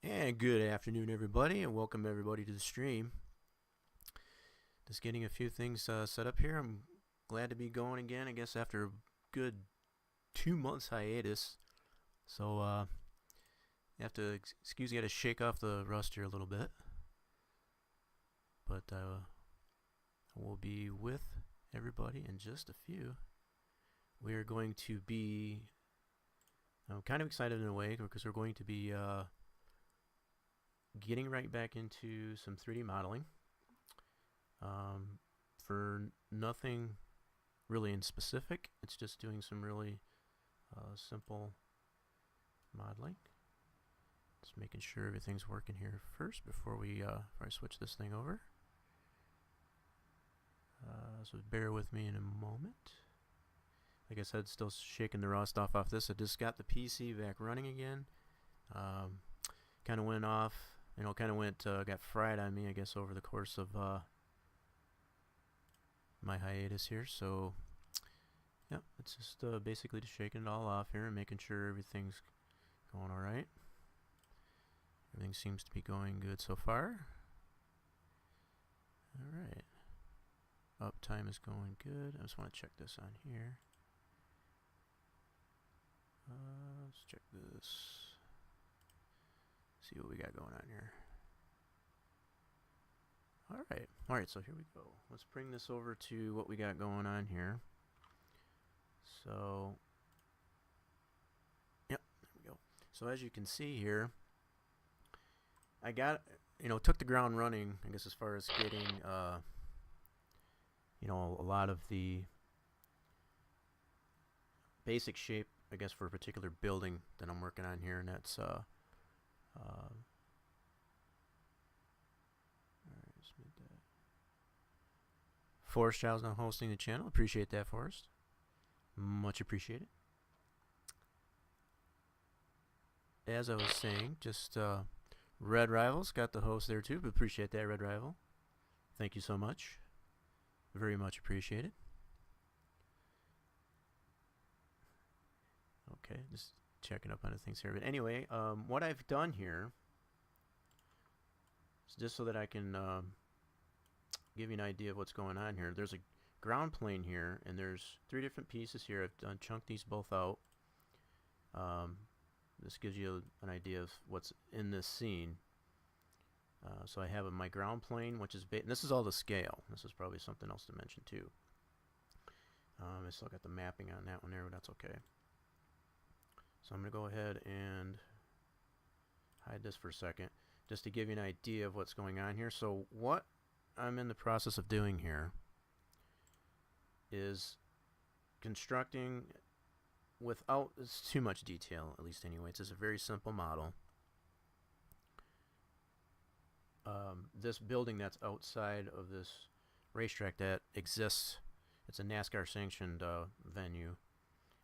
And good afternoon, everybody, and welcome everybody to the stream. Just getting a few things set up here. I'm glad to be going again, I guess, after a good 2 months hiatus. So, you have to excuse me, I got to shake off the rust here a little bit. But we'll be with everybody in just a few. We are going to be, I'm kind of excited in a way because we're going to be getting right back into some 3D modeling for nothing really in specific. It's just doing some really simple modeling. Just making sure everything's working here first before I switch this thing over. So bear with me in a moment. Like I said, still shaking the rust off this. I just got the PC back running again. Kind of went off. Got fried on me, I guess, over the course of my hiatus here. So, yeah, it's just basically just shaking it all off here and making sure everything's going all right. Everything seems to be going good so far. All right. Uptime is going good. I just want to check this on here. Let's check this. See what we got going on here. Alright, so here we go. Let's bring this over to what we got going on here. So, yep, there we go. So as you can see here, I got, took the ground running, I guess, as far as getting, a lot of the basic shape, I guess, for a particular building that I'm working on here, and that's, Forrest Child's now hosting the channel. Appreciate that, Forrest. Much appreciated. As I was saying, just Red Rivals got the host there too, but appreciate that, Red Rival. Thank you so much. Very much appreciated. Okay, just checking up on the things here. But anyway, what I've done here is just so that I can give you an idea of what's going on here. There's a ground plane here, and there's 3 different pieces here. I've done chunked these both out. This gives you an idea of what's in this scene. So I have my ground plane, which is and this is all the scale. This is probably something else to mention too. I still got the mapping on that one there, but that's okay. So I'm going to go ahead and hide this for a second, just to give you an idea of what's going on here. So what I'm in the process of doing here is constructing without too much detail, at least anyway. It's just a very simple model. This building that's outside of this racetrack that exists, it's a NASCAR sanctioned venue.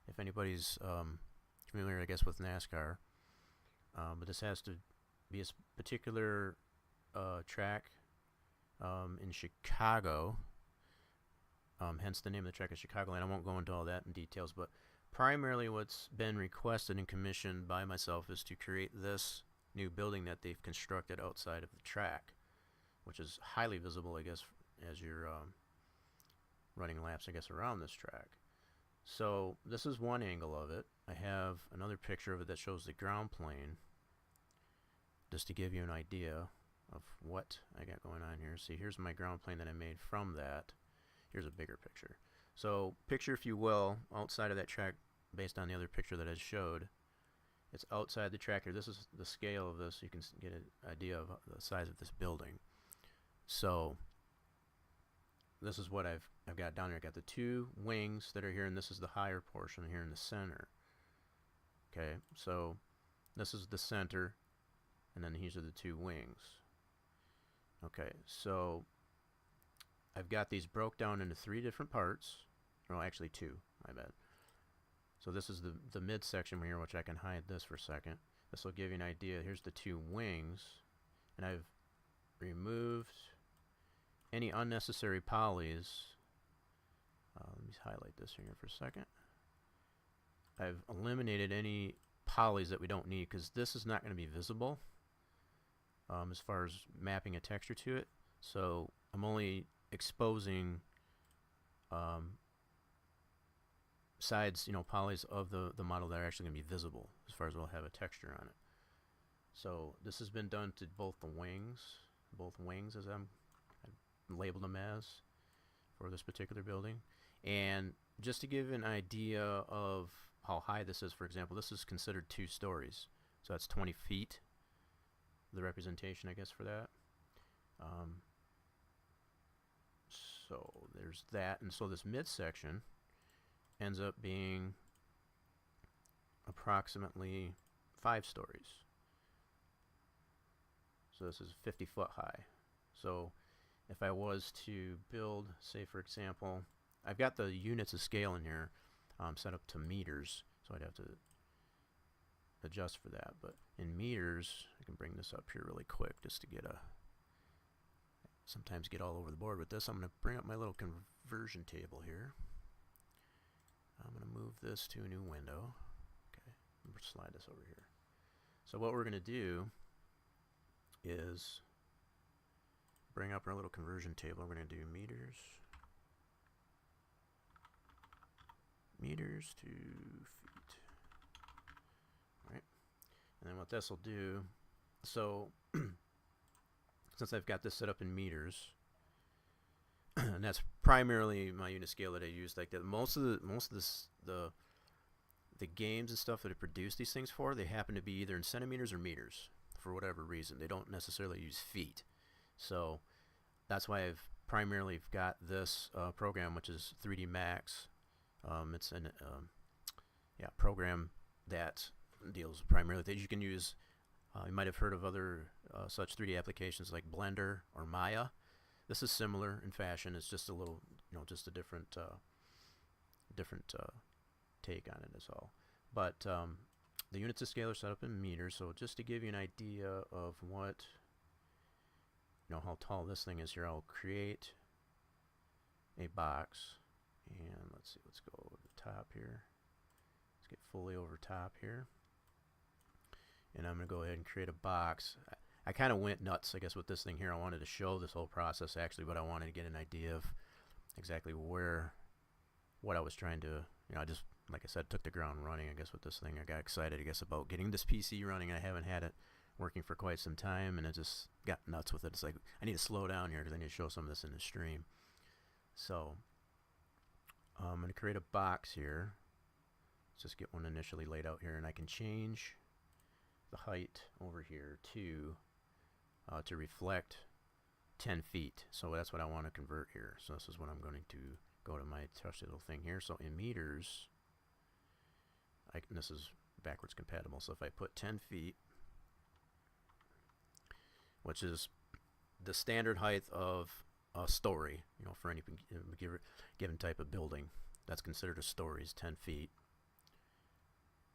If anybody's familiar, I guess, with NASCAR, but this has to be a particular track in Chicago, hence the name of the track is Chicagoland. I won't go into all that in details, but primarily what's been requested and commissioned by myself is to create this new building that they've constructed outside of the track, which is highly visible, I guess, as you're running laps, I guess, around this track. So this is one angle of it. I have another picture of it that shows the ground plane, just to give you an idea of what I got going on here. See, here's my ground plane that I made from that. Here's a bigger picture. So picture, if you will, outside of that track, based on the other picture that I showed. It's outside the track here. This is the scale of this. You can get an idea of the size of this building. So this is what I've got down here. I've got the 2 wings that are here, and this is the higher portion here in the center. Okay, so this is the center, and then these are the 2 wings. Okay, so I've got these broke down into 3 different parts. Well, actually 2, my bad. So this is the midsection here, which I can hide this for a second. This will give you an idea. Here's the 2 wings, and I've removed any unnecessary polys. Let me highlight this here for a second. I've eliminated any polys that we don't need, because this is not going to be visible. as far as mapping a texture to it. So I'm only exposing sides, polys of the model that are actually going to be visible as far as we'll have a texture on it. So this has been done to both wings as I labeled them as for this particular building. And just to give an idea of how high this is, for example, this is considered 2 stories. So that's 20 feet, the representation, I guess, for that. So there's that. And so this midsection ends up being approximately 5 stories. So this is 50 foot high. So if I was to build, say for example, I've got the units of scale in here set up to meters, so I'd have to adjust for that. But in meters, I can bring this up here really quick just to get sometimes get all over the board with this. I'm going to bring up my little conversion table here. I'm going to move this to a new window. Okay, I'm going to slide this over here. So what we're going to do is bring up our little conversion table. We're going to do meters to feet. Alright. And then what this will do, so since I've got this set up in meters, and that's primarily my unit scale that I use, like that most of the games and stuff that I produce these things for, they happen to be either in centimeters or meters for whatever reason. They don't necessarily use feet. So that's why I've primarily got this program, which is 3D Max. It's an program that deals primarily with it. You can use, you might have heard of other such 3D applications like Blender or Maya. This is similar in fashion. It's just a little, just a different take on it is all. But the units of scale are set up in meters. So just to give you an idea of what, how tall this thing is here, I'll create a box. And let's see, let's go over the top here. Let's get fully over top here. And I'm going to go ahead and create a box. I kind of went nuts, I guess, with this thing here. I wanted to show this whole process actually, but I wanted to get an idea of exactly what I was trying to, I just, like I said, took the ground running, I guess, with this thing. I got excited, I guess, about getting this PC running. I haven't had it working for quite some time, and I just got nuts with it. It's like, I need to slow down here because I need to show some of this in the stream. So I'm going to create a box here. Let's just get one initially laid out here, and I can change the height over here to reflect 10 feet. So that's what I want to convert here. So this is what I'm going to go to my trusty little thing here. So in meters, and this is backwards compatible. So if I put 10 feet, which is the standard height of a story, for any given type of building, that's considered a story, is 10 feet.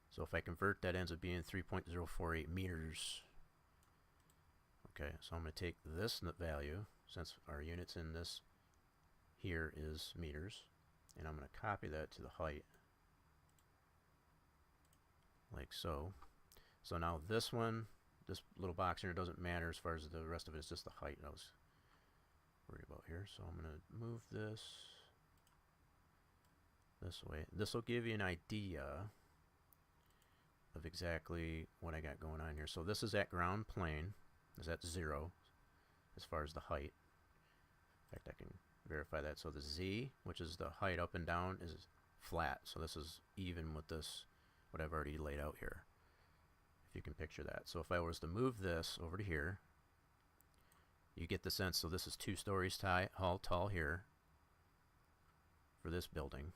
So if I convert, that ends up being 3.048 meters. Okay, so I'm going to take this value, since our units in this here is meters, and I'm going to copy that to the height, like so. So now this one, this little box here, doesn't matter as far as the rest of it. It's just the height I was worried about here. So I'm going to move this way. This will give you an idea of exactly what I got going on here. So this is at ground plane, is at 0 as far as the height. In fact, I can verify that. So the Z, which is the height up and down, is flat. So this is even with this, what I've already laid out here, if you can picture that. So if I was to move this over to here, you get the sense. So this is 2 stories tall here for this building,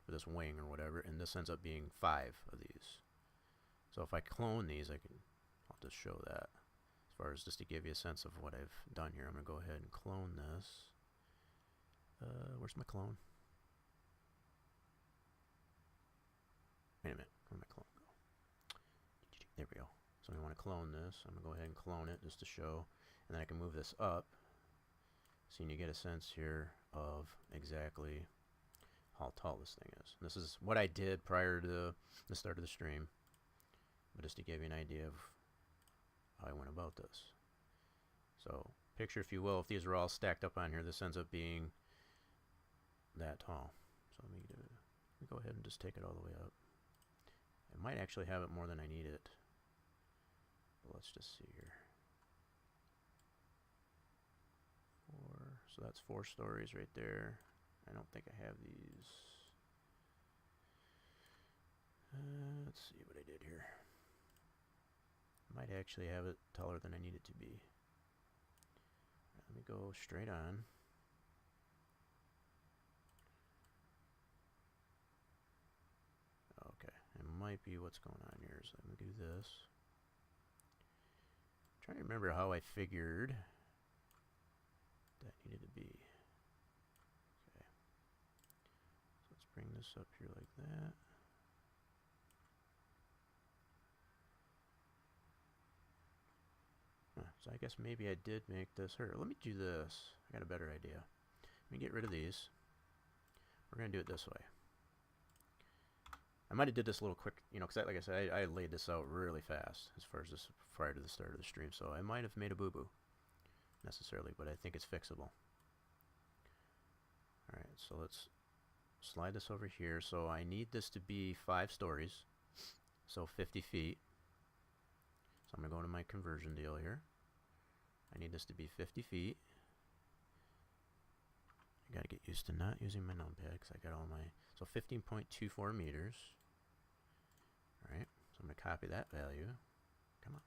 for this wing or whatever, and this ends up being 5 of these. So if I clone these, I'll just show that as far as just to give you a sense of what I've done here. I'm going to go ahead and clone this. Where's my clone? Wait a minute, where'd my clone go? There we go. So we want to clone this. I'm going to go ahead and clone it just to show, and then I can move this up. So you get a sense here of exactly how tall this thing is. And this is what I did prior to the start of the stream, but just to give you an idea of how I went about this. So picture, if you will, if these are all stacked up on here, this ends up being that tall. So let me go ahead and just take it all the way up. I might actually have it more than I need it. But let's just see here. So that's 4 stories right there. I don't think I have these. Let's see what I did here. Might actually have it taller than I need it to be. Let me go straight on. Okay, it might be what's going on here. So let me do this. I'm trying to remember how I figured that needed to be. Okay. So let's bring this up here like that. So I guess maybe I did make this. Here, let me do this. I got a better idea. Let me get rid of these. We're going to do it this way. I might have did this a little quick, you know, because like I said, I laid this out really fast as far as this prior to the start of the stream. So I might have made a boo-boo necessarily, but I think it's fixable. Alright, so let's slide this over here. So I need this to be 5 stories, so 50 feet. So I'm going to go into my conversion deal here. I need this to be 50 feet. I got to get used to not using my numpad because I got all my... So 15.24 meters. Alright, so I'm going to copy that value. Come on.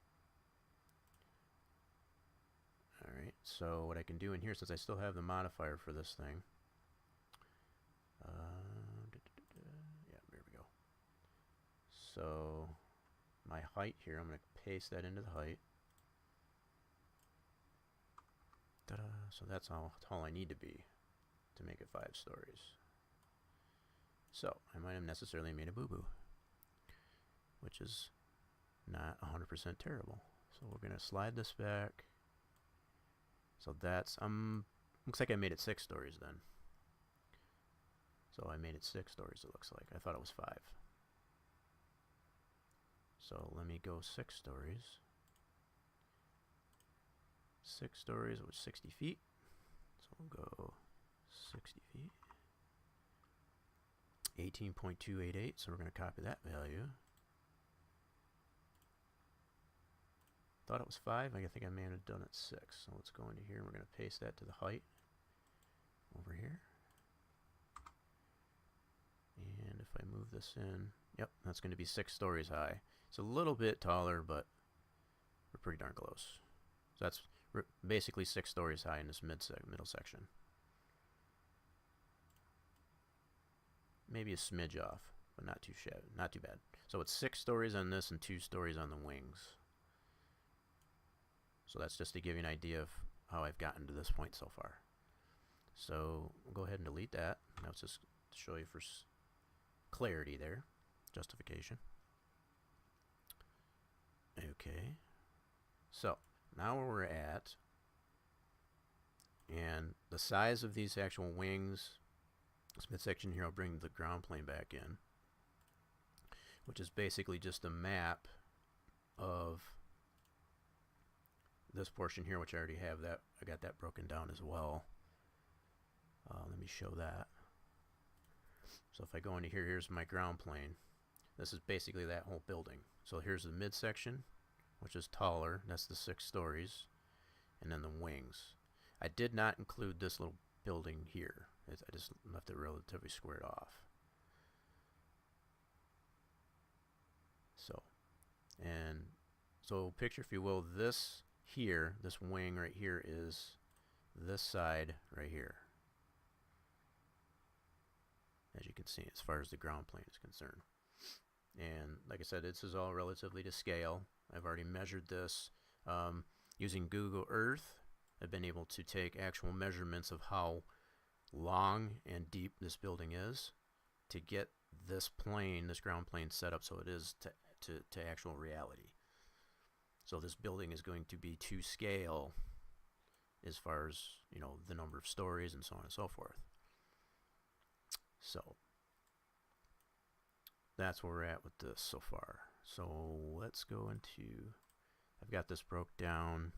Alright, so what I can do in here, since I still have the modifier for this thing. Yeah, there we go. So my height here, I'm going to paste that into the height. Ta-da! So that's how tall I need to be to make it 5 stories. So I might have necessarily made a boo-boo, which is not 100% terrible. So we're going to slide this back. So that's, looks like I made it 6 stories then. So I made it 6 stories, it looks like. I thought it was 5. So let me go 6 stories. 6 stories with 60 feet. So we'll go 60 feet. 18.288, so we're going to copy that value. Thought it was 5, I think I may have done it 6. So let's go into here and we're going to paste that to the height over here. And if I move this in, yep, that's going to be 6 stories high. It's a little bit taller, but we're pretty darn close. So that's basically 6 stories high in this middle section. Maybe a smidge off, but not too bad. So it's 6 stories on this and 2 stories on the wings. So that's just to give you an idea of how I've gotten to this point so far. So we'll go ahead and delete that. Now it's just to show you for clarity there, justification. Okay. So now where we're at, and the size of these actual wings, this midsection here, I'll bring the ground plane back in, which is basically just a map of this portion here, which I already have that. I got that broken down as well. Let me show that. So if I go into here, here's my ground plane. This is basically that whole building. So here's the midsection, which is taller. That's the 6 stories. And then the wings. I did not include this little building here. I just left it relatively squared off. So picture, if you will, this here, this wing right here is this side right here. As you can see, as far as the ground plane is concerned. And like I said, this is all relatively to scale. I've already measured this using Google Earth. I've been able to take actual measurements of how long and deep this building is to get this plane, this ground plane, set up so it is to actual reality. So this building is going to be to scale as far as, you know, the number of stories and so on and so forth. So that's where we're at with this so far. So let's go into, I've got this broke down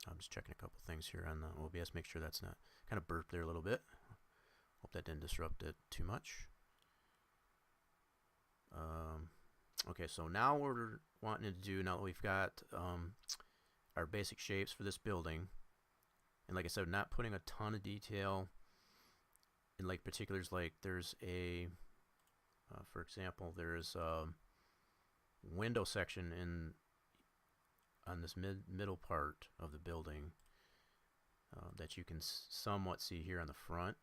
I'm just checking a couple things here on the OBS, make sure that's not kind of burped there a little bit. Hope that didn't disrupt it too much. Okay, so now we're wanting to do, now that we've got our basic shapes for this building, and like I said, not putting a ton of detail in like particulars, like there's a, for example, there's a window section on this middle part of the building that you can somewhat see here on the front.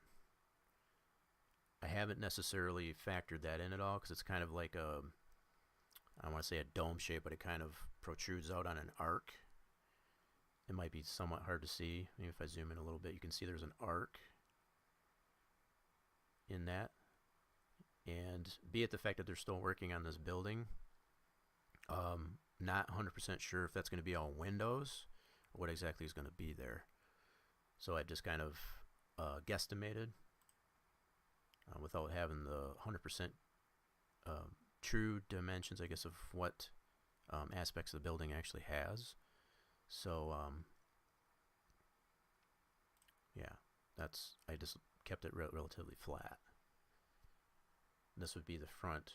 I haven't necessarily factored that in at all because it's kind of like a, I want to say a dome shape, but it kind of protrudes out on an arc. It might be somewhat hard to see. Maybe if I zoom in a little bit, you can see there's an arc in that. And be it the fact that they're still working on this building, not 100% sure if that's going to be all windows or what exactly is going to be there. So I just kind of guesstimated without having the 100% true dimensions, I guess, of what aspects of the building actually has. So yeah, that's, I just kept it relatively flat. This would be the front.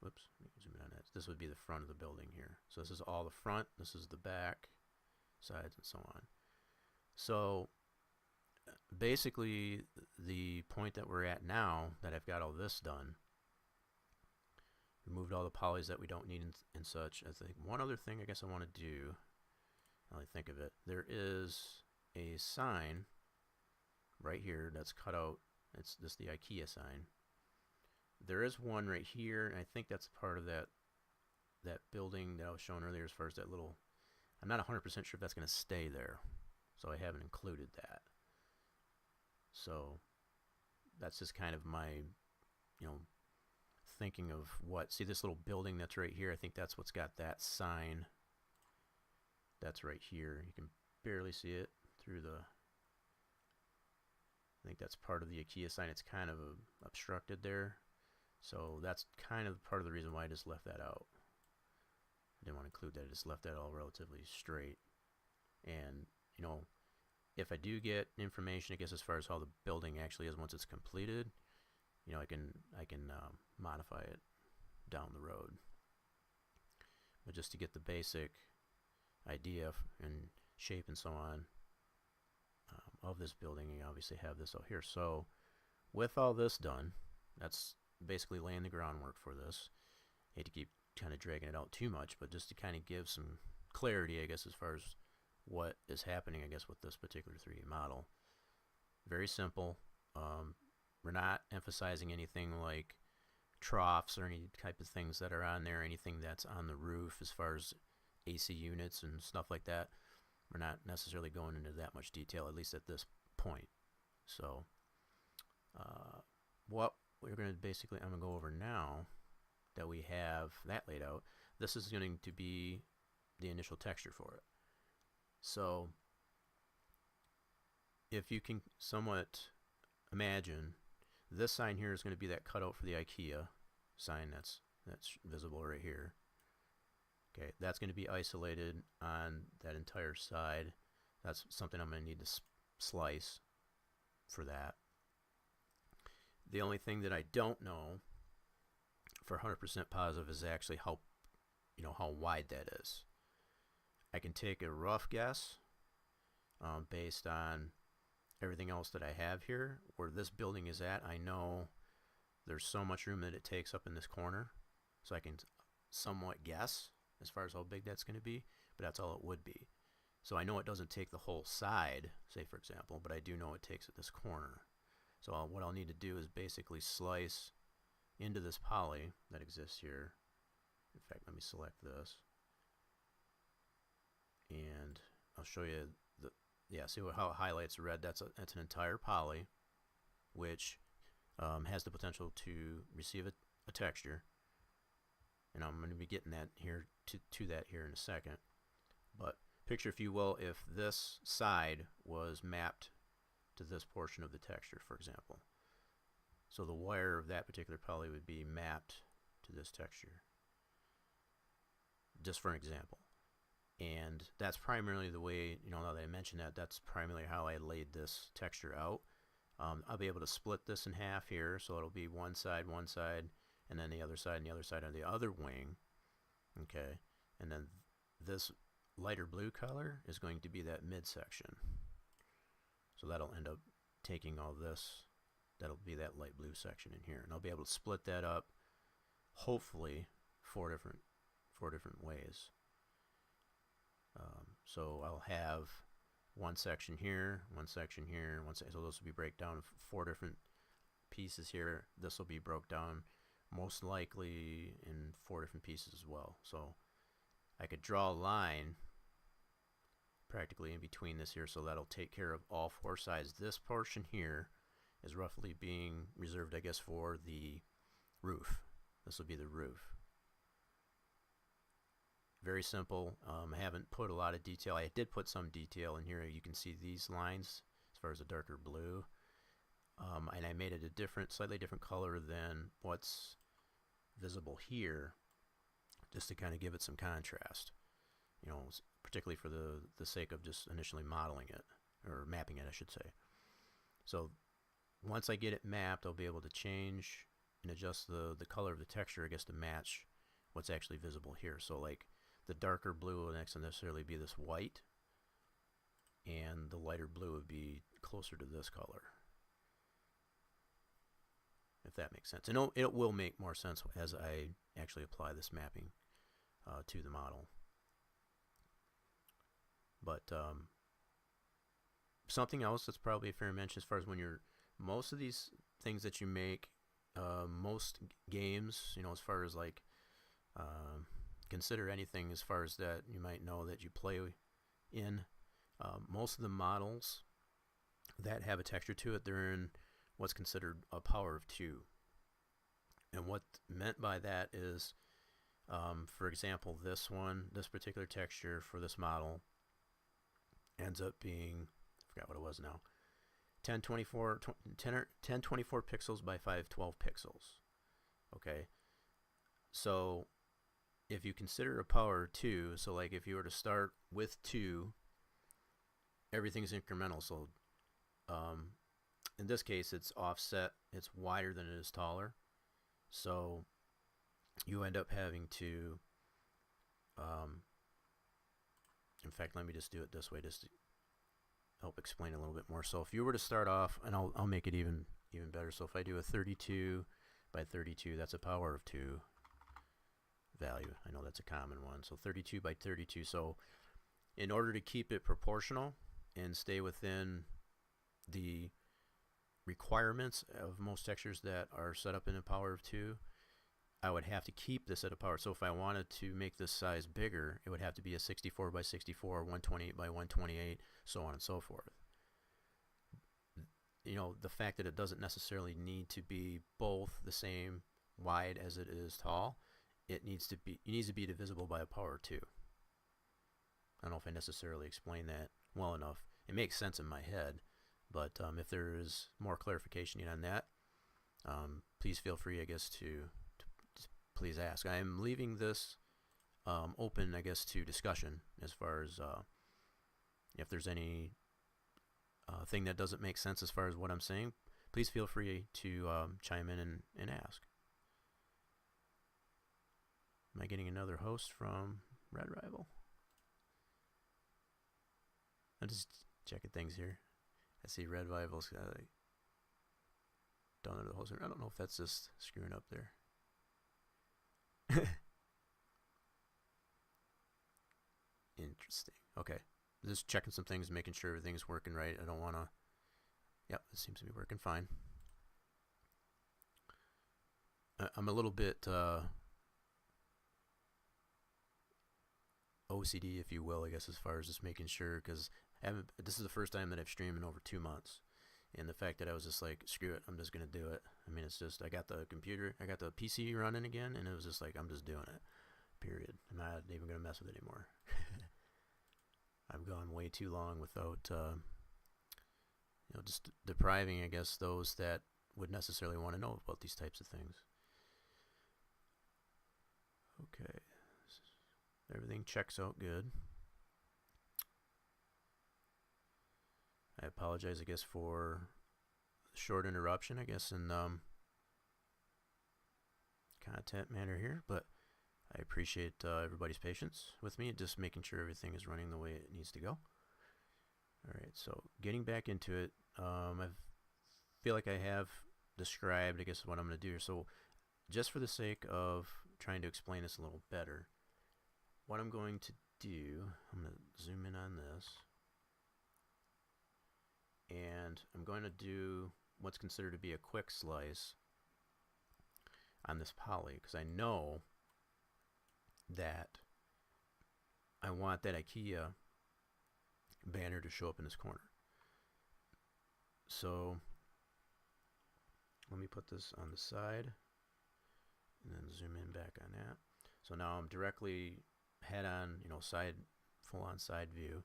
Whoops, let me zoom in on that. This would be the front of the building here. So this is all the front, this is the back, sides, and so on. So basically the point that we're at now that I've got all this done, removed all the polys that we don't need and such. I think one other thing I guess I want to do, now I think of it, there is a sign right here that's cut out. It's this, the IKEA sign. There is one right here, and I think that's part of that building that I was showing earlier as far as that little, I'm not 100% sure if that's going to stay there, so I haven't included that. So that's just kind of my, you know, thinking of what, see this little building that's right here, I think that's what's got that sign that's right here. You can barely see it through the, I think that's part of the IKEA sign. It's kind of obstructed there. So that's kind of part of the reason why I just left that out. I didn't want to include that. I just left that all relatively straight. And, you know, if I do get information, I guess, as far as how the building actually is once it's completed, you know, I can modify it down the road. But just to get the basic idea and shape and so on of this building, you obviously have this out here. So with all this done, that's basically laying the groundwork for this. Hate to keep kind of dragging it out too much, but just to kind of give some clarity, I guess, as far as what is happening, I guess, with this particular 3D model. Very simple. We're not emphasizing anything like troughs or any type of things that are on there, anything that's on the roof as far as AC units and stuff like that. We're not necessarily going into that much detail, at least at this point. So what we're going to basically, I'm going to go over now that we have that laid out. This is going to be the initial texture for it. So if you can somewhat imagine, this sign here is going to be that cutout for the IKEA sign that's visible right here. Okay, that's going to be isolated on that entire side. That's something I'm going to need to slice for that. The only thing that I don't know for 100% positive is actually how, you know, how wide that is. I can take a rough guess based on everything else that I have here. Where this building is at, I know there's so much room that it takes up in this corner, so I can somewhat guess as far as how big that's going to be, but that's all it would be. So I know it doesn't take the whole side, say for example, but I do know it takes at this corner. So what I'll need to do is basically slice into this poly that exists here. In fact, let me select this, and I'll show you the, yeah, see how it highlights red. That's an entire poly, which has the potential to receive a texture, and I'm going to be getting that here to that here in a second. But picture, if you will, if this side was mapped to this portion of the texture, for example. So the wire of that particular poly would be mapped to this texture, just for an example. And that's primarily the way, you know, now that I mentioned that, that's primarily how I laid this texture out. I'll be able to split this in half here, so it'll be one side, and then the other side, and the other side on the other wing. Okay, and then this lighter blue color is going to be that midsection. So that'll end up taking all this. That'll be that light blue section in here, and I'll be able to split that up, hopefully, four different ways. So I'll have one section here, one section here, so this will be breakdown of 4 different pieces here. This will be broke down most likely in 4 different pieces as well. So I could draw a line practically in between this here, so that'll take care of all 4 sides. This portion here is roughly being reserved, I guess, for the roof. This will be the roof. Very simple. I haven't put a lot of detail. I did put some detail in here. You can see these lines as far as a darker blue. And I made it a different, slightly different color than what's visible here, just to kind of give it some contrast. You know, particularly for the sake of just initially modeling it, or mapping it, I should say. So once I get it mapped, I'll be able to change and adjust the color of the texture, I guess, to match what's actually visible here. So like the darker blue will next necessarily be this white, and the lighter blue would be closer to this color, if that makes sense. And it will make more sense as I actually apply this mapping to the model. But something else that's probably a fair mention, as far as when you're, most of these things that you make, most games, you know, as far as like, consider anything as far as that you might know that you play in, most of the models that have a texture to it, they're in what's considered a power of 2. And what meant by that is, for example, this particular texture for this model ends up being, I forgot what it was now, 1024 pixels by 512 pixels. Okay, so if you consider a power of 2, so like if you were to start with 2, everything's incremental. So in this case, it's offset, it's wider than it is taller, so you end up having to, in fact, let me just do it this way just to help explain a little bit more. So if you were to start off, and I'll make it even better, so if I do a 32 by 32, that's a power of 2 value. I know that's a common one. So 32 by 32. So in order to keep it proportional and stay within the requirements of most textures that are set up in a power of 2, I would have to keep this at a power. So if I wanted to make this size bigger, it would have to be a 64 by 64, 128 by 128, so on and so forth. You know, the fact that it doesn't necessarily need to be both the same wide as it is tall, it needs to be divisible by a power of 2. I don't know if I necessarily explained that well enough. It makes sense in my head, but if there is more clarification on that, please feel free, I guess, to please ask. I am leaving this open, I guess, to discussion as far as if there's any thing that doesn't make sense as far as what I'm saying. Please feel free to chime in and ask. Am I getting another host from Red Rival? I'm just checking things here. I see Red Rival's got like done under the host. I don't know if that's just screwing up there. Interesting. Okay. Just checking some things, making sure everything's working right. I don't want to... Yep, this seems to be working fine. I'm a little bit OCD, if you will, I guess, as far as just making sure, because this is the first time that I've streamed in over 2 months. And the fact that I was just like, screw it, I'm just going to do it. I mean, it's just, I got the computer, I got the PC running again, and it was just like, I'm just doing it. Period. I'm not even going to mess with it anymore. I've gone way too long without, you know, just depriving, I guess, those that would necessarily want to know about these types of things. Okay. Everything checks out good. I apologize, I guess, for the short interruption, I guess, in content manner here, but I appreciate everybody's patience with me, just making sure everything is running the way it needs to go. Alright, so getting back into it, I feel like I have described, I guess, what I'm going to do here. So just for the sake of trying to explain this a little better, what I'm going to do, I'm going to zoom in on this, and I'm going to do what's considered to be a quick slice on this poly, because I know that I want that IKEA banner to show up in this corner. So let me put this on the side and then zoom in back on that. So now I'm directly head on, side, full on side view.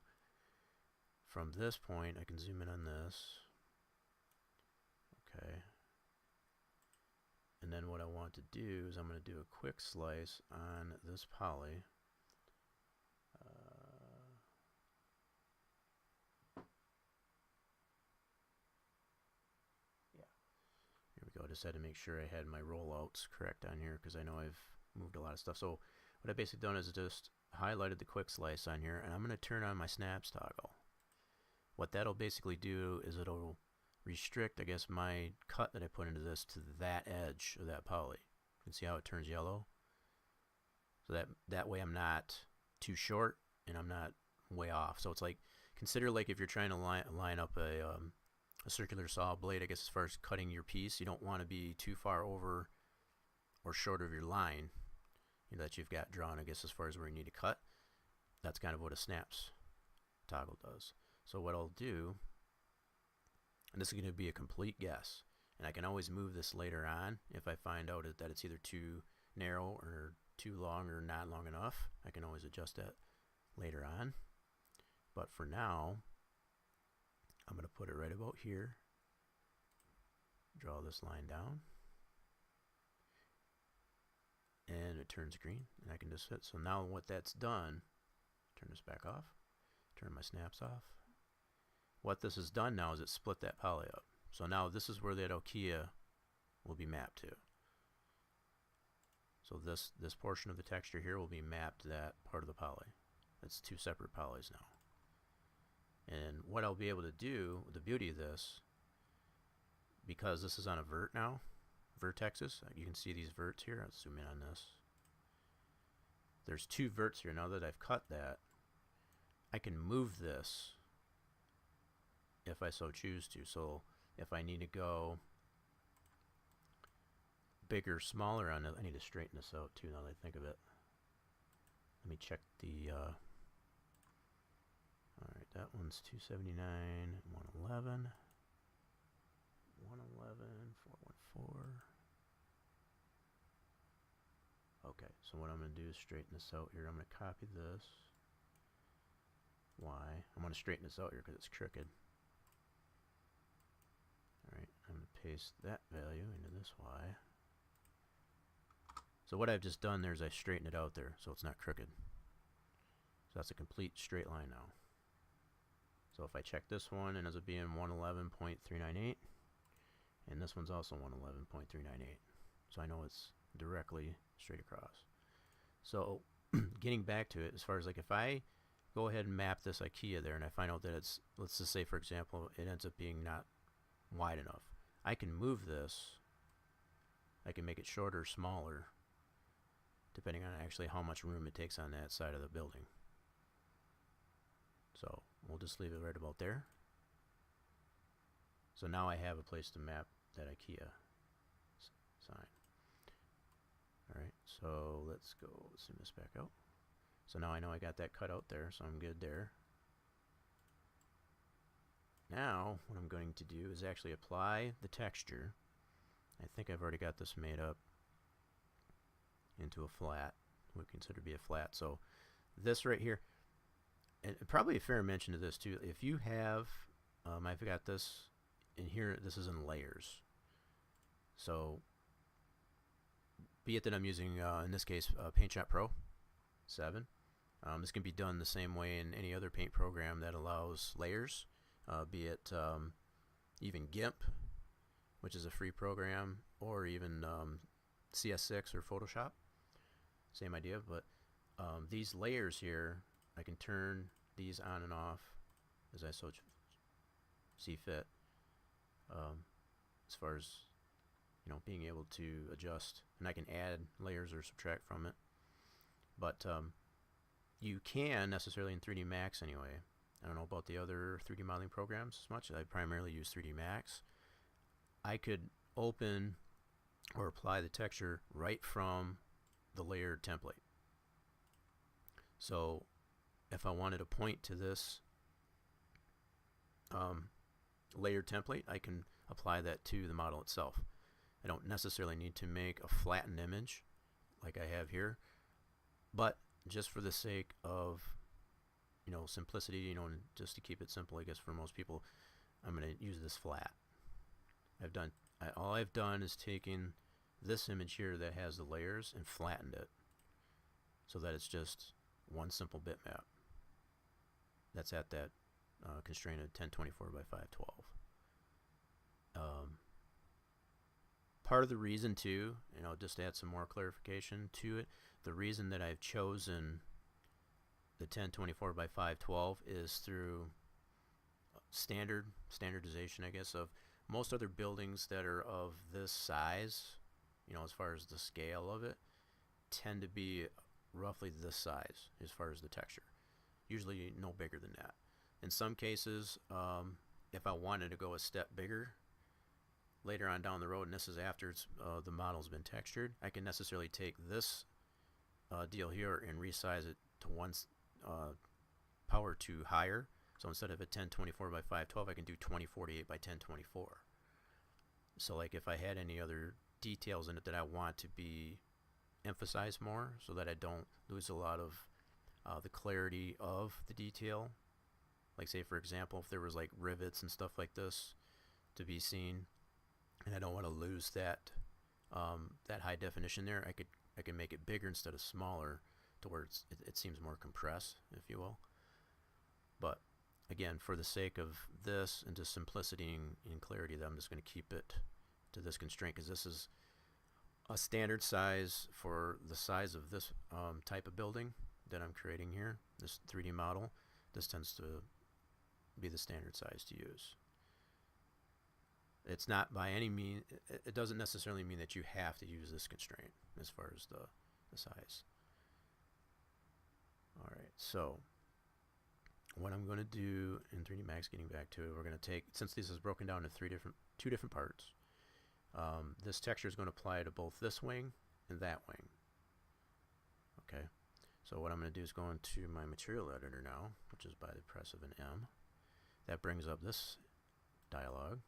From this point, I can zoom in on this. Okay. And then what I want to do is I'm going to do a quick slice on this poly. Here we go. I just had to make sure I had my rollouts correct on here because I know I've moved a lot of stuff. So what I've basically done is just highlighted the quick slice on here, and I'm going to turn on my snaps toggle. What that'll basically do is it'll restrict, I guess, my cut that I put into this to that edge of that poly. You can see how it turns yellow. So that way I'm not too short and I'm not way off. So it's like, consider like if you're trying to line up a circular saw blade, I guess, as far as cutting your piece, you don't want to be too far over or short of your line that you've got drawn, I guess, as far as where you need to cut. That's kind of what a snaps toggle does. So what I'll do, and this is going to be a complete guess, and I can always move this later on if I find out that it's either too narrow or too long or not long enough. I can always adjust that later on. But for now, I'm going to put it right about here. Draw this line down. And it turns green, and I can just hit. So now what that's done, turn this back off, turn my snaps off. What this has done now is it split that poly up. So now this is where that IKEA will be mapped to. So this portion of the texture here will be mapped to that part of the poly. It's two separate polys now. And what I'll be able to do, the beauty of this, because this is on a vert now, vertexes, you can see these verts here. I'll zoom in on this. There's two verts here. Now that I've cut that, I can move this if I so choose to. So if I need to go bigger, smaller on it, I need to straighten this out too now that I think of it. Let me check the alright, that one's 279, 111, 111, 414. Okay, so what I'm going to do is straighten this out here. I'm going to copy this Y. I'm going to straighten this out here because it's crooked. Alright, I'm going to paste that value into this Y. So what I've just done there is I straighten it out there so it's not crooked. So that's a complete straight line now. So if I check this one, and as it being 111.398, and this one's also 111.398. So I know it's directly straight across. So getting back to it, as far as like if I go ahead and map this IKEA there and I find out that it's, let's just say for example, it ends up being not wide enough, I can move this. I can make it shorter or smaller depending on actually how much room it takes on that side of the building. So we'll just leave it right about there. So now I have a place to map that IKEA sign. Alright, so let's go zoom this back out. So now I know I got that cut out there, so I'm good there. Now what I'm going to do is actually apply the texture. I think I've already got this made up into a flat, what we consider to be a flat. So this right here, and probably a fair mention to this too, if you have, I've got this in here, this is in layers. So be it that I'm using, in this case, PaintShop Pro 7. This can be done the same way in any other paint program that allows layers. be it even GIMP, which is a free program, or even CS6 or Photoshop. Same idea, but these layers here, I can turn these on and off as I so see fit, as far as being able to adjust, and I can add layers or subtract from it. But you can necessarily in 3D Max anyway. I don't know about the other 3D modeling programs as much. I primarily use 3D Max. I could open or apply the texture right from the layered template. So if I wanted to point to this layered template, I can apply that to the model itself. I don't necessarily need to make a flattened image like I have here, but just for the sake of simplicity, and just to keep it simple, I guess for most people, I'm going to use this flat. All I've done is taken this image here that has the layers and flattened it so that it's just one simple bitmap that's at that constraint of 1024 by 512. Part of the reason too, just to add some more clarification to it, the reason that I've chosen the 1024 by 512 is through standardization, I guess, of most other buildings that are of this size, as far as the scale of it, tend to be roughly this size as far as the texture. Usually no bigger than that. In some cases, if I wanted to go a step bigger later on down the road, and this is after the model's been textured, I can necessarily take this deal here and resize it to one power 2 higher. So instead of a 1024 by 512, I can do 2048 by 1024. So like if I had any other details in it that I want to be emphasized more, so that I don't lose a lot of the clarity of the detail. Like say for example, if there was like rivets and stuff like this to be seen, and I don't want to lose that that high definition there, I could make it bigger instead of smaller, to where it seems more compressed, if you will. But again, for the sake of this and just simplicity and clarity, that I'm just going to keep it to this constraint, because this is a standard size for the size of this type of building that I'm creating here, this 3D model. This tends to be the standard size to use. It's not by any means, it doesn't necessarily mean that you have to use this constraint as far as the size. Alright, so what I'm going to do in 3D Max, getting back to it, we're going to take, since this is broken down into two different parts, this texture is going to apply to both this wing and that wing. Okay, so what I'm going to do is go into my material editor now, which is by the press of an M. That brings up this dialog,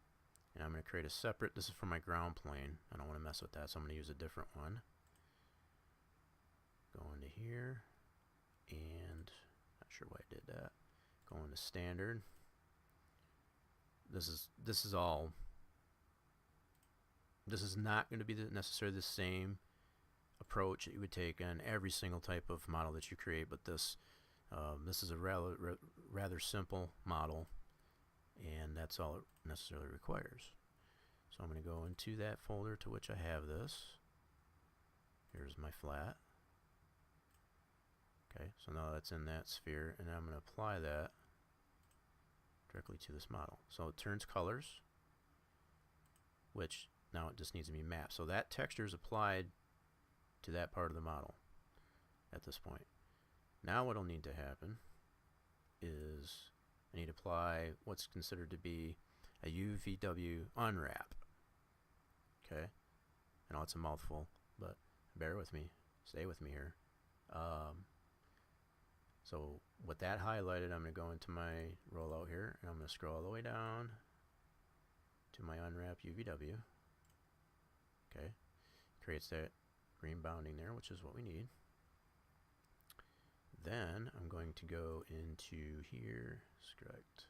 and I'm going to create a separate, this is for my ground plane. I don't want to mess with that, so I'm going to use a different one. Go into here, and not sure why I did that. Go into standard. This is not going to be necessarily the same approach that you would take on every single type of model that you create, but this is a rather simple model, and that's all it necessarily requires. So I'm going to go into that folder to which I have this. Here's my flat. Okay, so now that's in that sphere, and I'm going to apply that directly to this model. So it turns colors, which now it just needs to be mapped. So that texture is applied to that part of the model at this point. Now what will need to happen is I need to apply what's considered to be a UVW unwrap. Okay, I know it's a mouthful, but bear with me, stay with me here. So with that highlighted, I'm going to go into my rollout here, and I'm going to scroll all the way down to my unwrap UVW. Okay, creates that green bounding there, which is what we need. Then I'm going to go into here, select.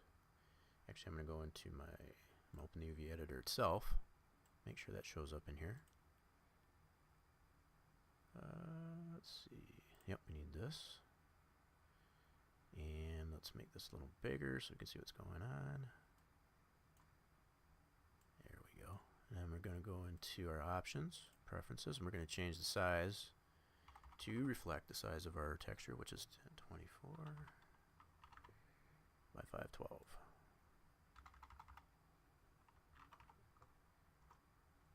Actually, I'm going to go into I'm open the UV editor itself. Make sure that shows up in here. Let's see. Yep, we need this. And let's make this a little bigger so we can see what's going on. There we go. And then we're going to go into our options, preferences, and we're going to change the size to reflect the size of our texture, which is 1024 by 512.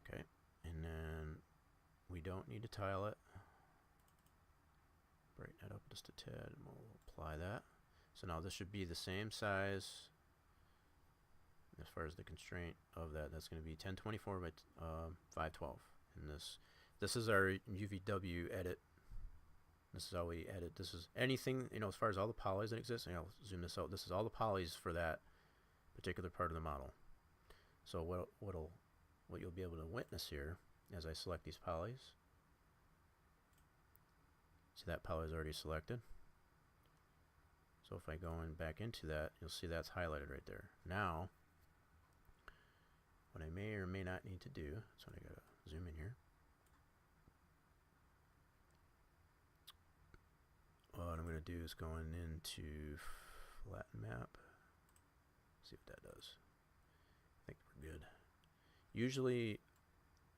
Okay, and then we don't need to tile it. Brighten it up just a tad, and we'll apply that. So now this should be the same size as far as the constraint of that. That's going to be 1024 by 512. And this is our UVW edit. This is how we edit. This is anything, you know, as far as all the polys that exist. And I'll zoom this out. This is all the polys for that particular part of the model. So what you'll be able to witness here as I select these polys. See that poly is already selected. So if I go in back into that, you'll see that's highlighted right there. Now, what I may or may not need to do, so I gotta zoom in here. What I'm gonna do is go into flatten map. See what that does. I think we're good. Usually,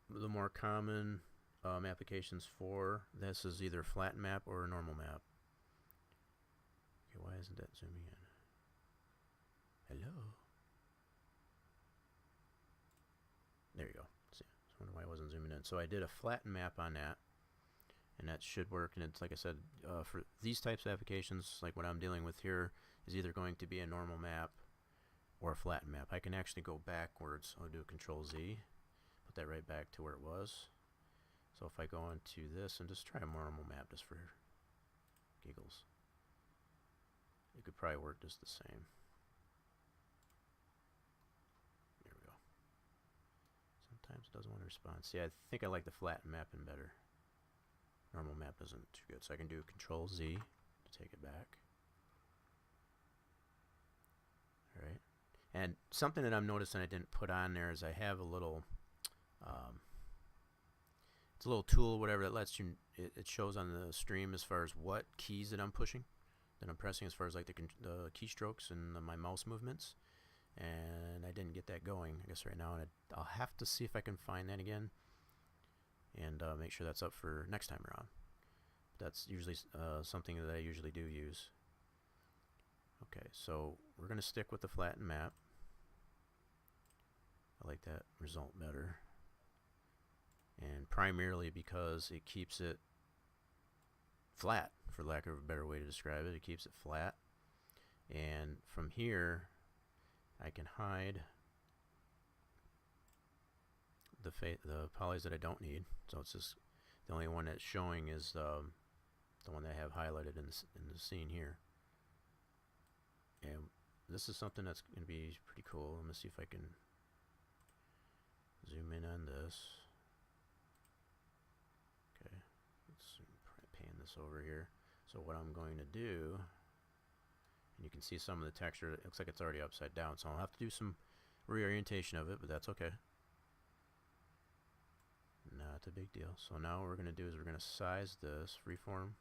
the more common applications for this is either flatten map or a normal map. Okay, why isn't that zooming in? Hello? There you go. See, I wonder why I wasn't zooming in. So I did a flatten map on that, and that should work. And it's like I said, for these types of applications, like what I'm dealing with here, is either going to be a normal map or a flatten map. I can actually go backwards. I'll do Control Z, put that right back to where it was. So if I go into this and just try a normal map just for giggles, it could probably work just the same. There we go. Sometimes it doesn't want to respond. See, I think I like the flatten mapping better. Normal map isn't too good. So I can do Control Z to take it back. Alright. And something that I'm noticing I didn't put on there is I have a little it's a little tool, whatever, that lets you, it shows on the stream as far as what keys that I'm pushing, that I'm pressing, as far as like the keystrokes and my mouse movements. And I didn't get that going, I guess, right now. And I'll have to see if I can find that again and make sure that's up for next time around. That's usually something that I usually do use. Okay, so we're going to stick with the flatten map. I like that result better. And primarily because it keeps it flat, for lack of a better way to describe it. It keeps it flat. And from here, I can hide the polys that I don't need. So it's just the only one that's showing is the one that I have highlighted in the scene here. And this is something that's going to be pretty cool. Let me see if I can zoom in on this. Okay, let's pan this over here. So what I'm going to do, and you can see some of the texture, it looks like it's already upside down, so I'll have to do some reorientation of it, but that's okay. Not a big deal. So now what we're going to do is we're going to size this, freeform.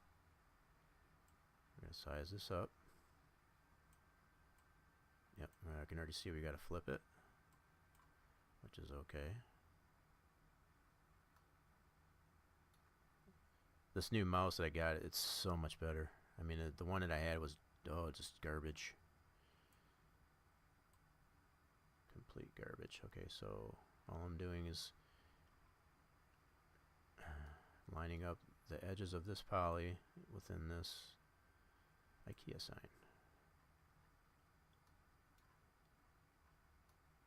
We're going to size this up. Yep, I can already see we got to flip it, which is okay. This new mouse that I got, it's so much better. I mean, the one that I had was, just garbage. Complete garbage. Okay, so all I'm doing is lining up the edges of this poly within this IKEA sign.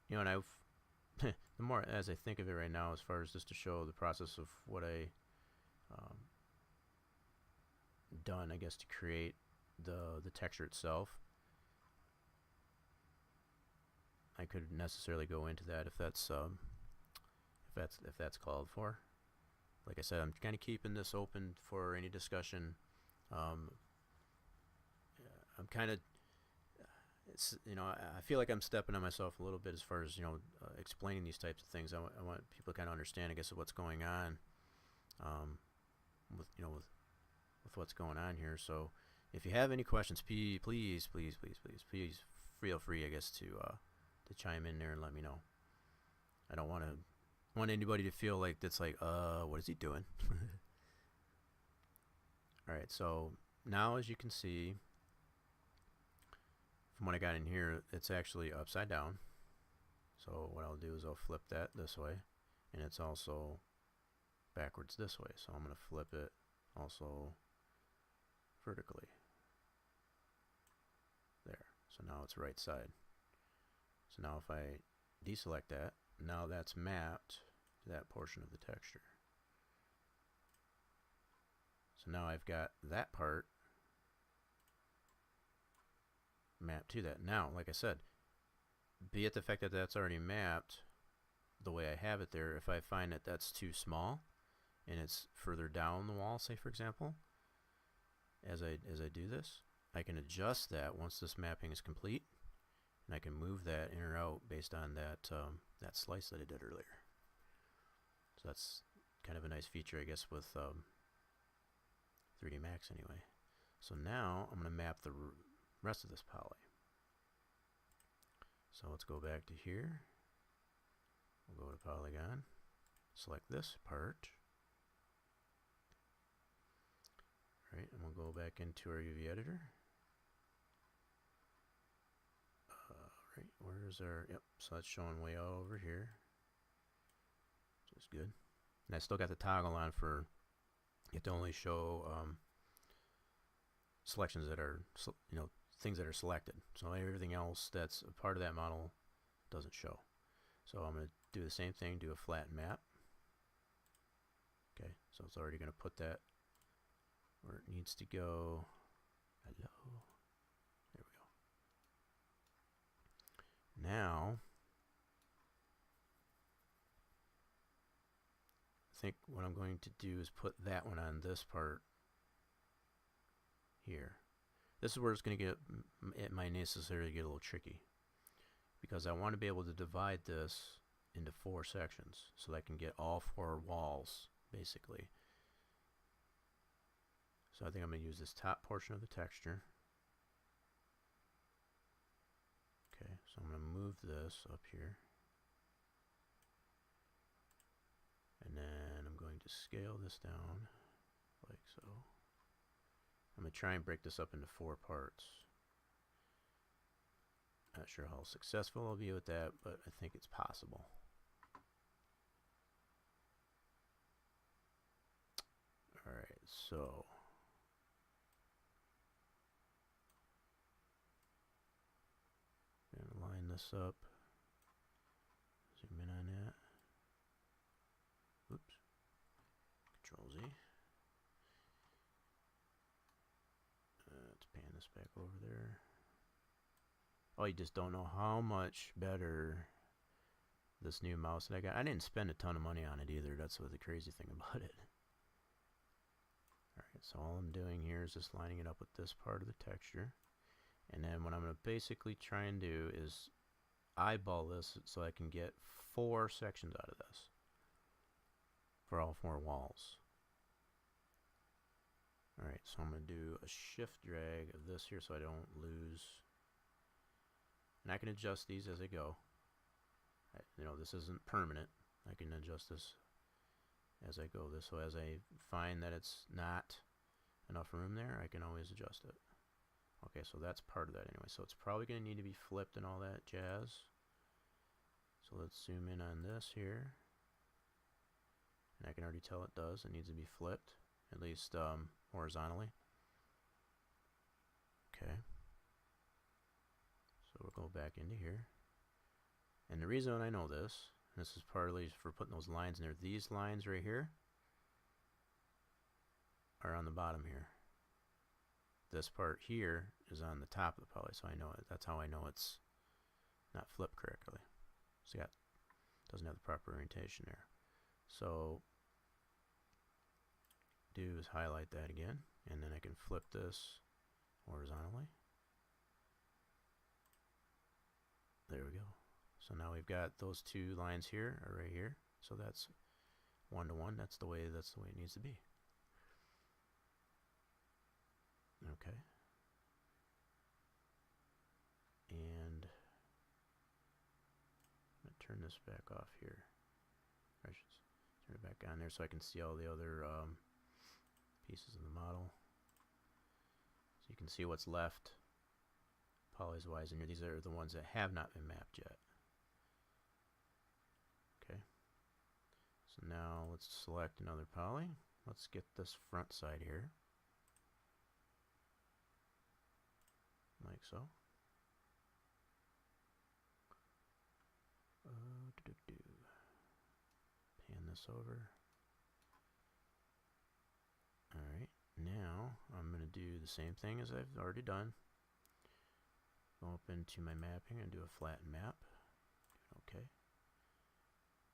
You know, and I've the more as I think of it right now, as far as just to show the process of what I done, I guess, to create the texture itself. I could necessarily go into that if that's called for. Like I said, I'm kind of keeping this open for any discussion. I'm kind of, you know, I feel like I'm stepping on myself a little bit as far as, you know, explaining these types of things. I want people to kind of understand, I guess, what's going on, with what's going on here. So if you have any questions, please feel free, I guess, to chime in there and let me know. I don't want anybody to feel like that's like, what is he doing? All right, so now as you can see, from what I got in here, it's actually upside down. So what I'll do is I'll flip that this way, and it's also backwards this way. So I'm going to flip it also vertically. There. So now it's right side. So now if I deselect that, now that's mapped to that portion of the texture. So now I've got that part mapped to that. Now, like I said, be it the fact that that's already mapped the way I have it there, if I find that that's too small and it's further down the wall, say for example, as I do this, I can adjust that once this mapping is complete, and I can move that in or out based on that that slice that I did earlier. So that's kind of a nice feature, I guess, with 3D Max anyway. So now I'm going to map the rest of this poly. So let's go back to here. We'll go to Polygon, select this part. Right, and we'll go back into our UV editor. Right, where's our, yep, so that's showing way over here. So it's good. And I still got the toggle on for it to only show selections that are, you know, things that are selected. So everything else that's a part of that model doesn't show. So I'm going to do the same thing, do a flat map. Okay, so it's already going to put that where it needs to go. Hello. There we go. Now, I think what I'm going to do is put that one on this part here. This is where it's going to get, it might necessarily get a little tricky, because I want to be able to divide this into 4 sections so that I can get all 4 walls basically. So I think I'm going to use this top portion of the texture. Okay, so I'm going to move this up here, and then I'm going to scale this down like so. I'm going to try and break this up into 4 parts. Not sure how successful I'll be with that, but I think it's possible. Alright, so I'm going to line this up. Zoom in on that. Oops. Control Z. Let's pan this back over there. Oh, you just don't know how much better this new mouse that I got. I didn't spend a ton of money on it either. That's what the crazy thing about it. Alright, so all I'm doing here is just lining it up with this part of the texture. And then what I'm going to basically try and do is eyeball this so I can get 4 sections out of this for all 4 walls. Alright, so I'm going to do a shift drag of this here so I don't lose. And I can adjust these as I go. You know, this isn't permanent. I can adjust this as I go. So as I find that it's not enough room there, I can always adjust it. Okay, so that's part of that anyway. So it's probably going to need to be flipped and all that jazz. So let's zoom in on this here. And I can already tell it does. It needs to be flipped, at least horizontally. Okay. So we'll go back into here. And the reason I know this is partly for putting those lines in there. These lines right here are on the bottom here. This part here is on the top of the poly, so I know it. That's how I know it's not flipped correctly. So yeah, doesn't have the proper orientation there. So do is highlight that again, and then I can flip this horizontally. There we go. So now we've got those 2 lines here are right here. So that's 1 to 1. That's the way it needs to be. Okay. turn this back off here. I should turn it back on there so I can see all the other pieces of the model. So you can see what's left polys wise, and these are the ones that have not been mapped yet. Okay. So now let's select another poly. Let's get this front side here. Like so. Pan this over. Alright, now I'm going to do the same thing as I've already done. Go up into my mapping and do a flatten map. Okay.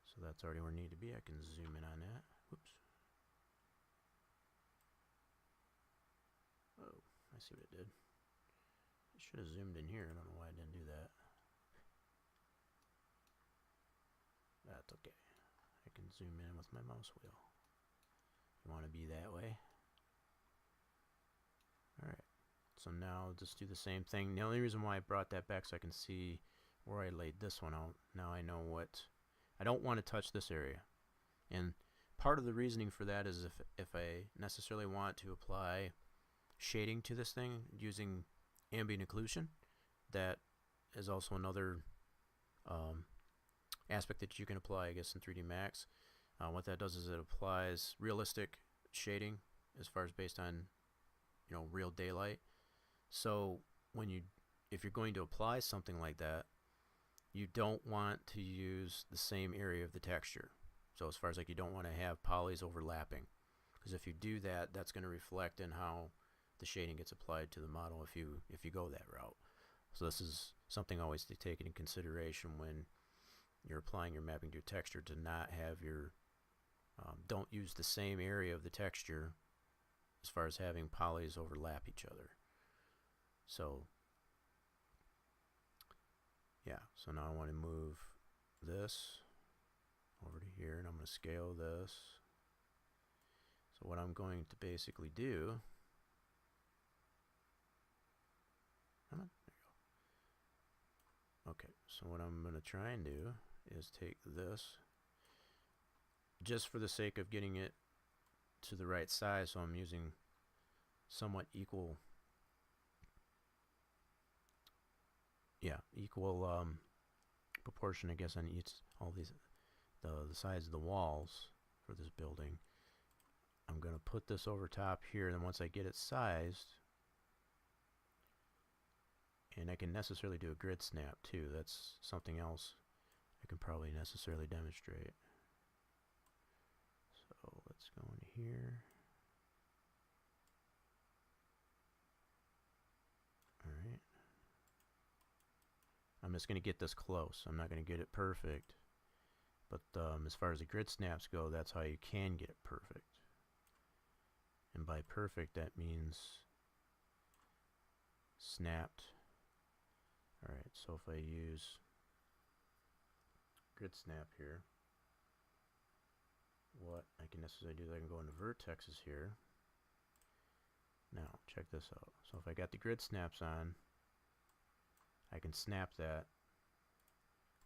So that's already where I need to be. I can zoom in on that. Whoops. Oh, I see what it did. I should have zoomed in here. I don't know why I didn't do that. That's okay. I can zoom in with my mouse wheel. You want to be that way. Alright. So now just do the same thing. The only reason why I brought that back so I can see where I laid this one out. Now I know what... I don't want to touch this area. And part of the reasoning for that is if I necessarily want to apply shading to this thing using ambient occlusion, that is also another aspect that you can apply, I guess, in 3D Max. What that does is it applies realistic shading as far as based on, you know, real daylight. So if you're going to apply something like that, you don't want to use the same area of the texture. So as far as like you don't want to have polys overlapping, because if you do that, that's going to reflect in how the shading gets applied to the model if you go that route. So this is something always to take into consideration when you're applying your mapping to your texture, to not have your don't use the same area of the texture as far as having polys overlap each other. So yeah, so now I want to move this over to here, and I'm going to scale this. So what I'm going to basically do, come on, there you go. Okay, so what I'm going to try and do is take this, just for the sake of getting it to the right size, so I'm using somewhat equal proportion, I guess, on all these the sides of the walls for this building. I'm going to put this over top here, and then once I get it sized, and I can necessarily do a grid snap too. That's something else I can probably necessarily demonstrate. So let's go into here. Alright. I'm just going to get this close. I'm not going to get it perfect. But as far as the grid snaps go, that's how you can get it perfect. And by perfect, that means snapped. Alright, so if I use grid snap here, what I can necessarily do is I can go into vertexes here. Now, check this out. So if I got the grid snaps on, I can snap that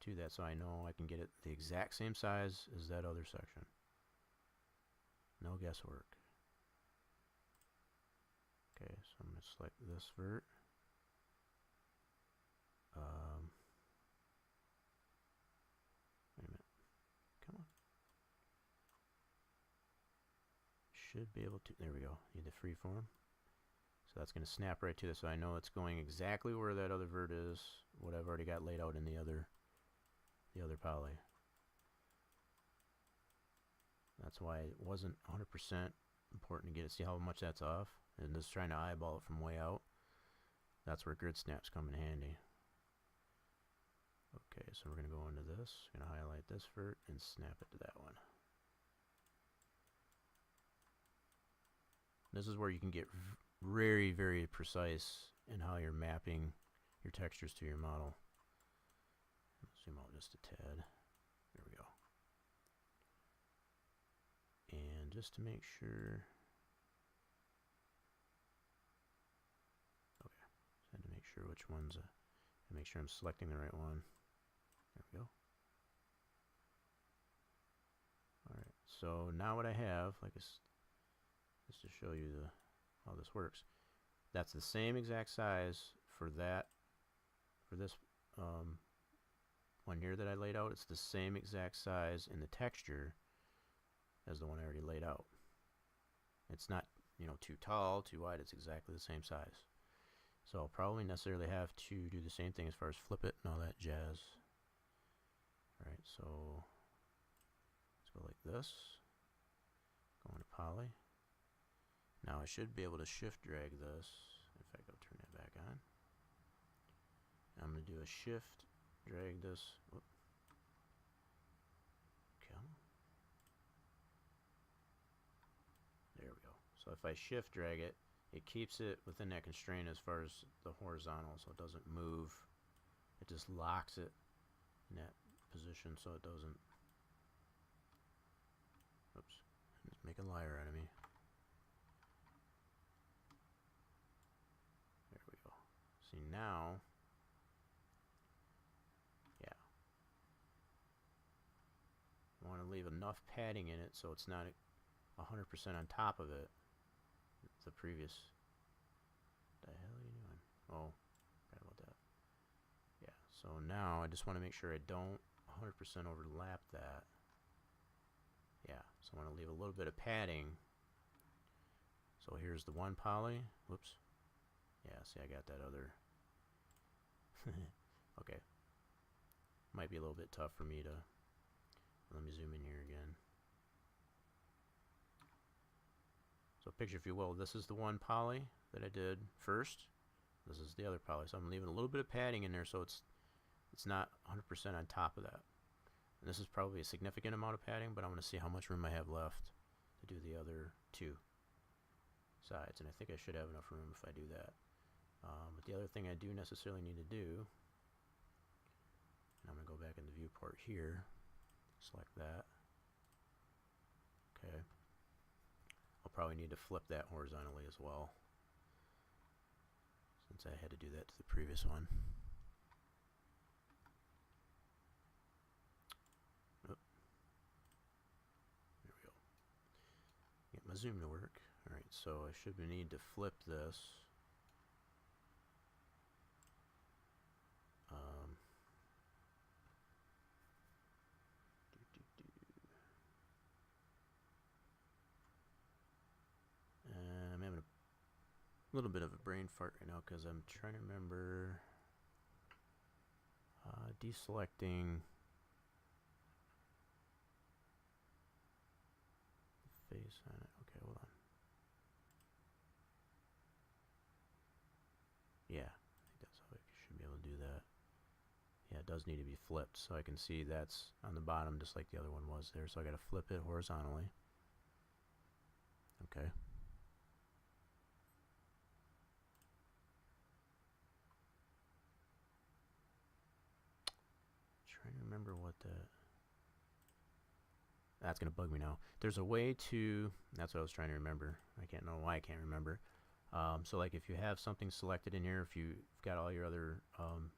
to that, so I know I can get it the exact same size as that other section. No guesswork. Okay, so I'm going to select this vert. Wait a minute. Come on. Should be able to. There we go. Need the freeform. So that's going to snap right to this, so I know it's going exactly where that other vert is, what I've already got laid out in the other poly. That's why it wasn't 100% important to get it. See how much that's off? And just trying to eyeball it from way out. That's where grid snaps come in handy. Okay, so we're going to go into this. Going to highlight this vert and snap it to that one. This is where you can get very, very precise in how you're mapping your textures to your model. Zoom out just a tad. There we go. And just to make sure, okay, so I had to make sure which ones, make sure I'm selecting the right one. There we go. So now what I have, like just to show you how this works, that's the same exact size for this one here that I laid out. It's the same exact size in the texture as the one I already laid out. It's not, you know, too tall, too wide. It's exactly the same size. So I'll probably necessarily have to do the same thing as far as flip it and all that jazz. Alright, so let's go like this. Go into poly. Now I should be able to shift drag this. In fact, I'll turn that back on. I'm going to do a shift drag this. Whoop. Okay. There we go. So if I shift drag it, it keeps it within that constraint as far as the horizontal, so it doesn't move. It just locks it in that position so it doesn't, oops, just make a liar out of me. There we go. See now, yeah, I want to leave enough padding in it so it's not 100% on top of it. The previous, the hell are you doing? Oh, forgot about that. Yeah, so now I just want to make sure I don't 100% overlap that. Yeah, so I want to leave a little bit of padding. So here's the one poly. Whoops. Yeah, see, I got that other. Okay. Might be a little bit tough for me to. Let me zoom in here again. So picture, if you will, this is the one poly that I did first. This is the other poly. So I'm leaving a little bit of padding in there so it's not 100% on top of that. And this is probably a significant amount of padding, but I want to see how much room I have left to do the other two sides. And I think I should have enough room if I do that. But the other thing I do necessarily need to do, and I'm going to go back in the viewport here, select that. Okay. I'll probably need to flip that horizontally as well, since I had to do that to the previous one. Oh. There we go. Get my zoom to work. Alright, so I should need to flip this. I'm having a little bit of a brain fart right now because I'm trying to remember deselecting the face on it. Okay, hold on. Yeah, I think that's how I should be able to do that. Yeah, it does need to be flipped, so I can see that's on the bottom just like the other one was there. So I got to flip it horizontally. Okay. Trying to remember what that's going to bug me now. There's a way to, that's what I was trying to remember. I can't know why I can't remember. So like if you have something selected in here, if you've got all your other, I'm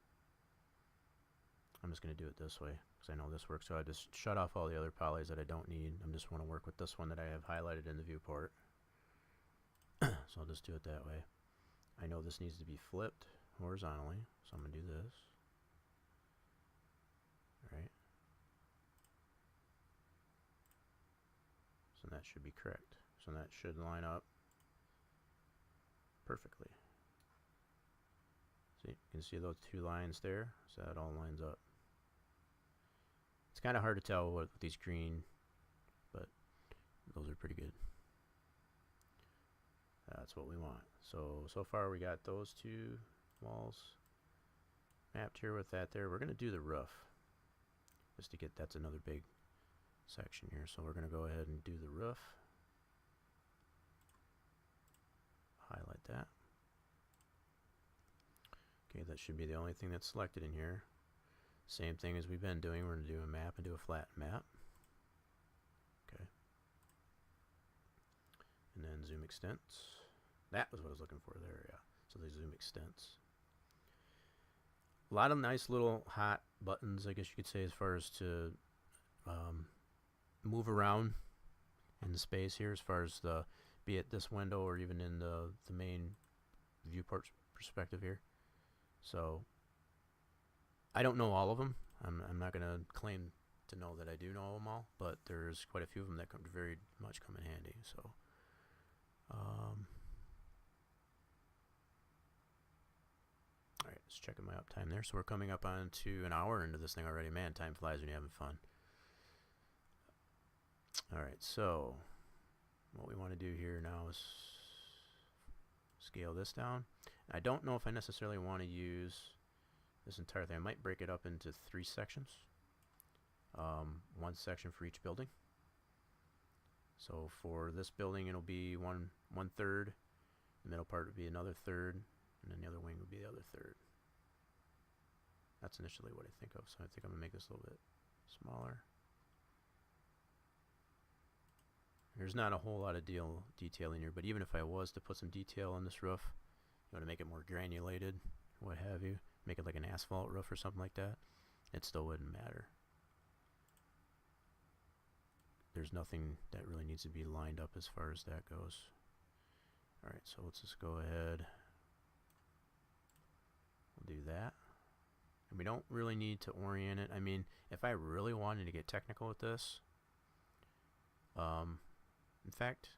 just going to do it this way because I know this works. So I just shut off all the other polys that I don't need. I just want to work with this one that I have highlighted in the viewport. So I'll just do it that way. I know this needs to be flipped horizontally, so I'm going to do this. Alright. So that should be correct. So that should line up perfectly. See, you can see those two lines there, so that all lines up. It's kind of hard to tell with these green, but those are pretty good. That's what we want. So far we got those two walls mapped here with that there. We're going to do the roof just to get, that's another big section here. So we're going to go ahead and do the roof. Highlight that. Okay, that should be the only thing that's selected in here. Same thing as we've been doing. We're going to do a map and do a flat map. Okay. And then zoom extents. That was what I was looking for there, yeah. So the zoom extents. A lot of nice little hot buttons, I guess you could say, as far as to move around in the space here, as far as the, be it this window or even in the main viewport perspective here. So I don't know all of them. I'm not going to claim to know that I do know them all, but there's quite a few of them that very much come in handy. So alright, just checking my uptime there. So we're coming up on to an hour into this thing already. Man, time flies when you're having fun. Alright, so what we want to do here now is scale this down. I don't know if I necessarily want to use this entire thing. I might break it up into 3 sections. One section for each building. So for this building, it'll be one third. The middle part would be another third, and then the other wing would be the other third. That's initially what I think of. So I think I'm gonna make this a little bit smaller. There's not a whole lot of detailing here, but even if I was to put some detail on this roof, you want to make it more granulated, what have you, make it like an asphalt roof or something like that, it still wouldn't matter. There's nothing that really needs to be lined up as far as that goes. Alright, so let's just go ahead. We'll do that. And we don't really need to orient it. I mean, if I really wanted to get technical with this, in fact,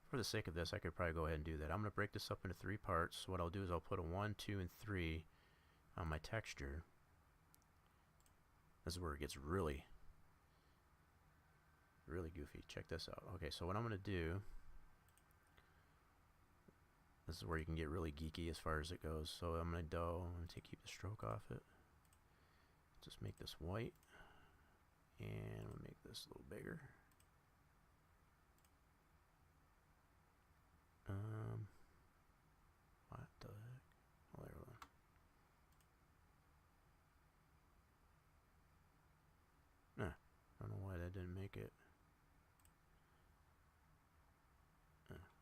for the sake of this, I could probably go ahead and do that. I'm going to break this up into 3 parts. So what I'll do is I'll put a 1, 2, and 3 on my texture. This is where it gets really goofy. Check this out. Okay, so what I'm going to do, this is where you can get really geeky as far as it goes. So I'm going to keep the stroke off it. Just make this white, and we'll make this a little bigger. What the heck? Oh, there we go. Nah, I don't know why that didn't make it.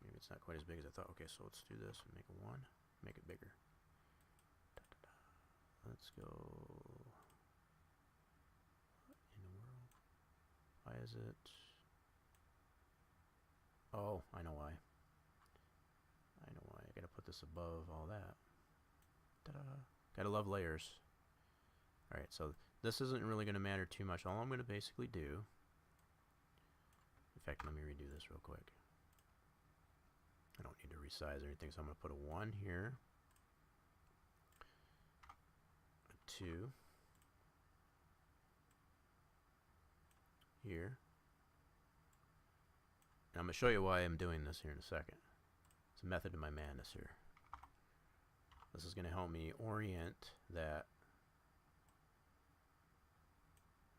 Maybe it's not quite as big as I thought. Okay, so let's do this and make a 1. Make it bigger. Let's go. What in the world? Why is it? Oh, I know why. I gotta put this above all that. Ta-da! Gotta love layers. Alright, so this isn't really gonna matter too much. All I'm gonna basically do, in fact, let me redo this real quick. I don't need to resize or anything, so I'm gonna put a 1 here, a 2 here, and I'm gonna show you why I'm doing this here in a second. It's a method to my madness here. This is going to help me orient that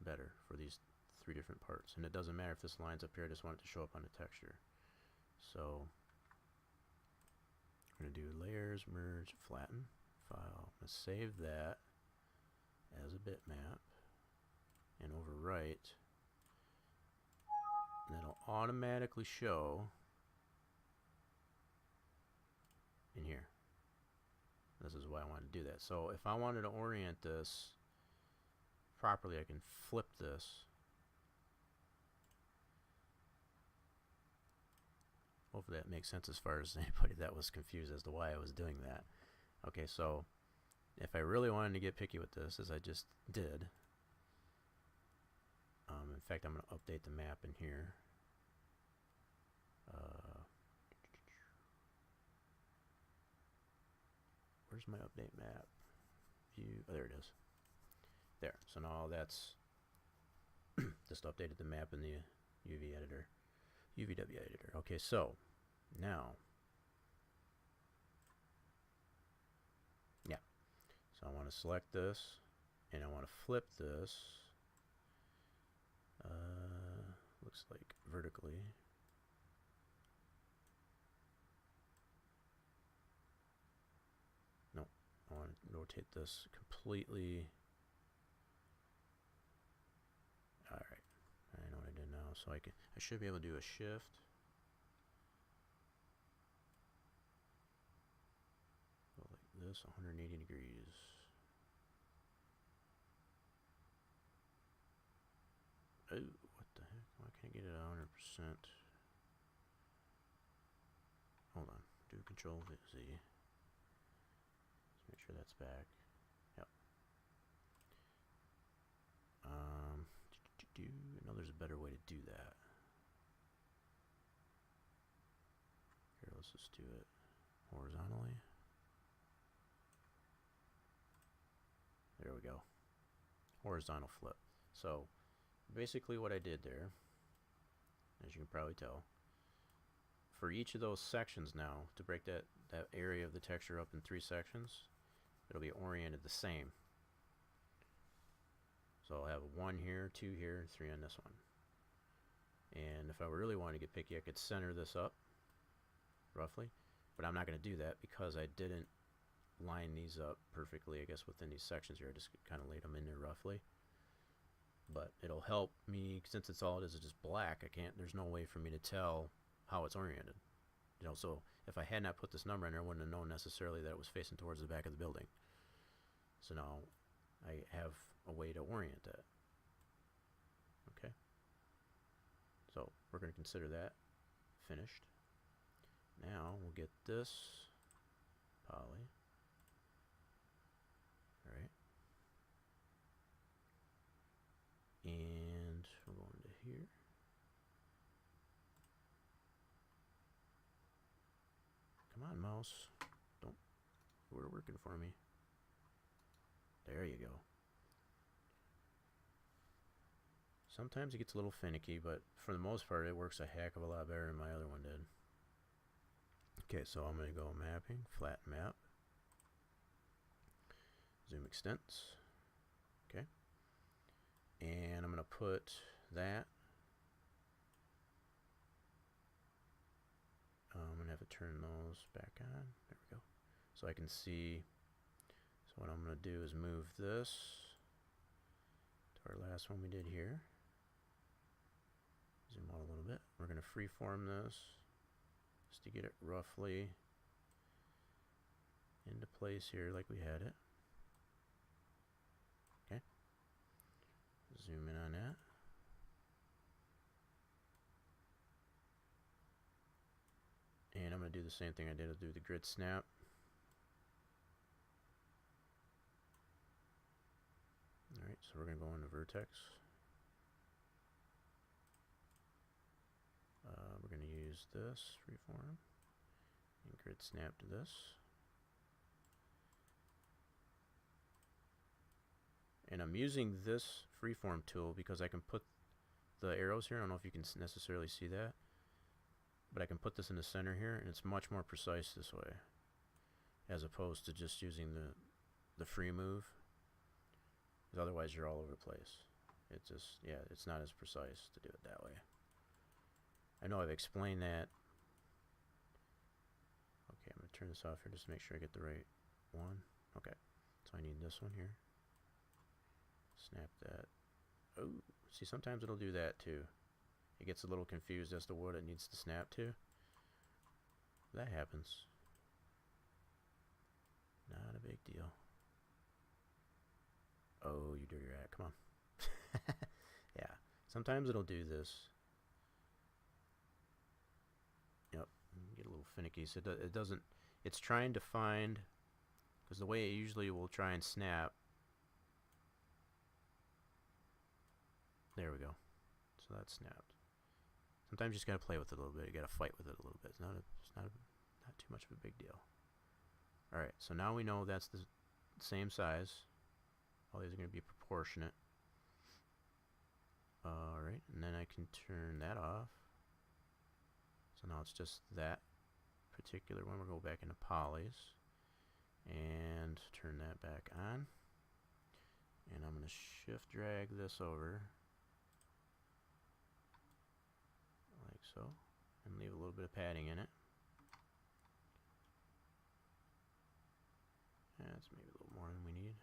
better for these 3 different parts. And it doesn't matter if this lines up here, I just want it to show up on the texture. So I'm going to do layers, merge, flatten, file. I'm going to save that as a bitmap and overwrite. And it'll automatically show in here. This is why I want to do that. So if I wanted to orient this properly, I can flip this. Hopefully that makes sense as far as anybody that was confused as to why I was doing that. Okay, so if I really wanted to get picky with this, as I just did, in fact, I'm going to update the map in here. Where's my update map? View. Oh, there it is. There. So now that's just updated the map in the UV editor, UVW editor. Okay, so now, yeah. So I want to select this, and I want to flip this. Looks like vertically. No, I want to rotate this completely. All right, I know what I did now. So I should be able to do a shift. Go like this, 180 degrees. Oh, what the heck? Why can't I get it at 100%? Control Z. Let's make sure that's back. Yep. I know there's a better way to do that. Here, let's just do it horizontally. There we go. Horizontal flip. So basically what I did there, as you can probably tell, for each of those sections now, to break that area of the texture up in 3 sections, it'll be oriented the same. So I'll have 1 here, 2 here, 3 on this one. And if I really wanted to get picky, I could center this up, roughly. But I'm not going to do that because I didn't line these up perfectly, I guess, within these sections here. I just kind of laid them in there roughly. But it'll help me, since it's all it is just black, there's no way for me to tell how it's oriented. You know, so if I had not put this number in there, I wouldn't have known necessarily that it was facing towards the back of the building. So now I have a way to orient that. Okay. So we're going to consider that finished. Now we'll get this poly. Alright. And we'll go into here. Come on, mouse. Don't. You're working for me. There you go. Sometimes it gets a little finicky, but for the most part, it works a heck of a lot better than my other one did. Okay, so I'm going to go mapping, flat map, zoom extents. Okay. And I'm going to put that. I'm going to have to turn those back on. There we go. So I can see. So what I'm going to do is move this to our last one we did here. Zoom out a little bit. We're going to freeform this just to get it roughly into place here like we had it. Okay. Zoom in on that. And I'm going to do the same thing I did. I'll do the grid snap. Alright, so we're going to go into vertex. We're going to use this freeform and grid snap to this. And I'm using this freeform tool because I can put the arrows here. I don't know if you can necessarily see that, but I can put this in the center here, and it's much more precise this way, as opposed to just using the free move. Because otherwise, you're all over the place. It's just, yeah, it's not as precise to do it that way. I know I've explained that. Okay, I'm going to turn this off here just to make sure I get the right one. Okay, so I need this one here. Snap that. Oh, see, sometimes it'll do that too. It gets a little confused as to what it needs to snap to. That happens. Not a big deal. Oh, you dirty rat. Come on. Yeah, sometimes it'll do this. Yep, get a little finicky. So it doesn't, it's trying to find, because the way it usually will try and snap. There we go. So that's snapped. Sometimes you just gotta play with it a little bit. You gotta fight with it a little bit. It's not too much of a big deal. All right. So now we know that's the same size. All these are gonna be proportionate. All right, and then I can turn that off. So now it's just that particular one. We'll go back into polys and turn that back on. And I'm gonna shift drag this over. Like so, and leave a little bit of padding in it. That's maybe a little more than we need.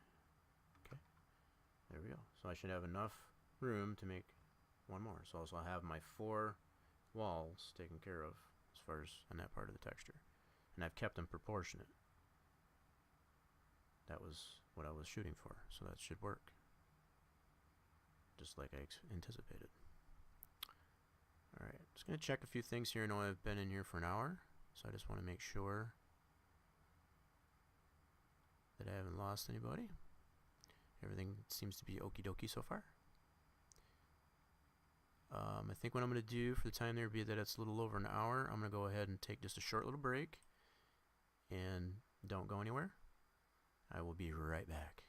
Okay, there we go. So I should have enough room to make one more. So I'll have my 4 walls taken care of as far as on that part of the texture. And I've kept them proportionate. That was what I was shooting for, so that should work. Just like I anticipated. Alright, just going to check a few things here. I know I've been in here for an hour, so I just want to make sure that I haven't lost anybody. Everything seems to be okie dokie so far. I think what I'm going to do for the time there, be that it's a little over an hour, I'm going to go ahead and take just a short little break. And don't go anywhere. I will be right back.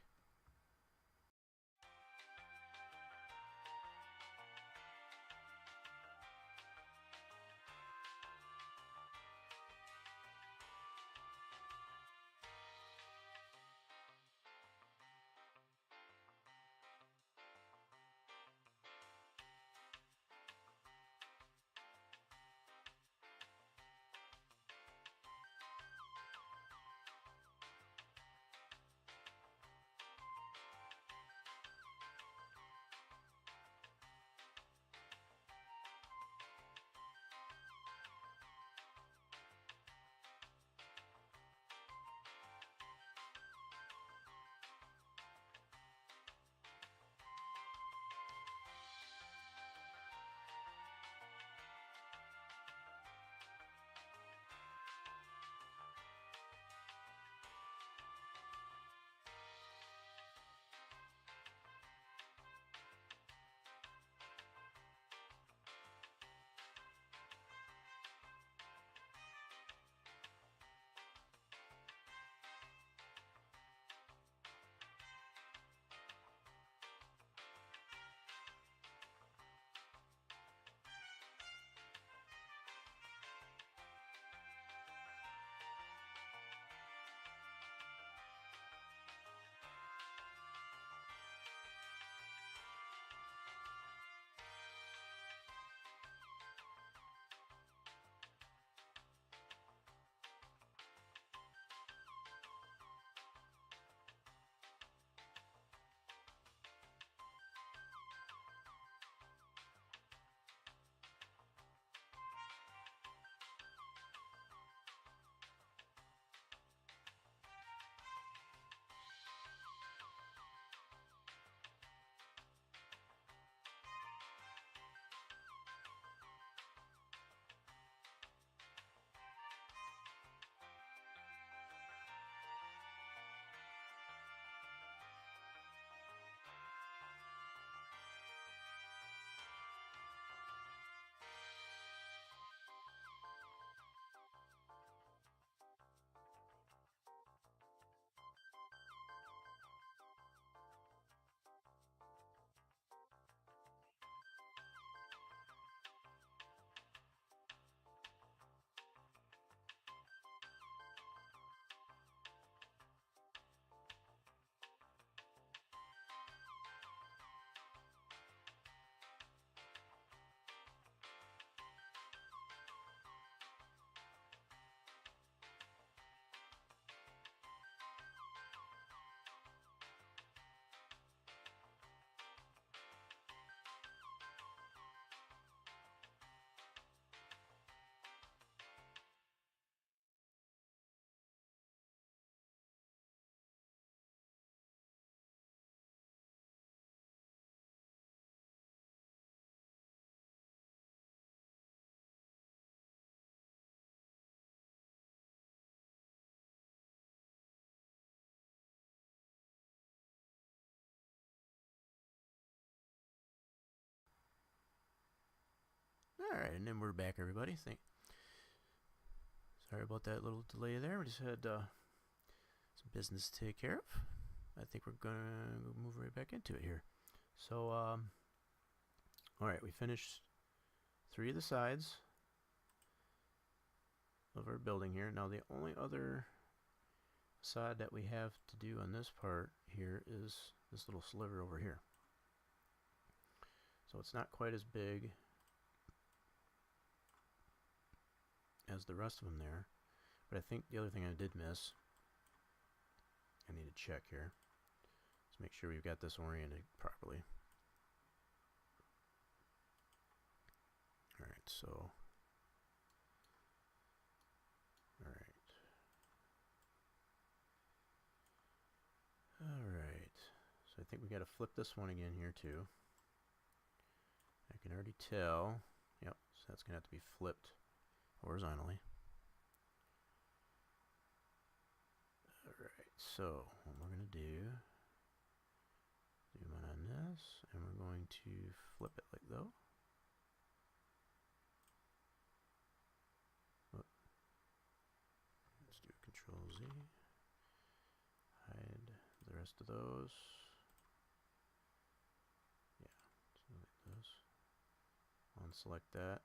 Alright, and then we're back, everybody. Sorry about that little delay there. We just had some business to take care of. I think we're going to move right back into it here. So, alright, we finished 3 of the sides of our building here. Now, the only other side that we have to do on this part here is this little sliver over here. So it's not quite as big as the rest of them there, but I think the other thing I did miss, I need to check here. Let's make sure we've got this oriented properly. Alright, so Alright, so I think we got to flip this one again here too. I can already tell, yep, so that's going to have to be flipped horizontally. Alright. so what we're going to do, zoom in on this, and we're going to flip it like though. Let's do Control Z. Hide the rest of those. Yeah, so like this. Unselect that,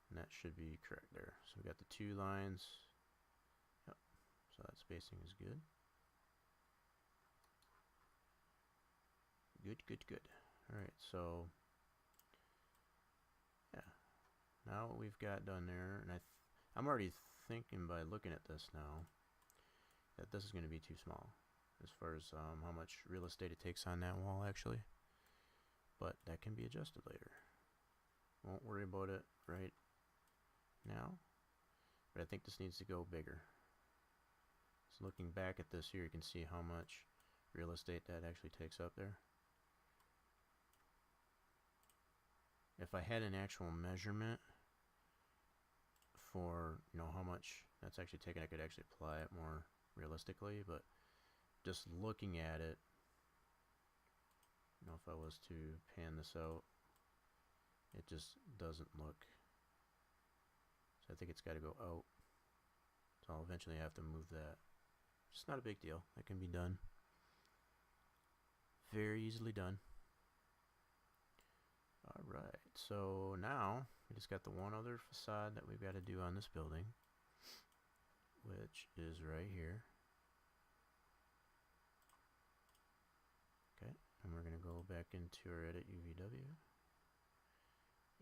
and that should be correct there. So we got the 2 lines. Yep. So that spacing is good. Good. All right, so yeah. Now what we've got done there, and I'm already thinking by looking at this now that this is going to be too small as far as how much real estate it takes on that wall actually. But that can be adjusted later. Won't worry about it right now. But I think this needs to go bigger. So looking back at this here, you can see how much real estate that actually takes up there. If I had an actual measurement for, you know, how much that's actually taken, I could actually apply it more realistically, but just looking at it, you know, if I was to pan this out, it just doesn't look. So I think it's got to go out. So I'll eventually have to move that. It's not a big deal. That can be done. Very easily done. Alright, so now we just got the one other facade that we've got to do on this building, which is right here. Okay, and we're going to go back into our edit UVW.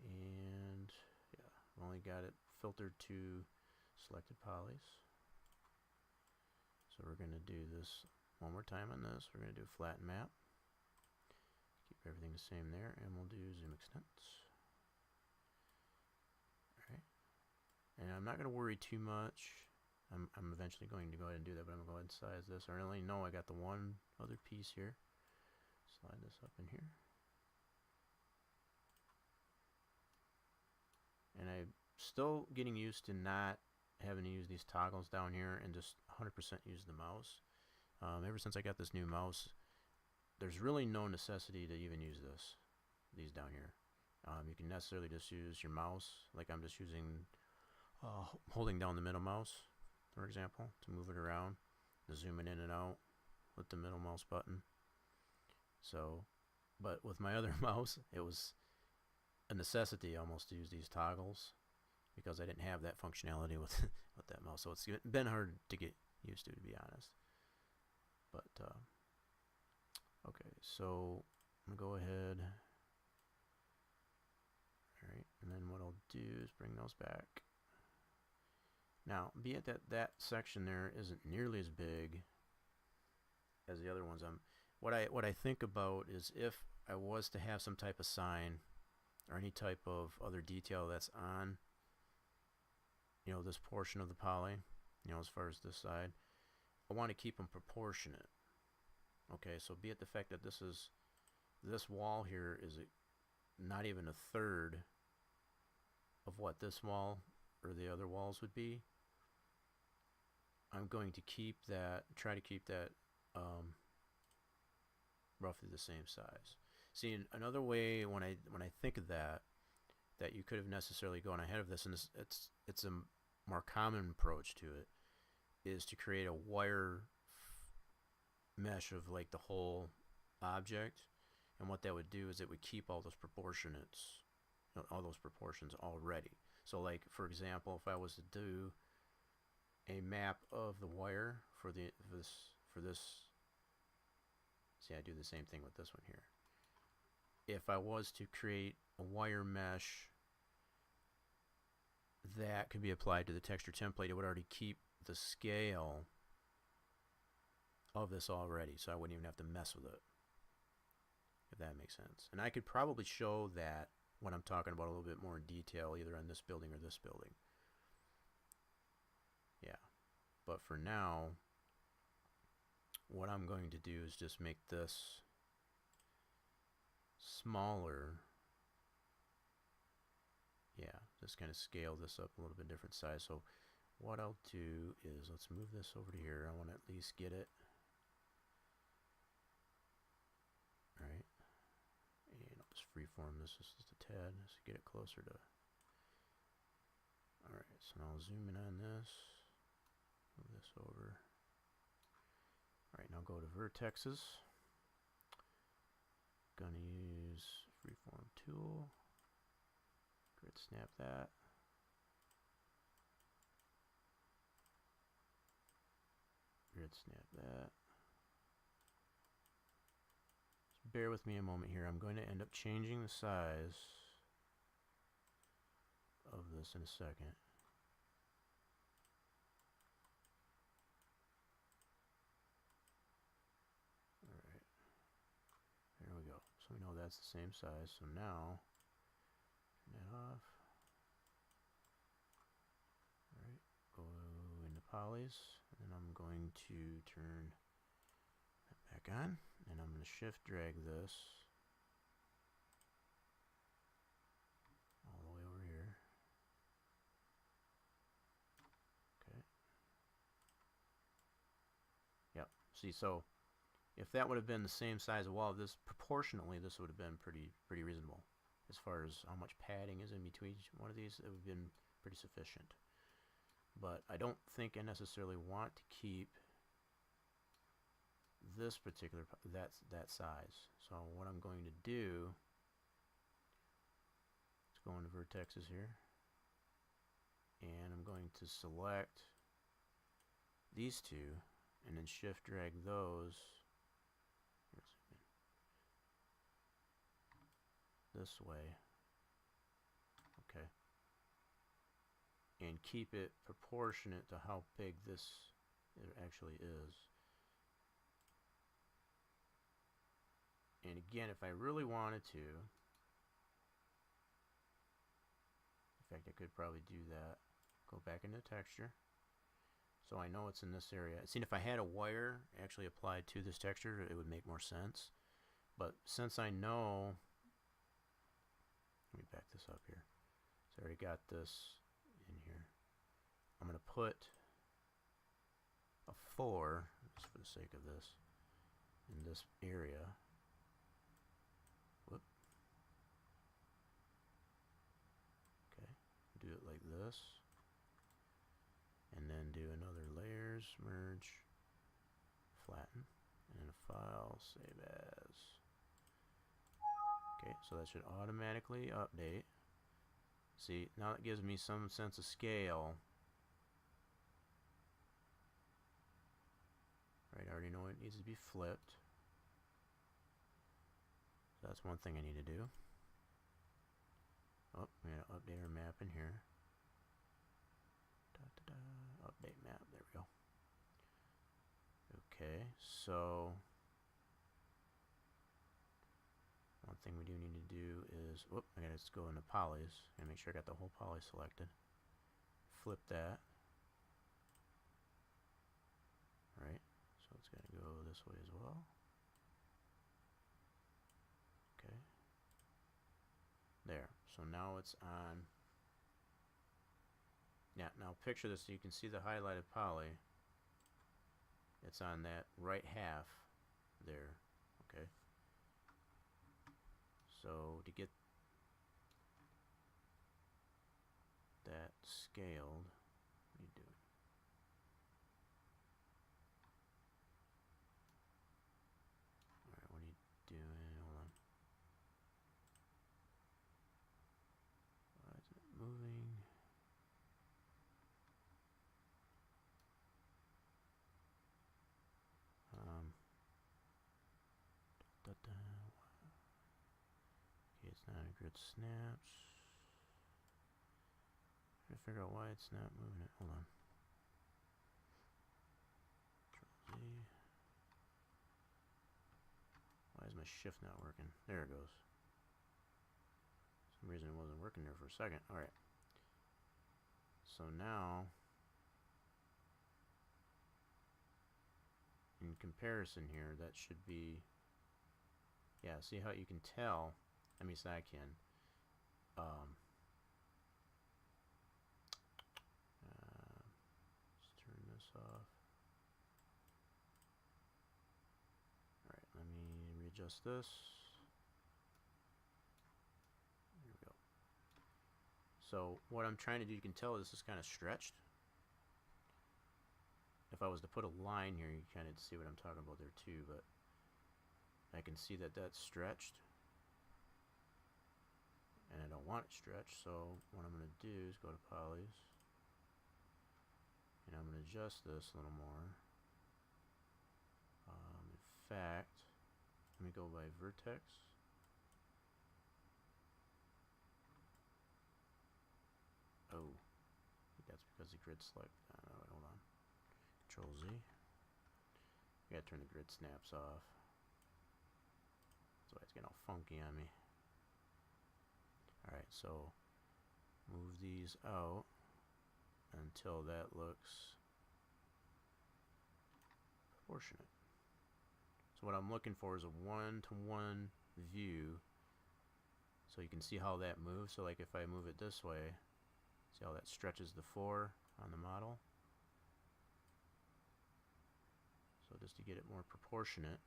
And yeah, I've only got it filtered to selected polys. So we're going to do this one more time on this. We're going to do flatten map. Keep everything the same there, and we'll do zoom extents. Alright. And I'm not going to worry too much. I'm eventually going to go ahead and do that, but I'm going to go ahead and size this. I only know I got the one other piece here. Slide this up in here. And I'm still getting used to not having to use these toggles down here and just 100% use the mouse. Ever since I got this new mouse, there's really no necessity to even use these down here. You can necessarily just use your mouse, like I'm just using, holding down the middle mouse, for example, to move it around, to zoom it in and out with the middle mouse button. So, but with my other mouse, it was a necessity almost to use these toggles because I didn't have that functionality with with that mouse. So it's been hard to get used to be honest. But okay, so I'm gonna go ahead. Alright, and then what I'll do is bring those back. Now, be it that that section there isn't nearly as big as the other ones, what I think about is if I was to have some type of sign or any type of other detail that's on, you know, this portion of the poly, you know, as far as this side, I want to keep them proportionate. Okay, so be it the fact that this wall here is not even a third of what this wall or the other walls would be. I'm going to keep that, try to keep that roughly the same size. See, another way when I think of that you could have necessarily gone ahead of this, and it's a more common approach to it, is to create a wire mesh of like the whole object, and what that would do is it would keep all those proportions, all those proportions already. So like for example, if I was to do a map of the wire for this, see, I do the same thing with this one here. If I was to create a wire mesh that could be applied to the texture template, it would already keep the scale of this already, so I wouldn't even have to mess with it, if that makes sense. And I could probably show that when I'm talking about a little bit more in detail, either on this building or this building. Yeah, but for now, what I'm going to do is just make this smaller. Yeah, just kind of scale this up a little bit different size. So what I'll do is, let's move this over to here. I want to at least get it freeform this just a tad. Let's get it closer to. Alright, so now I'll zoom in on this. Move this over. Alright, now go to vertexes. Gonna use freeform tool. Grid snap that. Grid snap that. Just bear with me a moment here. I'm going to end up changing the size of this in a second. Alright. There we go. So we know that's the same size. So now, turn that off. Alright. Go into polys. And I'm going to turn that back on. And I'm going to shift drag this all the way over here. Okay. Yep. See, so if that would have been the same size of wall, this proportionately, this would have been pretty reasonable. As far as how much padding is in between each one of these, it would have been pretty sufficient. But I don't think I necessarily want to keep this particular that size. So what I'm going to do is go into vertexes here, and I'm going to select these two, and then shift drag those this way. Okay. And keep it proportionate to how big this actually is. And again, if I really wanted to, in fact, I could probably do that. Go back into texture. So I know it's in this area. See, if I had a wire actually applied to this texture, it would make more sense. But since I know, let me back this up here. So I already got this in here. I'm going to put a 4, just for the sake of this, in this area. Whoop. Okay, do it like this. And then do another layers, merge, flatten, and a file, save as. Okay, so that should automatically update. See, now it gives me some sense of scale. Right, I already know it needs to be flipped. So that's one thing I need to do. Oh, I'm going to update our map in here. Update map, there we go. Okay, so one thing we do need to do is, whoop, I gotta just go into polys and make sure I got the whole poly selected. Flip that. Right, so it's gotta go this way as well. Okay. There, so now it's on. Yeah, now picture this so you can see the highlighted poly. It's on that right half there, okay? So to get that scaled, what are you doing? Alright, what are you doing? Hold on. Why isn't it moving? Okay, it's not a grid snaps. Trying to figure out why it's not moving it. Hold on. Control Z. Why is my shift not working? There it goes. For some reason it wasn't working there for a second. Alright. So now, in comparison here, that should be, yeah, see how you can tell, I mean, so I can, let's turn this off. Alright, let me readjust this. So what I'm trying to do, you can tell this is kind of stretched. If I was to put a line here, you kind of see what I'm talking about there too, but I can see that that's stretched. And I don't want it stretched, so what I'm going to do is go to polys. And I'm going to adjust this a little more. In fact, let me go by vertex. Oh, I think that's because the grid select. Hold on. Control Z. I gotta turn the grid snaps off. That's why it's getting all funky on me. Alright, so move these out until that looks proportionate. So what I'm looking for is a one-to-one view so you can see how that moves. So like if I move it this way, see how that stretches the 4 on the model? So just to get it more proportionate.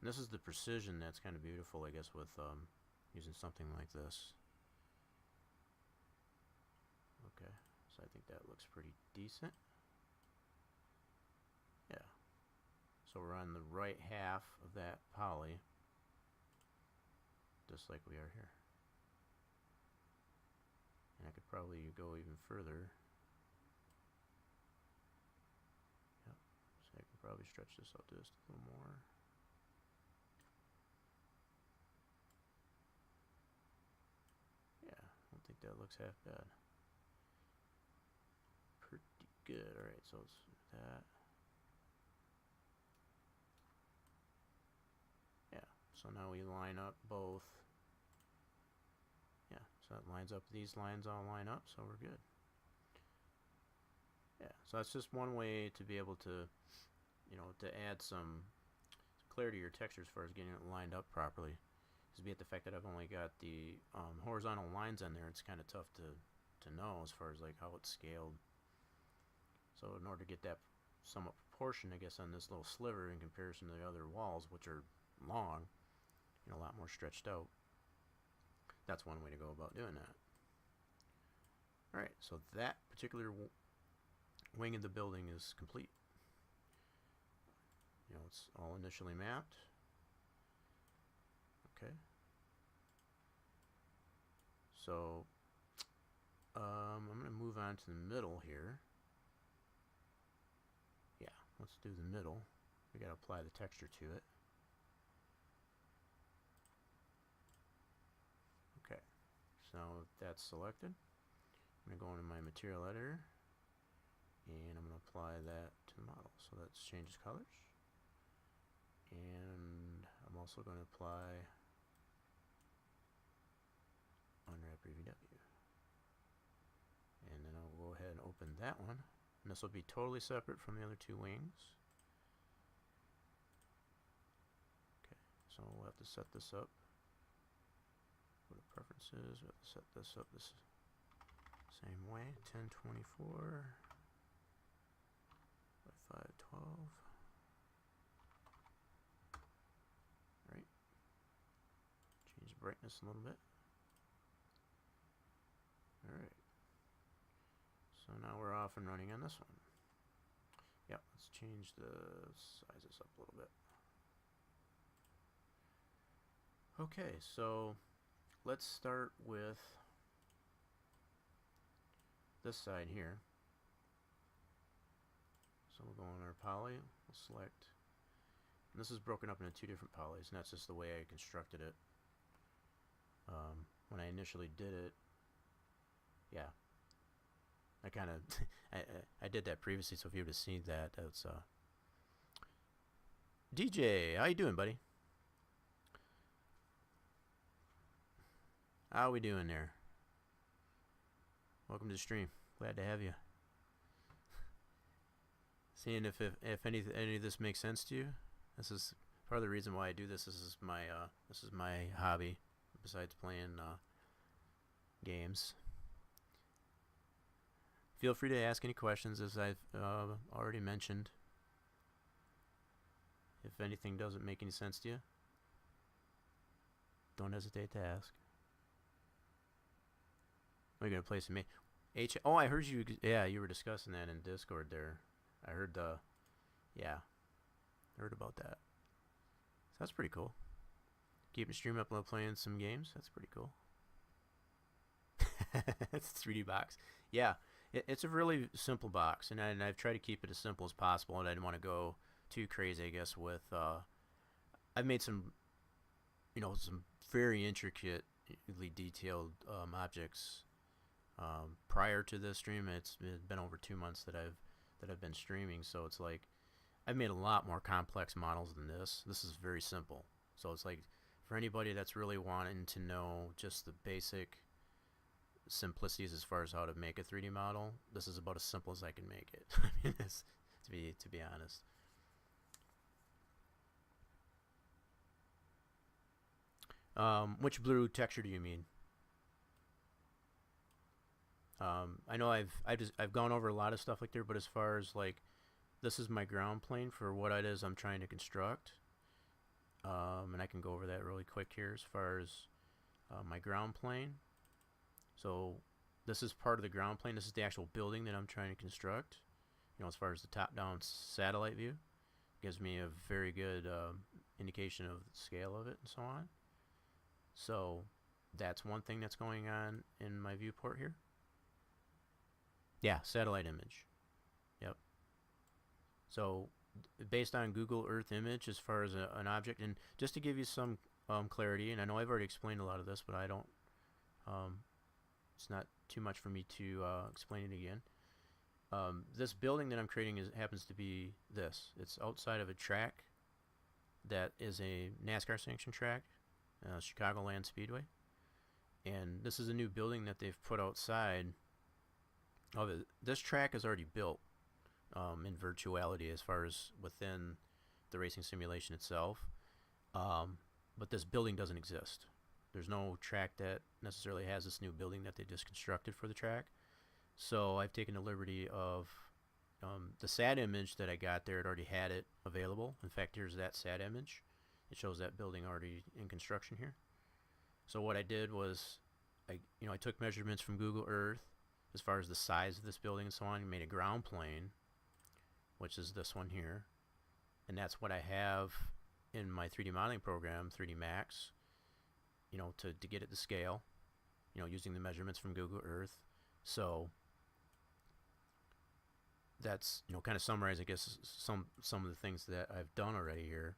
And this is the precision that's kind of beautiful, I guess, with using something like this. Okay, so I think that looks pretty decent. Yeah. So we're on the right half of that poly, just like we are here. And I could probably go even further. Yep. So I can probably stretch this out just a little more. Yeah, I don't think that looks half bad. Pretty good. Alright, so it's that. Yeah, so now we line up both. Yeah, so that lines up, these lines all line up, so we're good. Yeah, so that's just one way to be able to, you know, to add some clarity to your texture as far as getting it lined up properly. Is be at the fact that I've only got the horizontal lines on there, it's kind of tough to know as far as like how it's scaled. So in order to get that somewhat proportion, I guess, on this little sliver in comparison to the other walls, which are long, you know, a lot more stretched out, that's one way to go about doing that. Alright, so that particular wing of the building is complete. You know, it's all initially mapped. Okay. So I'm going to move on to the middle here. Yeah, let's do the middle. We got to apply the texture to it. Okay, so that's selected. I'm going to go into my material editor and I'm going to apply that to the model. So that changes colors. And I'm also going to apply unwrap VW. And then I'll go ahead and open that one. And this will be totally separate from the other two wings. Okay, so we'll have to set this up. Go to preferences, we have to set this up this same way, 1024 by 512. Right. Change the brightness a little bit. Alright. So now we're off and running on this one. Yep, let's change the sizes up a little bit. Okay, so let's start with this side here. So we'll go on our poly, we'll select, and this is broken up into two different polys, and that's just the way I constructed it. When I initially did it, yeah, I kind of I did that previously, so if you would have seen that, that's DJ, how you doing, buddy? How we doing there? Welcome to the stream. Glad to have you. Seeing if any of this makes sense to you. This is part of the reason why I do this. This is my hobby besides playing games. Feel free to ask any questions, as I've already mentioned. If anything doesn't make any sense to you, don't hesitate to ask. Are you gonna place me? Oh, I heard you. Yeah, you were discussing that in Discord there. I heard yeah, heard about that. So that's pretty cool. Keeping stream up while playing some games. That's pretty cool. It's a 3D box. Yeah, it's a really simple box, and I've tried to keep it as simple as possible. And I didn't want to go too crazy, I guess. With I've made some, some very intricately detailed objects prior to this stream. It's been over 2 months that I've been streaming, so it's like I've made a lot more complex models than this. This is very simple, so it's like for anybody that's really wanting to know just the basic simplicities as far as how to make a 3D model, this is about as simple as I can make it. I mean, to be honest. Which blue texture do you mean? I know I've gone over a lot of stuff like there, but as far as like, this is my ground plane for what it is I'm trying to construct. And I can go over that really quick here as far as my ground plane. So this is part of the ground plane. This is the actual building that I'm trying to construct. As far as the top-down satellite view, gives me a very good indication of the scale of it and so on. So that's one thing that's going on in my viewport here. Yeah, satellite image. Yep. So based on Google Earth image as far as an object, and just to give you some clarity, and I know I've already explained a lot of this, but I don't, it's not too much for me to explain it again. This building that I'm creating happens to be this. It's outside of a track that is a NASCAR sanctioned track, Chicagoland Speedway. And this is a new building that they've put outside of it. This track is already built in virtuality as far as within the racing simulation itself. But this building doesn't exist. There's no track that necessarily has this new building that they just constructed for the track. So I've taken the liberty of the SAT image that I got there. It already had it available. In fact, here's that SAT image. It shows that building already in construction here. So what I did was I took measurements from Google Earth as far as the size of this building and so on, and made a ground plane, which is this one here. And that's what I have in my 3D modeling program, 3D Max, to get it to scale, using the measurements from Google Earth. So that's, kind of summarize, I guess, some of the things that I've done already here.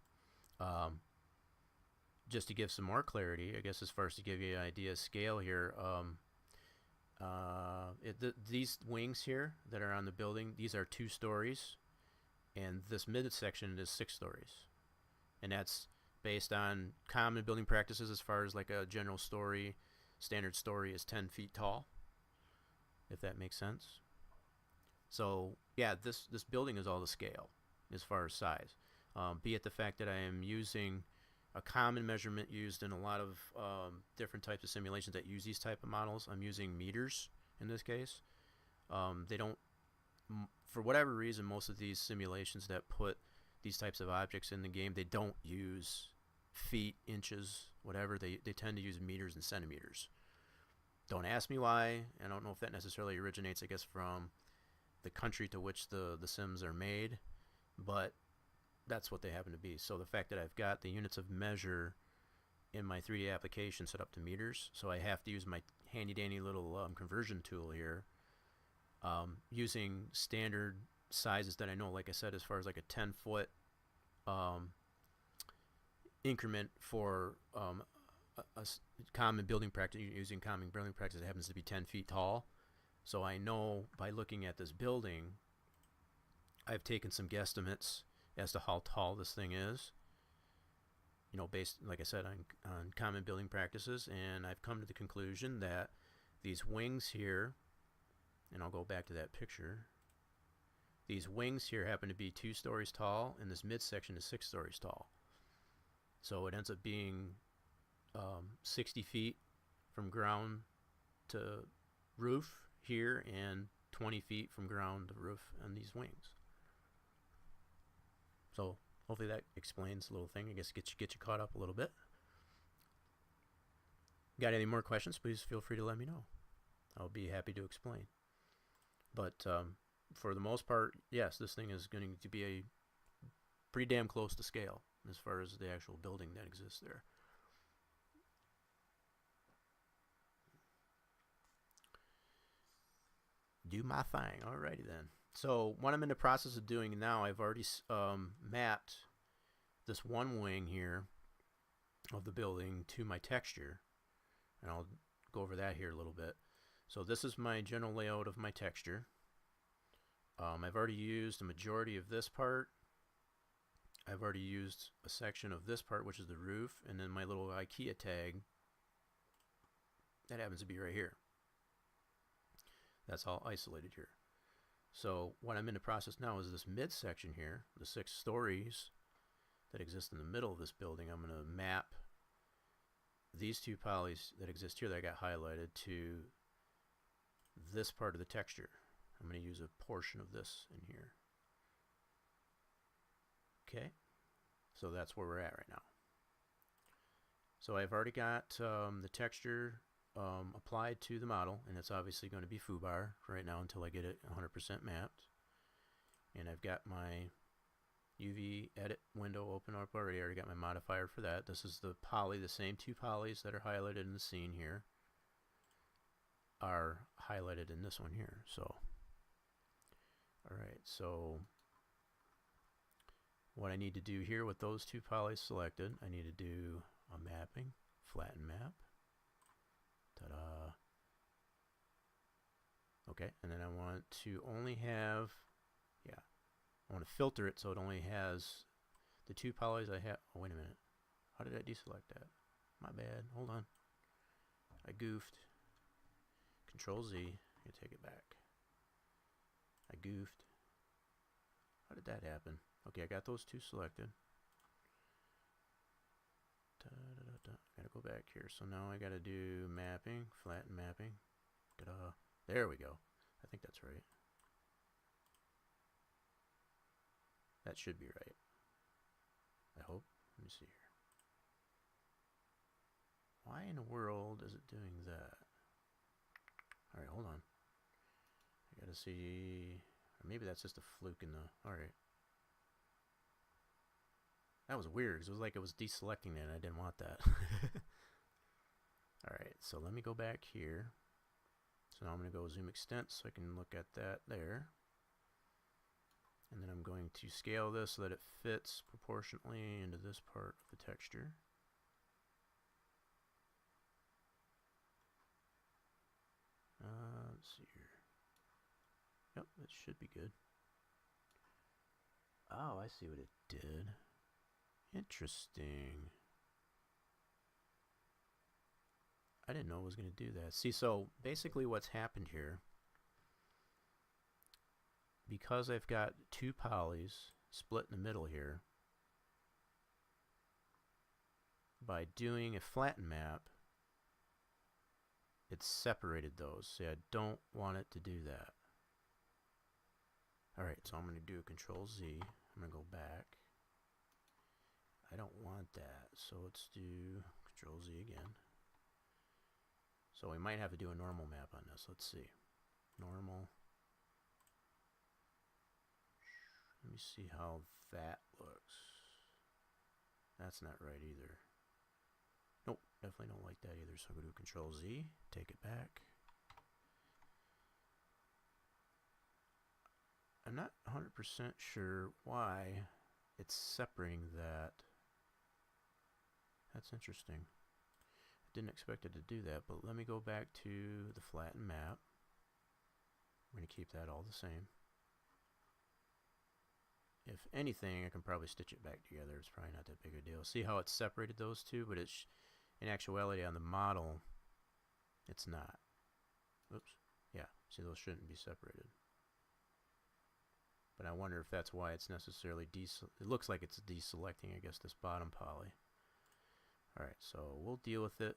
Just to give some more clarity, I guess, as far as to give you an idea of scale here, these wings here that are on the building, these are 2 stories, and this midsection is 6 stories. And that's based on common building practices as far as like a general story. Standard story is 10 feet tall, if that makes sense. So yeah, this building is all the scale as far as size. Be it the fact that I am using a common measurement used in a lot of different types of simulations that use these type of models. I'm using meters in this case. They don't, for whatever reason, most of these simulations that put these types of objects in the game, they don't use feet, inches, whatever. They tend to use meters and centimeters. Don't ask me why. I don't know if that necessarily originates, I guess, from the country to which the sims are made, but that's what they happen to be. So the fact that I've got the units of measure in my 3D application set up to meters, so I have to use my handy dandy little conversion tool here, using standard sizes that I know, like I said, as far as like a 10-foot increment for a common building practice, using common building practice that happens to be 10 feet tall. So I know by looking at this building, I've taken some guesstimates as to how tall this thing is, based, like I said, on common building practices, and I've come to the conclusion that these wings here, and I'll go back to that picture, these wings here happen to be 2 stories tall, and this midsection is 6 stories tall. So it ends up being 60 feet from ground to roof here, and 20 feet from ground to roof on these wings. So hopefully that explains the little thing. I guess get you caught up a little bit. Got any more questions? Please feel free to let me know. I'll be happy to explain. But for the most part, yes, this thing is going to be a pretty damn close to scale as far as the actual building that exists there. Do my thing. Alrighty then. So what I'm in the process of doing now, I've already mapped this one wing here of the building to my texture, and I'll go over that here a little bit. So this is my general layout of my texture. I've already used a majority of this part. I've already used a section of this part, which is the roof, and then my little IKEA tag that happens to be right here. That's all isolated here. So what I'm in the process now is this midsection here, the 6 stories that exist in the middle of this building. I'm going to map these 2 polys that exist here that I got highlighted to this part of the texture. I'm going to use a portion of this in here. Okay, so that's where we're at right now. So I've already got the texture applied to the model, and it's obviously going to be foobar right now until I get it 100% mapped. And I've got my UV edit window open up already. I already got my modifier for that. This is the poly, the same 2 polys that are highlighted in the scene here are highlighted in this one here. So, alright, so what I need to do here with those 2 polys selected, I need to do a mapping, flatten map. Ta-da. Okay, and then I want to only have, I want to filter it so it only has the 2 polys I have. Oh, wait a minute. How did I deselect that? My bad. Hold on. I goofed. Control Z. I take it back. I goofed. How did that happen? Okay, I got those 2 selected. Gotta go back here. So now I gotta do mapping, flatten mapping. Ta-da. There we go. I think that's right. That should be right. I hope. Let me see here. Why in the world is it doing that? Alright, hold on. I gotta see. Or maybe that's just a fluke in the. Alright. That was weird, because it was like it was deselecting it and I didn't want that. Alright, so let me go back here. So now I'm going to go zoom extent so I can look at that there. And then I'm going to scale this so that it fits proportionately into this part of the texture. Let's see here. Yep, that should be good. Oh, I see what it did. Interesting. I didn't know it was going to do that. See, so basically what's happened here, because I've got 2 polys split in the middle here, by doing a flatten map, it's separated those. See, I don't want it to do that. Alright, so I'm going to do a Control Z. I'm going to go back. I don't want that, so let's do Control Z again. So we might have to do a normal map on this. Let's see. Normal. Let me see how that looks. That's not right either. Nope, definitely don't like that either. So I'm going to do Control Z, take it back. I'm not 100% sure why it's separating that. That's interesting. Didn't expect it to do that, but let me go back to the flatten map. I'm going to keep that all the same. If anything, I can probably stitch it back together. It's probably not that big a deal. See how it's separated those 2, but it's in actuality on the model, it's not. Oops. Yeah, see, those shouldn't be separated. But I wonder if that's why it's necessarily it looks like it's deselecting, I guess, this bottom poly. Alright, so we'll deal with it.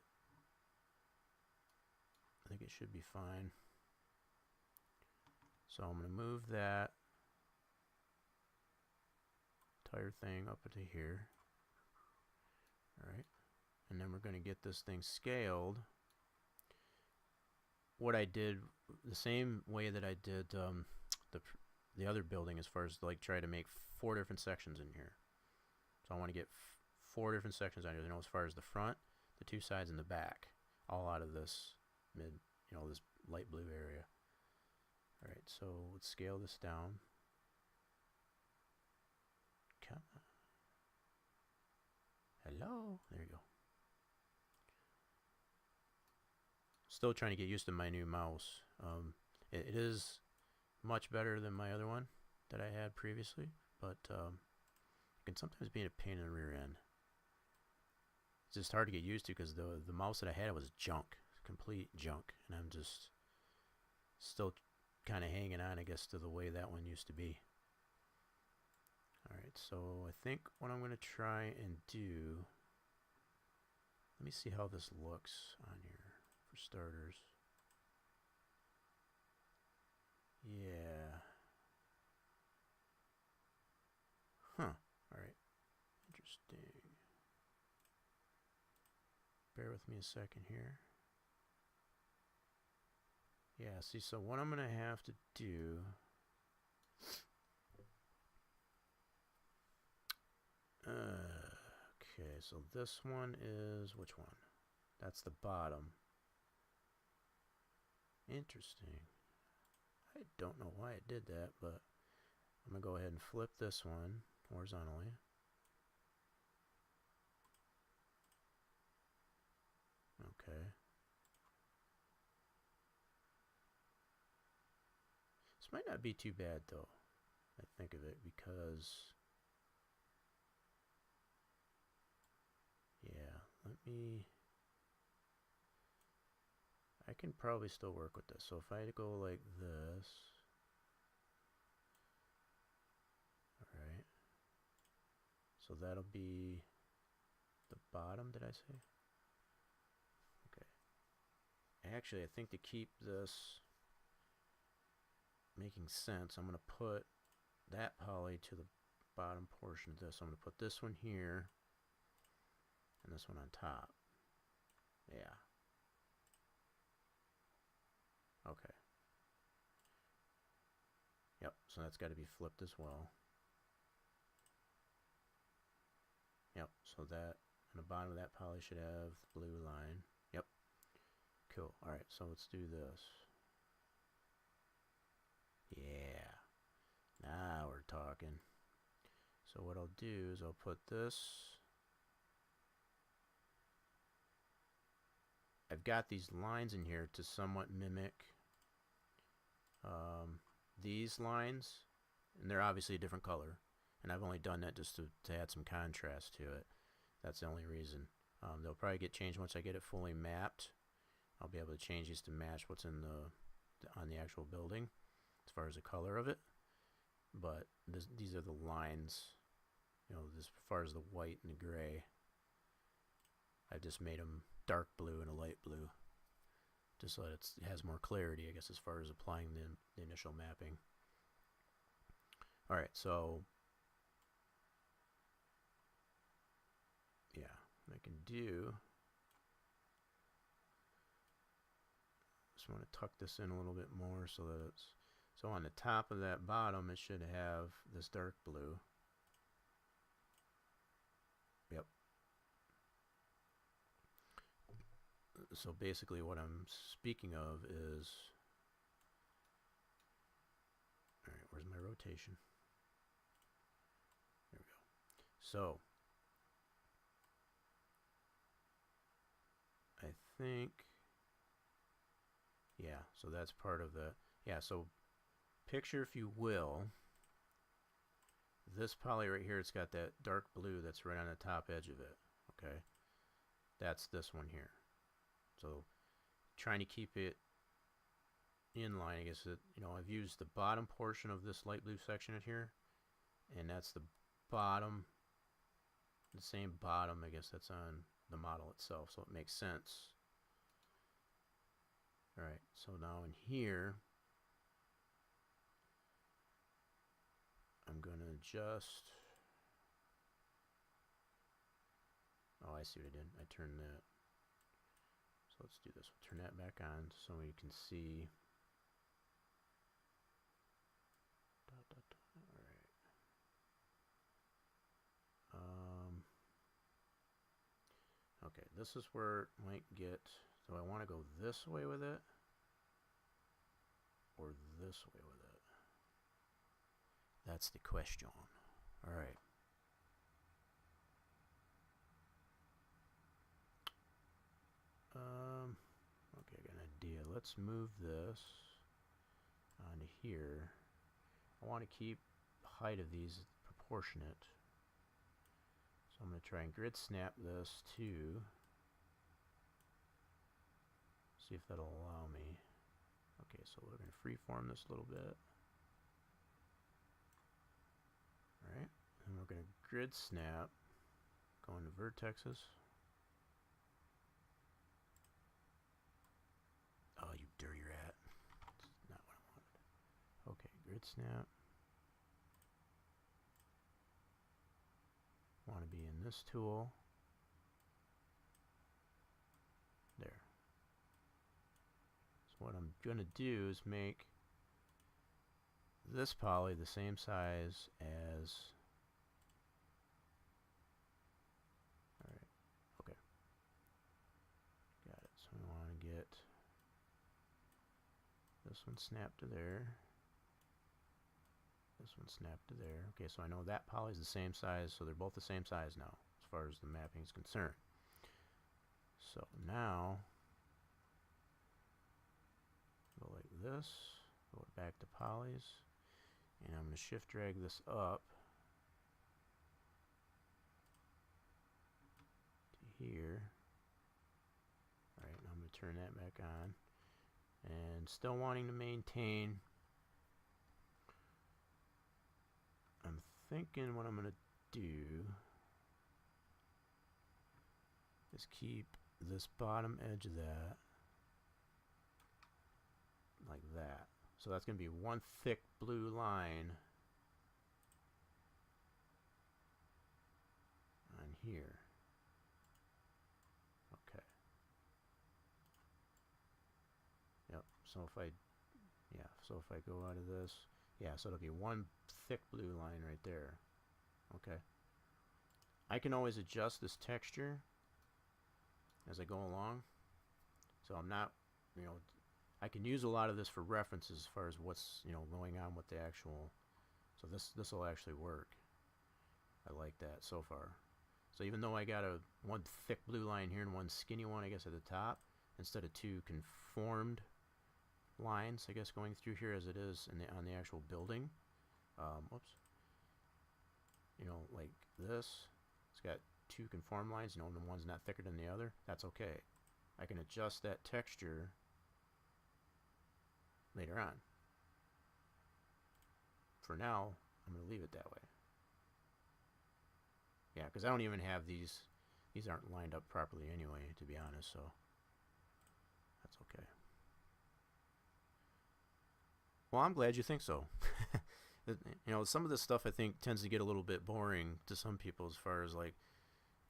I think it should be fine. So I'm going to move that entire thing up to here. Alright, and then we're going to get this thing scaled what I did, the same way that I did the other building, as far as like try to make 4 different sections in here. So I want to get 4 different sections on here. You know, as far as the front, the 2 sides, and the back, all out of this this light blue area. All right, so let's scale this down. Come on. Hello. There you go. Still trying to get used to my new mouse. It is much better than my other one that I had previously, but it can sometimes be a pain in the rear end. It's just hard to get used to because the mouse that I had was junk, complete junk, and I'm just still kind of hanging on, I guess, to the way that one used to be. Alright, so I think what I'm going to try and do, let me see how this looks on here for starters. Yeah. Huh. Alright. Interesting. Bear with me a second here. Yeah, see, so what I'm going to have to do... okay, so this one is... which one? That's the bottom. Interesting. I don't know why it did that, but I'm going to go ahead and flip this one horizontally. Okay. This might not be too bad, though, I think of it, because... yeah, let me... I can probably still work with this. So if I go like this... alright. So that'll be the bottom, did I say? Okay. Actually, I think to keep this making sense, I'm going to put that poly to the bottom portion of this. I'm going to put this one here and this one on top. Yeah. Okay. Yep, so that's got to be flipped as well. Yep, so that on the bottom of that poly should have the blue line. Yep. Cool. Alright, so let's do this. Yeah. Now we're talking. So what I'll do is I'll put this... I've got these lines in here to somewhat mimic these lines, and they're obviously a different color, and I've only done that just to add some contrast to it. That's the only reason. They'll probably get changed once I get it fully mapped. I'll be able to change these to match what's in on the actual building as far as the color of it, but these are the lines, you know, as far as the white and the gray. I've just made them dark blue and a light blue, just so that it has more clarity, I guess, as far as applying the initial mapping. Alright, so yeah, what I can do, just want to tuck this in a little bit more so that it's, so on the top of that bottom it should have this dark blue. Yep. So basically what I'm speaking of is, alright, where's my rotation? There we go. So I think, yeah, so that's part of the, yeah, so picture, if you will, this poly right here, it's got that dark blue that's right on the top edge of it, okay? That's this one here. So trying to keep it in line, I guess, you know, I've used the bottom portion of this light blue section in here, and that's the bottom, the same bottom, I guess, that's on the model itself, so it makes sense. Alright, so now in here, I'm going to just, oh, I see what I did. I turned that. So let's do this. We'll turn that back on so we can see. Okay, this is where it might get, so I want to go this way with it, or this way with it. That's the question. All right. Okay, I got an idea. Let's move this onto here. I want to keep the height of these proportionate. So I'm going to try and grid snap this too. See if that'll allow me. Okay, so we're going to freeform this a little bit. Alright, and we're going to grid snap, go into vertexes. Oh, you dirty rat. That's not what I wanted. Okay, grid snap. Want to be in this tool. There. So what I'm going to do is make this poly the same size as, alright, okay, got it. So we want to get this one snapped to there, this one snapped to there. Okay, so I know that poly is the same size, so they're both the same size now as far as the mapping is concerned. So now go like this, go back to polys, and I'm going to shift drag this up to here. Alright, now I'm going to turn that back on, and still wanting to maintain. I'm thinking what I'm going to do is keep this bottom edge of that like that. So that's going to be one thick blue line on here. Okay. Yep. So if I go out of this, yeah, so it'll be one thick blue line right there. Okay. I can always adjust this texture as I go along. So I'm not, you know, I can use a lot of this for references as far as what's, you know, going on with the actual. So this will actually work. I like that so far. So even though I got one thick blue line here and one skinny one, I guess, at the top, instead of two conformed lines, I guess, going through here as it is on the actual building. Whoops. You know, like this. It's got two conform lines. You know, the one's not thicker than the other. That's okay. I can adjust that texture later on. For now, I'm going to leave it that way. Yeah, because I don't even have these. These aren't lined up properly anyway, to be honest, so that's okay. Well, I'm glad you think so. You know, some of this stuff I think tends to get a little bit boring to some people as far as, like,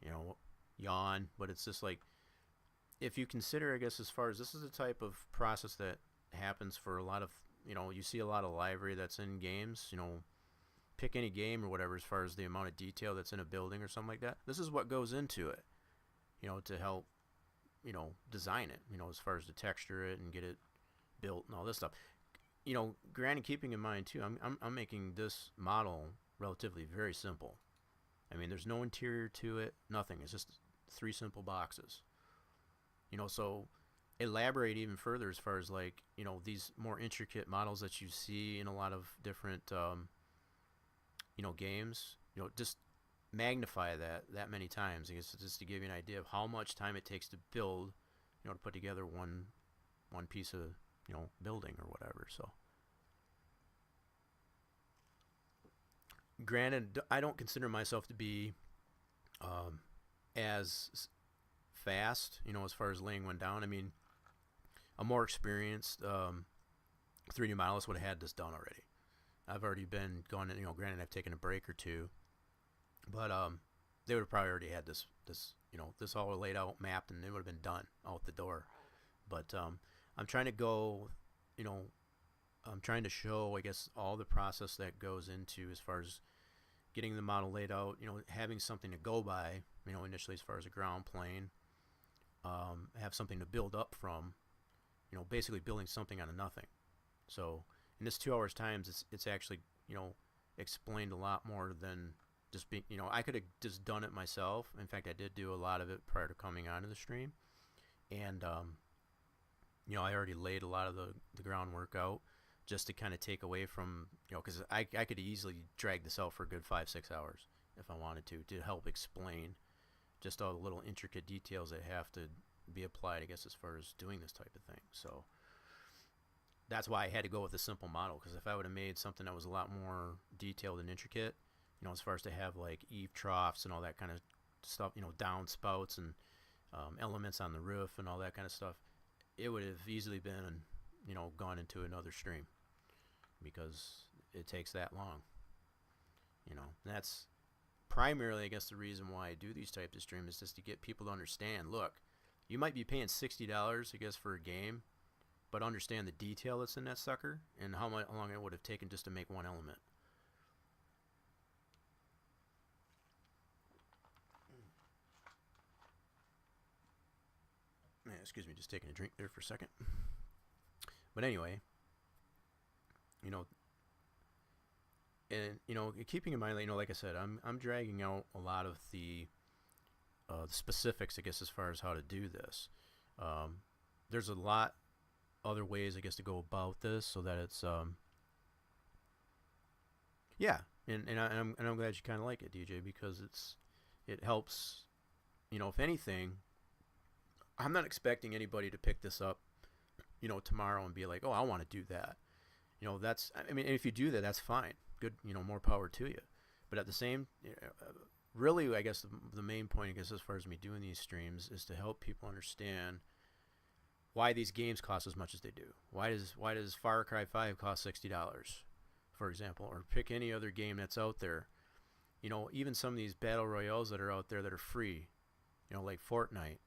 you know, yawn, but it's just like, if you consider, I guess, as far as this is the type of process that happens for a lot of, you know, you see a lot of library that's in games, you know, pick any game or whatever as far as the amount of detail that's in a building or something like that. This is what goes into it, you know, to help, you know, design it, you know, as far as to texture it and get it built and all this stuff. You know, granted, keeping in mind too, I'm making this model relatively very simple. I mean, there's no interior to it, nothing. It's just 3 simple boxes. You know, so elaborate even further as far as, like, you know, these more intricate models that you see in a lot of different, you know, games. You know, just magnify that many times. I guess just to give you an idea of how much time it takes to build, you know, to put together one piece of, you know, building or whatever. So granted, I don't consider myself to be as fast, you know, as far as laying one down. I mean, a more experienced 3D modelist would have had this done already. I've already been gone, you know, granted I've taken a break or two, but they would have probably already had this, you know, this all laid out, mapped, and it would have been done out the door. But I'm trying to go, you know, I'm trying to show, I guess, all the process that goes into as far as getting the model laid out, you know, having something to go by, you know, initially as far as a ground plane, have something to build up from, you know, basically building something out of nothing. So in this 2 hours times, it's actually, you know, explained a lot more than just being, you know, I could have just done it myself. In fact, I did do a lot of it prior to coming onto the stream. And, you know, I already laid a lot of the groundwork out just to kind of take away from, you know, because I could easily drag this out for a good 5-6 hours if I wanted to help explain just all the little intricate details that have to be applied, I guess, as far as doing this type of thing. So that's why I had to go with a simple model, because if I would have made something that was a lot more detailed and intricate, you know, as far as to have like eave troughs and all that kind of stuff, you know, downspouts and elements on the roof and all that kind of stuff, it would have easily been, you know, gone into another stream because it takes that long. You know, and that's primarily, I guess, the reason why I do these types of streams is just to get people to understand, look, you might be paying $60, I guess, for a game, but understand the detail that's in that sucker and how long it would have taken just to make one element. Excuse me, just taking a drink there for a second. But anyway, you know, and you know, keeping in mind, you know, like I said, I'm dragging out a lot of the specifics, I guess, as far as how to do this. There's a lot other ways, I guess, to go about this so that it's yeah, and I'm glad you kind of like it, DJ, because it helps. You know, if anything, I'm not expecting anybody to pick this up, you know, tomorrow and be like, oh, I want to do that. You know, that's, I mean, if you do that, that's fine. Good, you know, more power to you. But at the same, really, I guess the main point, I guess, as far as me doing these streams is to help people understand why these games cost as much as they do. Why does Far Cry 5 cost $60, for example, or pick any other game that's out there. You know, even some of these battle royales that are out there that are free, you know, like Fortnite.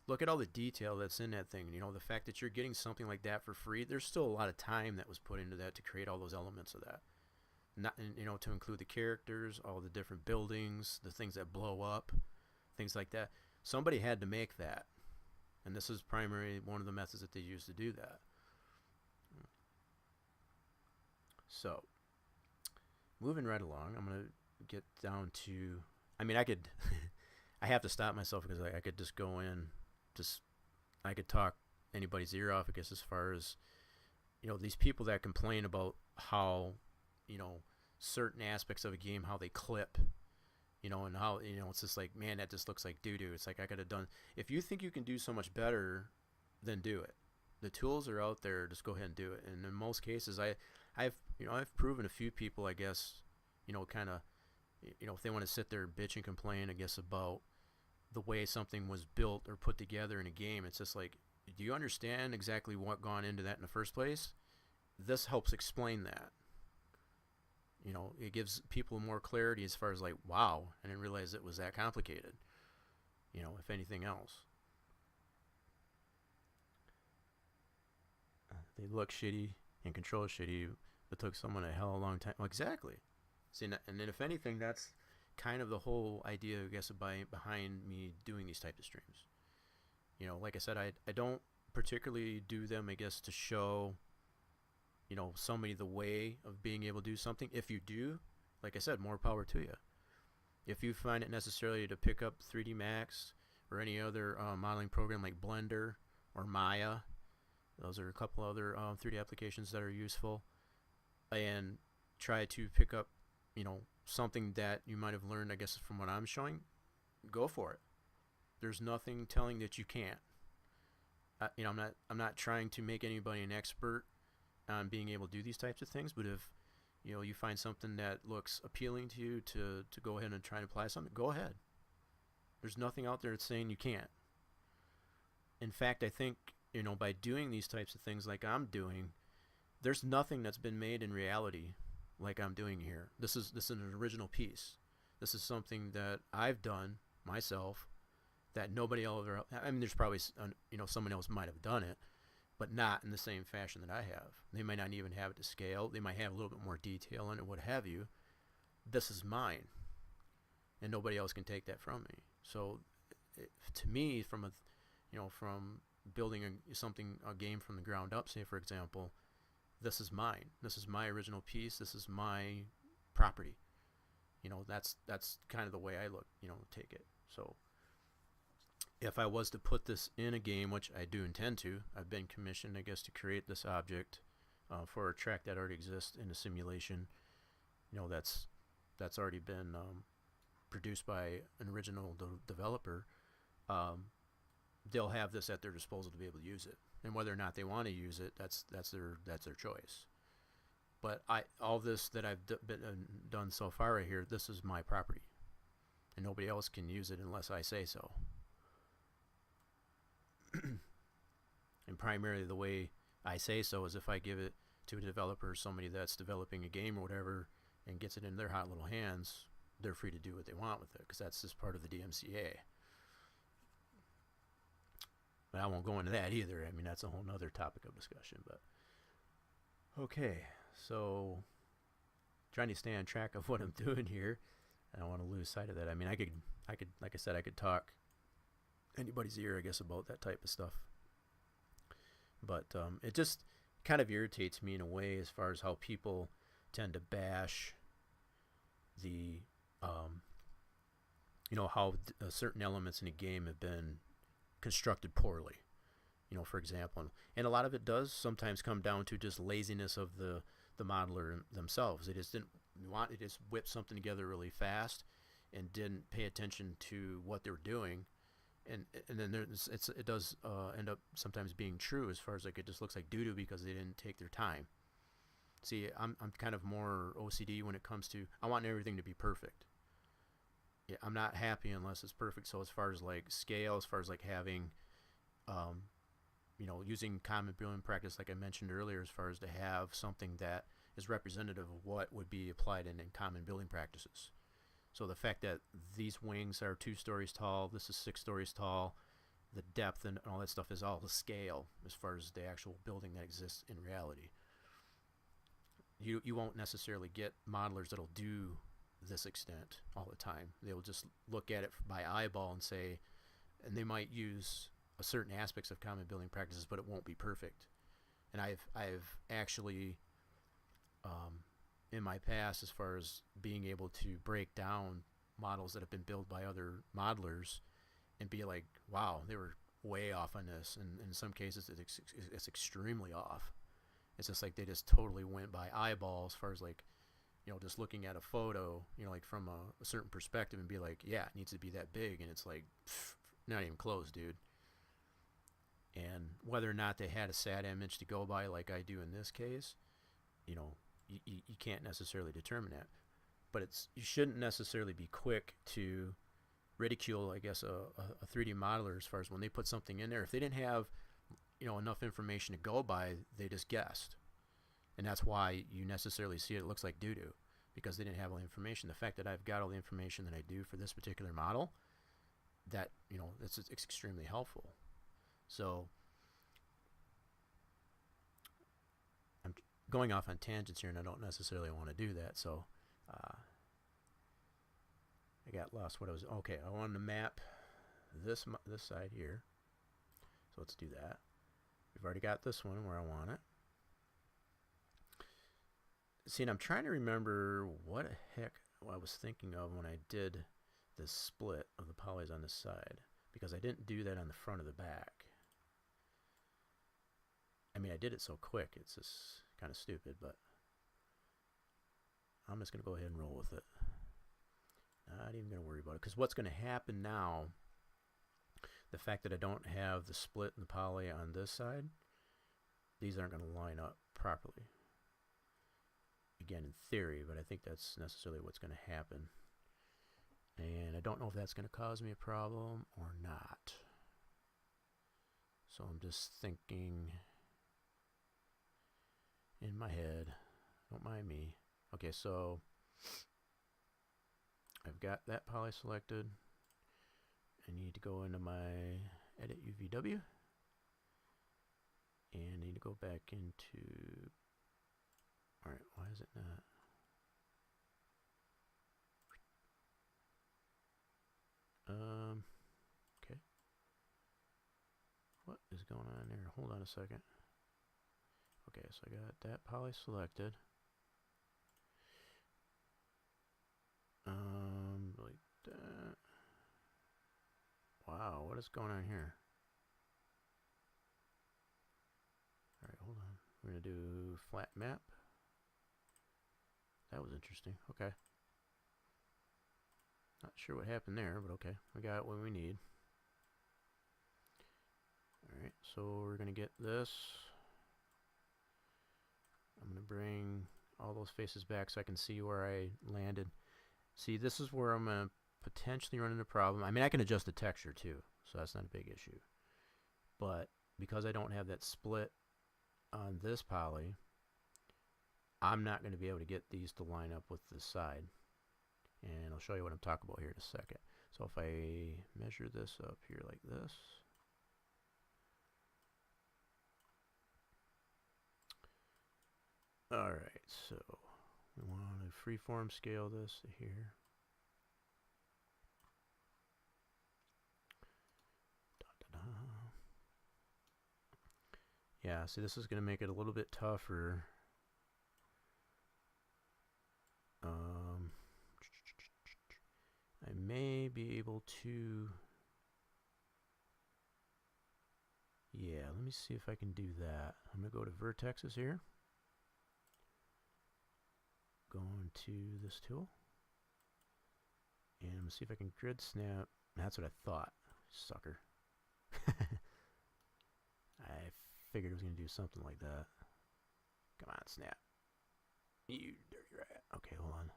Look at all the detail that's in that thing. You know, the fact that you're getting something like that for free, there's still a lot of time that was put into that to create all those elements of that. Not, you know, to include the characters, all the different buildings, the things that blow up, things like that. Somebody had to make that. And this is primarily one of the methods that they use to do that. So, moving right along, I'm going to get down to, I mean, I could, I have to stop myself because I could just go in, I could talk anybody's ear off, I guess, as far as, you know, these people that complain about how, you know, certain aspects of a game, how they clip, you know, and how, you know, it's just like, man, that just looks like doo-doo. It's like, I could have done, if you think you can do so much better, then do it. The tools are out there, just go ahead and do it. And in most cases, I've proven a few people, I guess, you know, kind of, you know, if they want to sit there and bitch and complain, I guess, about the way something was built or put together in a game, it's just like, do you understand exactly what gone into that in the first place? This helps explain that. You know, it gives people more clarity as far as like, wow, I didn't realize it was that complicated. You know, if anything else. They look shitty and control shitty, but took someone a hell of a long time. Well, exactly. See, and then if anything, that's kind of the whole idea, I guess, behind me doing these types of streams. You know, like I said, I don't particularly do them, I guess, to show, you know, somebody the way of being able to do something. If you do, like I said, more power to you. If you find it necessarily to pick up 3D Max or any other modeling program like Blender or Maya, those are a couple other 3D applications that are useful, and try to pick up, you know, something that you might have learned, I guess, from what I'm showing, go for it. There's nothing telling that you can't. You know, I'm not trying to make anybody an expert on being able to do these types of things, but if, you know, you find something that looks appealing to you to go ahead and try and apply something, go ahead. There's nothing out there that's saying you can't. In fact, I think, you know, by doing these types of things like I'm doing, there's nothing that's been made in reality like I'm doing here. This is an original piece. This is something that I've done myself that nobody else, I mean, there's probably, you know, someone else might have done it, but not in the same fashion that I have. They might not even have it to scale. They might have a little bit more detail in it, what have you. This is mine, and nobody else can take that from me. So, to me, from building a game from the ground up, say for example, this is mine. This is my original piece. This is my property. That's kind of the way I take it. So if I was to put this in a game, which I do intend to, I've been commissioned, I guess, to create this object for a track that already exists in a simulation. That's already been produced by an original developer. They'll have this at their disposal to be able to use it, and whether or not they want to use it, that's their choice. But all this that I've done so far right here, this is my property, and nobody else can use it unless I say so. And primarily the way I say so is if I give it to a developer, somebody that's developing a game or whatever, and gets it in their hot little hands, they're free to do what they want with it, because that's just part of the DMCA. But I won't go into that either. I mean, that's a whole nother topic of discussion. But okay, so trying to stay on track of what I'm doing here. I don't want to lose sight of that. I mean, I could, like I said, I could talk anybody's ear, I guess, about that type of stuff. But it just kind of irritates me in a way as far as how people tend to bash the, how certain elements in a game have been constructed poorly. For example, and a lot of it does sometimes come down to just laziness of the modeler themselves. They just didn't want to just whip something together really fast and didn't pay attention to what they were doing. And then it does end up sometimes being true as far as like it just looks like doo-doo because they didn't take their time. See, I'm kind of more OCD when it comes to, I want everything to be perfect. Yeah, I'm not happy unless it's perfect. So as far as like scale, as far as like having, using common building practice, like I mentioned earlier, as far as to have something that is representative of what would be applied in common building practices. So the fact that these wings are 2 stories tall, this is 6 stories tall, the depth and all that stuff is all the scale as far as the actual building that exists in reality. You won't necessarily get modelers that'll do this extent all the time. They'll just look at it by eyeball and say, and they might use certain aspects of common building practices, but it won't be perfect. And I've actually in my past, as far as being able to break down models that have been built by other modelers and be like, wow, they were way off on this, and in some cases it's extremely off. It's just like they just totally went by eyeball as far as like, just looking at a photo, like from a certain perspective and be like, yeah, it needs to be that big, and it's like, not even close, dude. And whether or not they had a SAT image to go by like I do in this case, you can't necessarily determine that. But you shouldn't necessarily be quick to ridicule, I guess, a 3D modeler as far as when they put something in there. If they didn't have, enough information to go by, they just guessed. And that's why you necessarily see it looks like doo-doo, because they didn't have all the information. The fact that I've got all the information that I do for this particular model, that, it's extremely helpful. So I'm going off on tangents here, and I don't necessarily want to do that. So I got lost. Okay, I wanted to map this side here. So let's do that. We've already got this one where I want it. See, and I'm trying to remember what the heck I was thinking of when I did this split of the polys on this side, because I didn't do that on the front of the back. I mean, I did it so quick, it's just kind of stupid, but I'm just going to go ahead and roll with it. Not even going to worry about it, because what's going to happen now, the fact that I don't have the split and the poly on this side, these aren't going to line up properly. Again, in theory, but I think that's necessarily what's going to happen. And I don't know if that's going to cause me a problem or not. So I'm just thinking in my head. Don't mind me. Okay, so I've got that poly selected. I need to go into my edit UVW And I need to go back into... Alright, why is it not? Okay. What is going on there? Hold on a second. Okay, so I got that poly selected. Like that. Wow, what is going on here? Alright, hold on. We're going to do flat map. That was interesting. Okay. Not sure what happened there, but okay. We got what we need. Alright, so we're going to get this. I'm going to bring all those faces back so I can see where I landed. See, this is where I'm going to potentially run into a problem. I mean, I can adjust the texture too, so that's not a big issue. But because I don't have that split on this poly, I'm not going to be able to get these to line up with the side. And I'll show you what I'm talking about here in a second. So if I measure this up here like this, alright, so we want to freeform scale this to here. Yeah, see, this is going to make it a little bit tougher. I may be able to... Yeah, let me see if I can do that. I'm going to go to vertexes here. Go into this tool. And I'm going to see if I can grid snap. That's what I thought. Sucker. I figured it was going to do something like that. Come on, snap. You dirty rat. Okay, hold on.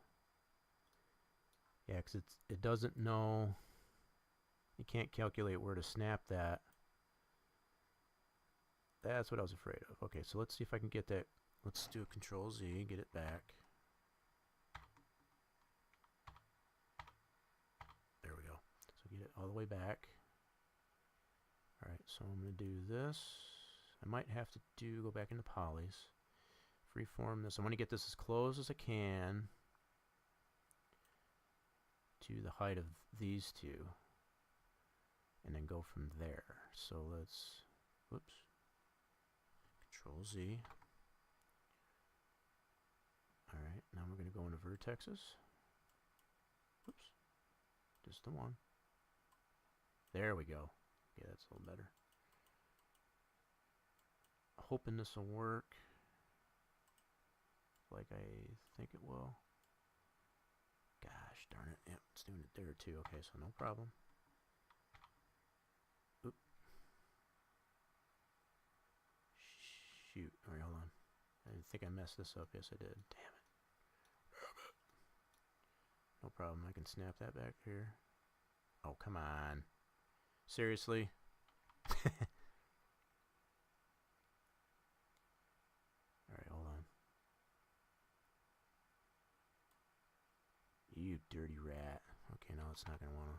Yeah, because it doesn't know. You can't calculate where to snap that. That's what I was afraid of. Okay, so let's see if I can get that. Let's do a Control Z, get it back. There we go. So get it all the way back. Alright, so I'm going to do this. I might have to go back into polys. Freeform this. I want to get this as close as I can to the height of these two. And then go from there. So let's, whoops. Control Z. Alright, now we're going to go into vertexes. Whoops. Just the one. There we go. Okay, that's a little better. Hoping this will work like I think it will. Gosh darn it. Yep, it's doing it there too. Okay, so no problem. Oop. Shoot. Alright, hold on. I think I messed this up. Yes, I did. Damn it. No problem. I can snap that back here. Oh, come on. Seriously? Alright, hold on. You dirty rat. Okay, no, it's not going to want to.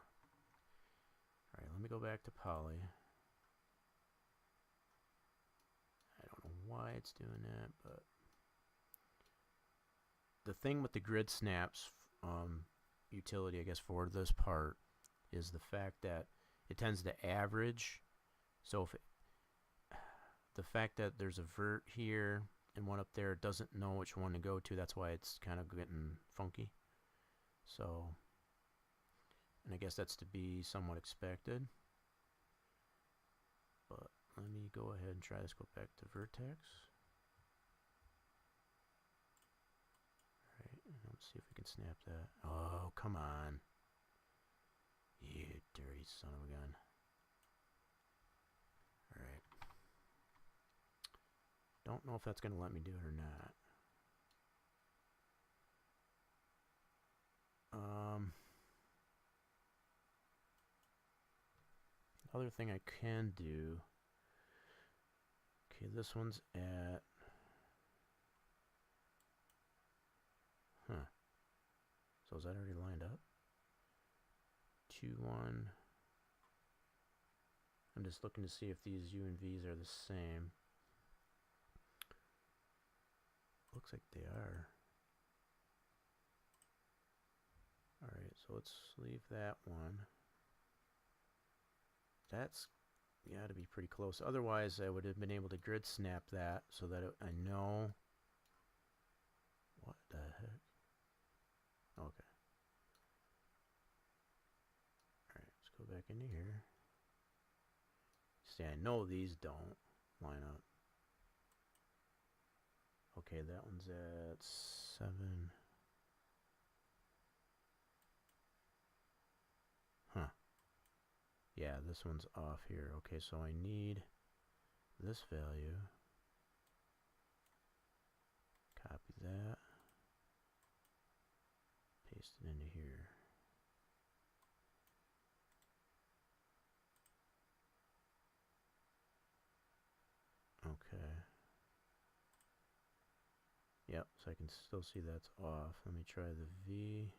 Alright, let me go back to poly. I don't know why it's doing that, but the thing with the grid snaps utility, I guess, for this part is the fact that it tends to average. So if the fact that there's a vert here and one up there doesn't know which one to go to, that's why it's kind of getting funky. So, and I guess that's to be somewhat expected. But let me go ahead and try this. Go back to vertex. Alright, and let's see if we can snap that. Oh, come on. You dirty son of a gun. Alright. Don't know if that's going to let me do it or not. Other thing I can do. Okay, this one's at. Huh. So is that already lined up? 2, 1. I'm just looking to see if these U and V's are the same. looks like they are. Alright, so let's leave that one. That's got to be pretty close. Otherwise, I would have been able to grid snap that so that I know. What the heck? Okay. Alright, let's go back into here. See, I know these don't line up. Okay, that one's at 7. Huh. Yeah, this one's off here. Okay, so I need this value. Copy that. Paste it into here. Okay. Yep, so I can still see that's off. Let me try the V.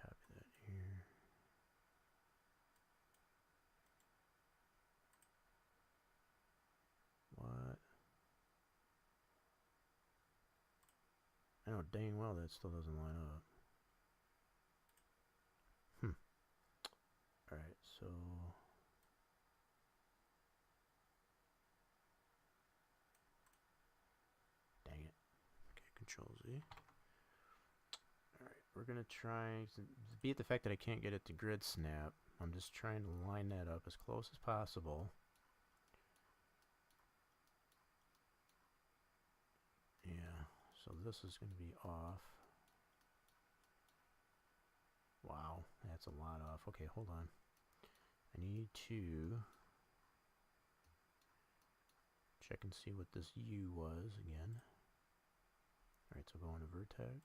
Copy that here. What? I know dang well that still doesn't line up. Alright, so dang it. Okay, Control Z. Alright, we're gonna try to beat the fact that I can't get it to grid snap. I'm just trying to line that up as close as possible. Yeah, so this is going to be off. Wow, that's a lot off. Okay, hold on. I need to check and see what this U was again. Alright, so go into vertex.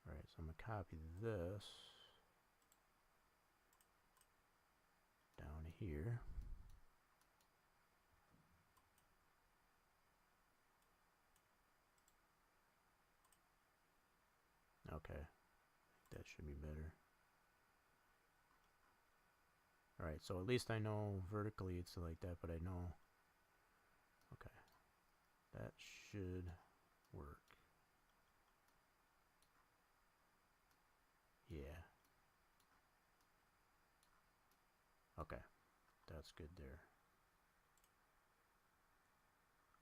Alright, so I'm going to copy this down here. Okay, that should be better. Alright, so at least I know vertically it's like that, but I know. Okay, that should work. Yeah. Okay, that's good there.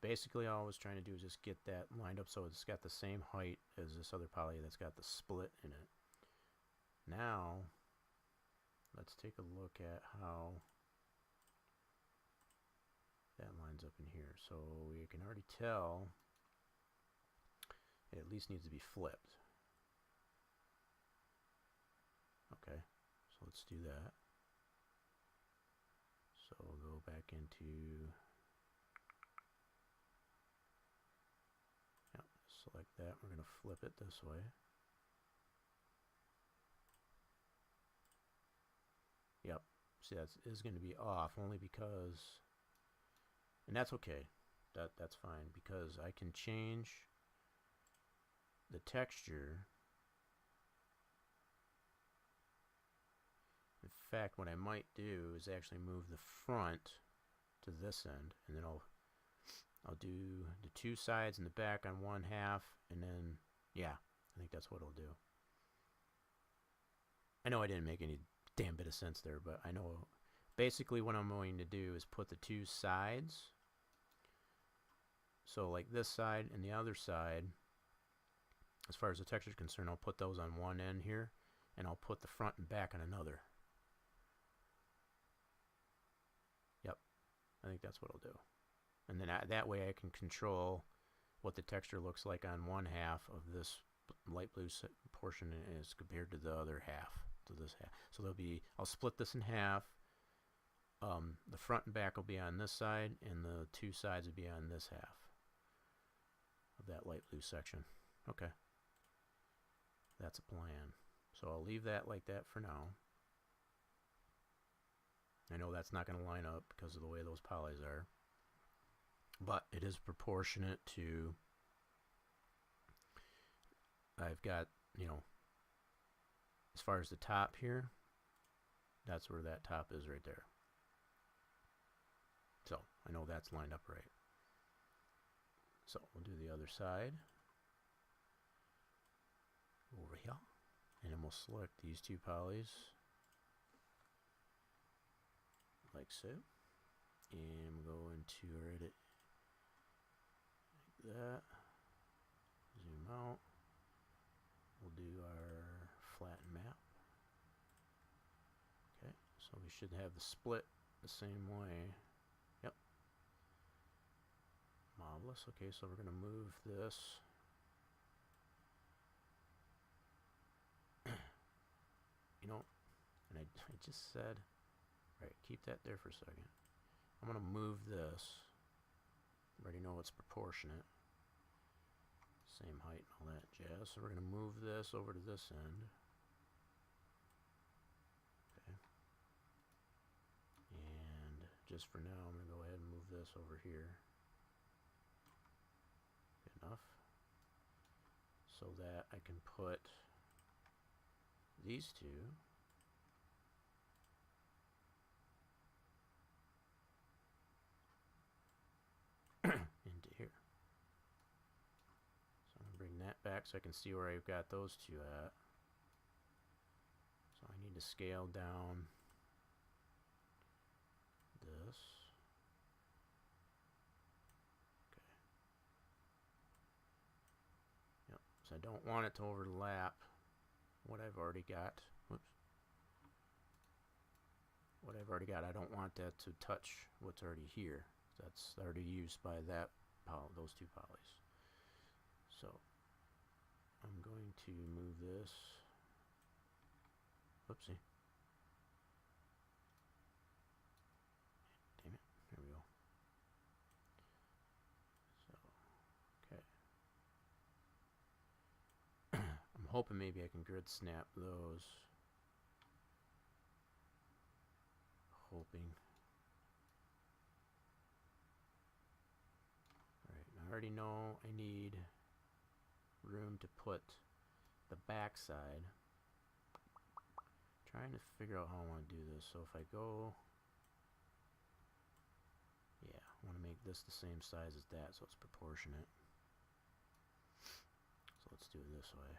Basically, all I was trying to do is just get that lined up so it's got the same height as this other poly that's got the split in it. Now, let's take a look at how that lines up in here. So we can already tell it at least needs to be flipped. Okay, so let's do that. So we'll go back into, yep, select that. We're going to flip it this way. Yep, see that is going to be off only because, and that's okay. That's fine because I can change the texture. In fact, what I might do is actually move the front to this end, and then I'll do the two sides and the back on one half, and then, yeah, I think that's what I'll do. I know I didn't make any damn bit of sense there, but I know basically what I'm going to do is put the two sides, so like this side and the other side, as far as the texture is concerned, I'll put those on one end here, and I'll put the front and back on another. Yep, I think that's what I'll do. And then that way I can control what the texture looks like on one half of this light blue portion as compared to the other half, to this half. So there'll be, I'll split this in half. The front and back will be on this side, and the two sides will be on this half of that light blue section. Okay. That's a plan. So I'll leave that like that for now. I know that's not going to line up because of the way those polys are, but it is proportionate to, I've got, you know, as far as the top here, That's where that top is right there. So I know that's lined up right. So we'll do the other side over here, and then we'll select these two polys like so, and we'll go into our edit like that, zoom out, we'll do our flatten map. Okay, so we should have the split the same way. Yep, marvelous. Okay, so we're going to move this. You know, and I just said, right, keep that there for a second. I'm going to move this. Already know it's proportionate. Same height and all that jazz. So we're going to move this over to this end. Okay. And just for now, I'm going to go ahead and move this over here. Good enough. So that I can put these two into here. So I'm going to bring that back so I can see where I've got those two at. So I need to scale down this. Okay. Yep. So I don't want it to overlap what I've already got. Whoops. What I've already got, I don't want that to touch what's already here. That's already used by that those two polys. So I'm going to move this. Whoopsie. Damn it. There we go. So, okay. I'm hoping maybe I can grid snap those. Hoping. Alright, I already know I need room to put the back side. Trying to figure out how I want to do this. So if I go, yeah, I want to make this the same size as that so it's proportionate. So let's do it this way.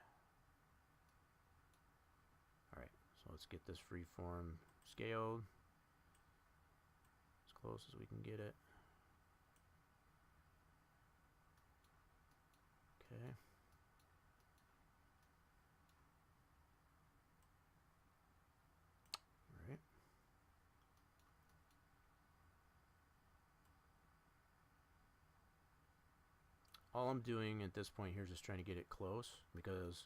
Alright, so let's get this freeform scaled as close as we can get it. Okay. Alright. All I'm doing at this point here is just trying to get it close, because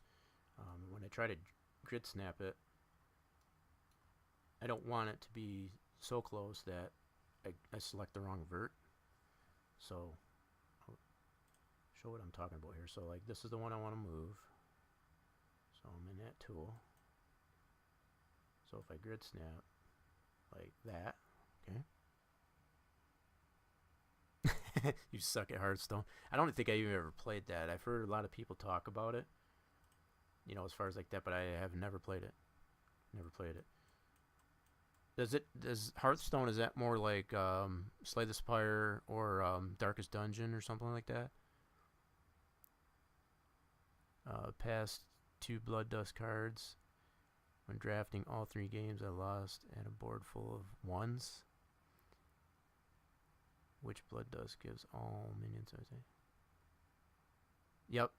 when I try to grid snap it, I don't want it to be so close that I select the wrong vert. So I'll show what I'm talking about here. So like this is the one I want to move. So I'm in that tool. So if I grid snap like that, okay. You suck at Hearthstone. I don't think I even ever played that. I've heard a lot of people talk about it, you know, as far as like that, but I have never played it. Never played it. Does Hearthstone, is that more like Slay the Spire or Darkest Dungeon or something like that? Past 2 Blood Dust cards. When drafting all 3 games, I lost at a board full of 1s. Which Blood Dust gives all minions, I say? Yep.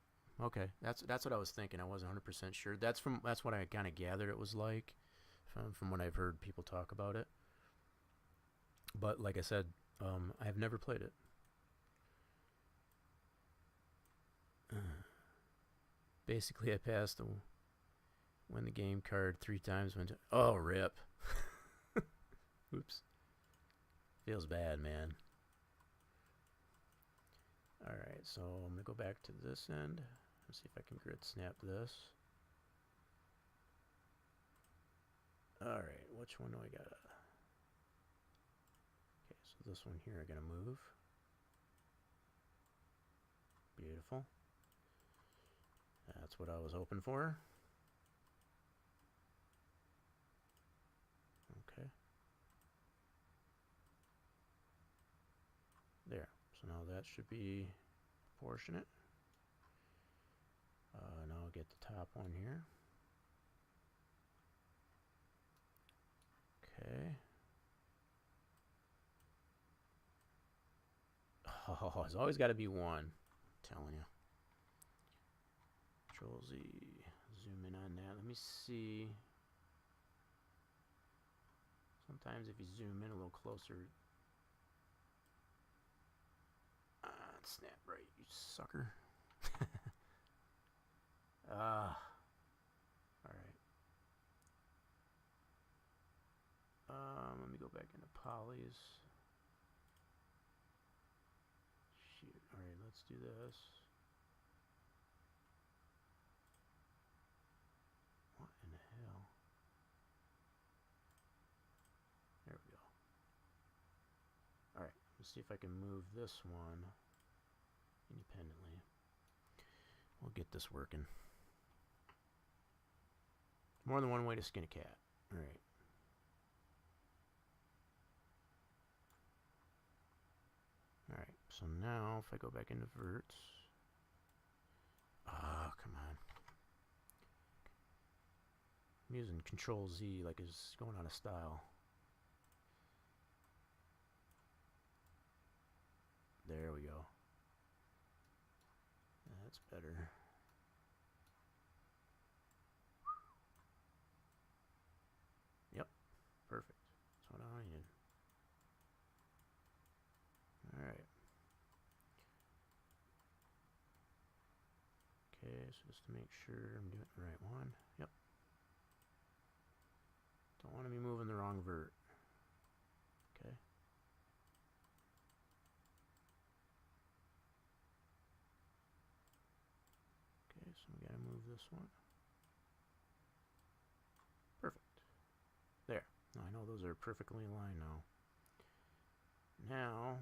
Okay. That's what I was thinking. I wasn't 100% sure. That's what I kind of gathered it was like from what I've heard people talk about it. But like I said, I have never played it. Basically, I passed the win the game card 3 times. Oh, rip. Oops. Feels bad, man. Alright, so I'm going to go back to this end. Let's see if I can grid snap this. Alright, which one do I got? Okay, so this one here I got to move. Beautiful. That's what I was hoping for. So now that should be proportionate. Now I'll get the top one here. Okay. Oh, it's always got to be one. I'm telling you. Control Z. Zoom in on that. Let me see. Sometimes if you zoom in a little closer. Snap right, you sucker. Alright. Let me go back into polys. Shoot. Alright, let's do this. What in the hell? There we go. Alright, let's see if I can move this one independently. We'll get this working. More than one way to skin a cat. Alright. Alright, so now if I go back into verts. Ah, come on. I'm using Control Z like it's going out of style. There we go. That's better. Yep, perfect. That's what I needed. Alright. Okay, so just to make sure I'm doing the right one. Yep. Don't want to be moving the wrong vert. Okay. Okay, so we gotta move this one. Perfect. There. Now I know those are perfectly aligned now. Now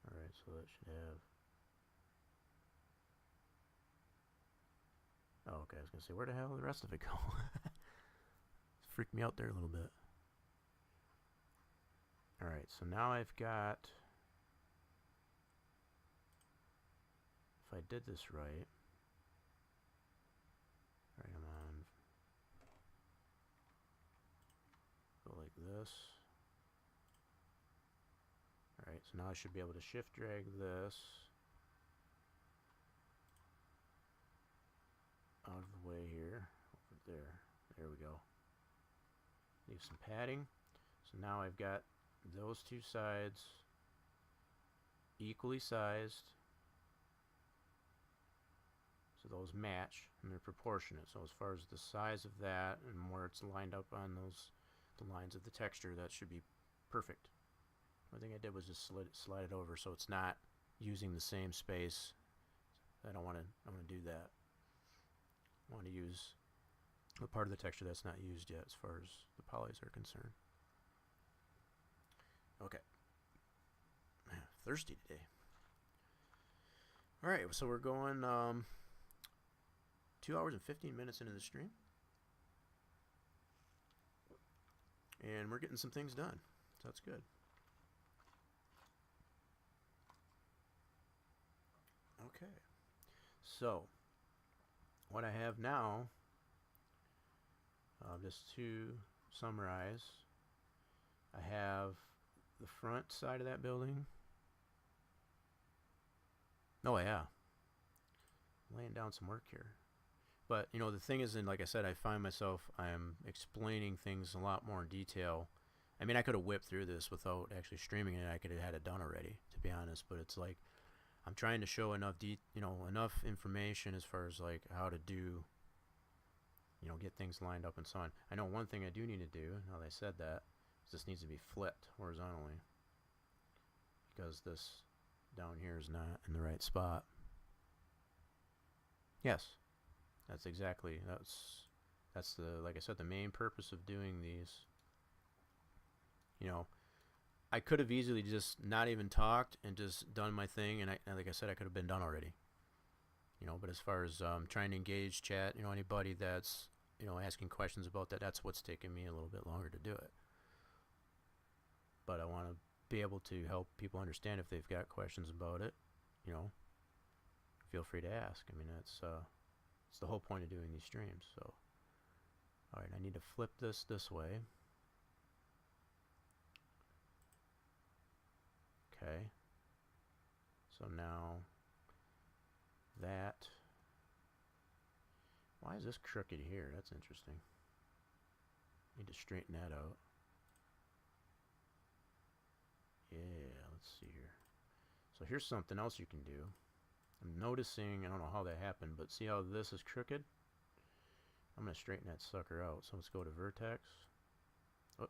alright, so that should have. Oh, okay, I was gonna say, where the hell did the rest of it go? Freaked me out there a little bit. Alright, so now I've got, if I did this right, alright, I'm on, go like this. Alright, so now I should be able to shift drag this out of the way here, over there. There we go. Leave some padding. So now I've got those two sides equally sized. So those match and they're proportionate. So as far as the size of that and where it's lined up on the lines of the texture, that should be perfect. One thing I did was just slide it over so it's not using the same space. I don't want to do that. I want to use the part of the texture that's not used yet as far as the polys are concerned. Okay. Thirsty today. Alright, so we're going 2 hours and 15 minutes into the stream. And we're getting some things done. So that's good. Okay. So, what I have now, just to summarize, I have the front side of that building. Oh yeah, laying down some work here. But you know, the thing is, and like I said, I find myself I'm explaining things a lot more in detail. I mean, I could have whipped through this without actually streaming it. I could have had it done already, to be honest. But it's like I'm trying to show enough enough information as far as like how to do, get things lined up and so on. I know one thing I do need to do, now that I said that, is this needs to be flipped horizontally, because this down here is not in the right spot. Yes, that's the, like I said, the main purpose of doing these. I could have easily just not even talked and just done my thing, and like I said, I could have been done already. You know, but as far as trying to engage chat, you know, anybody that's, you know, asking questions about that, that's what's taking me a little bit longer to do it. But I want to be able to help people understand if they've got questions about it, you know, feel free to ask. I mean, it's the whole point of doing these streams. So, all right, I need to flip this way. Okay. So now that, why is this crooked here? That's interesting. Need to straighten that out. Yeah, let's see here. So here's something else you can do. I'm noticing, I don't know how that happened, but see how this is crooked? I'm going to straighten that sucker out. So let's go to vertex. Oh.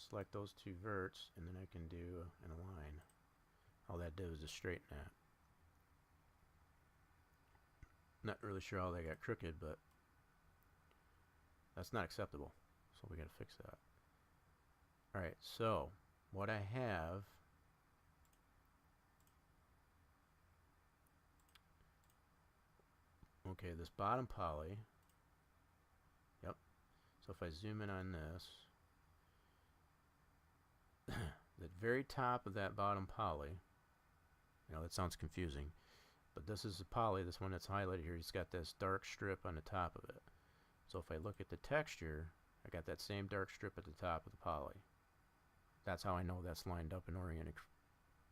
Select those two verts, and then I can do an align. All that did was just straighten that. Not really sure how they got crooked, but that's not acceptable. So we got to fix that. Alright, so what I have, okay, this bottom poly, yep, so if I zoom in on this, the very top of that bottom poly, you know, that sounds confusing, but this is the poly, this one that's highlighted here, it's got this dark strip on the top of it. So if I look at the texture, I got that same dark strip at the top of the poly. That's how I know that's lined up and oriented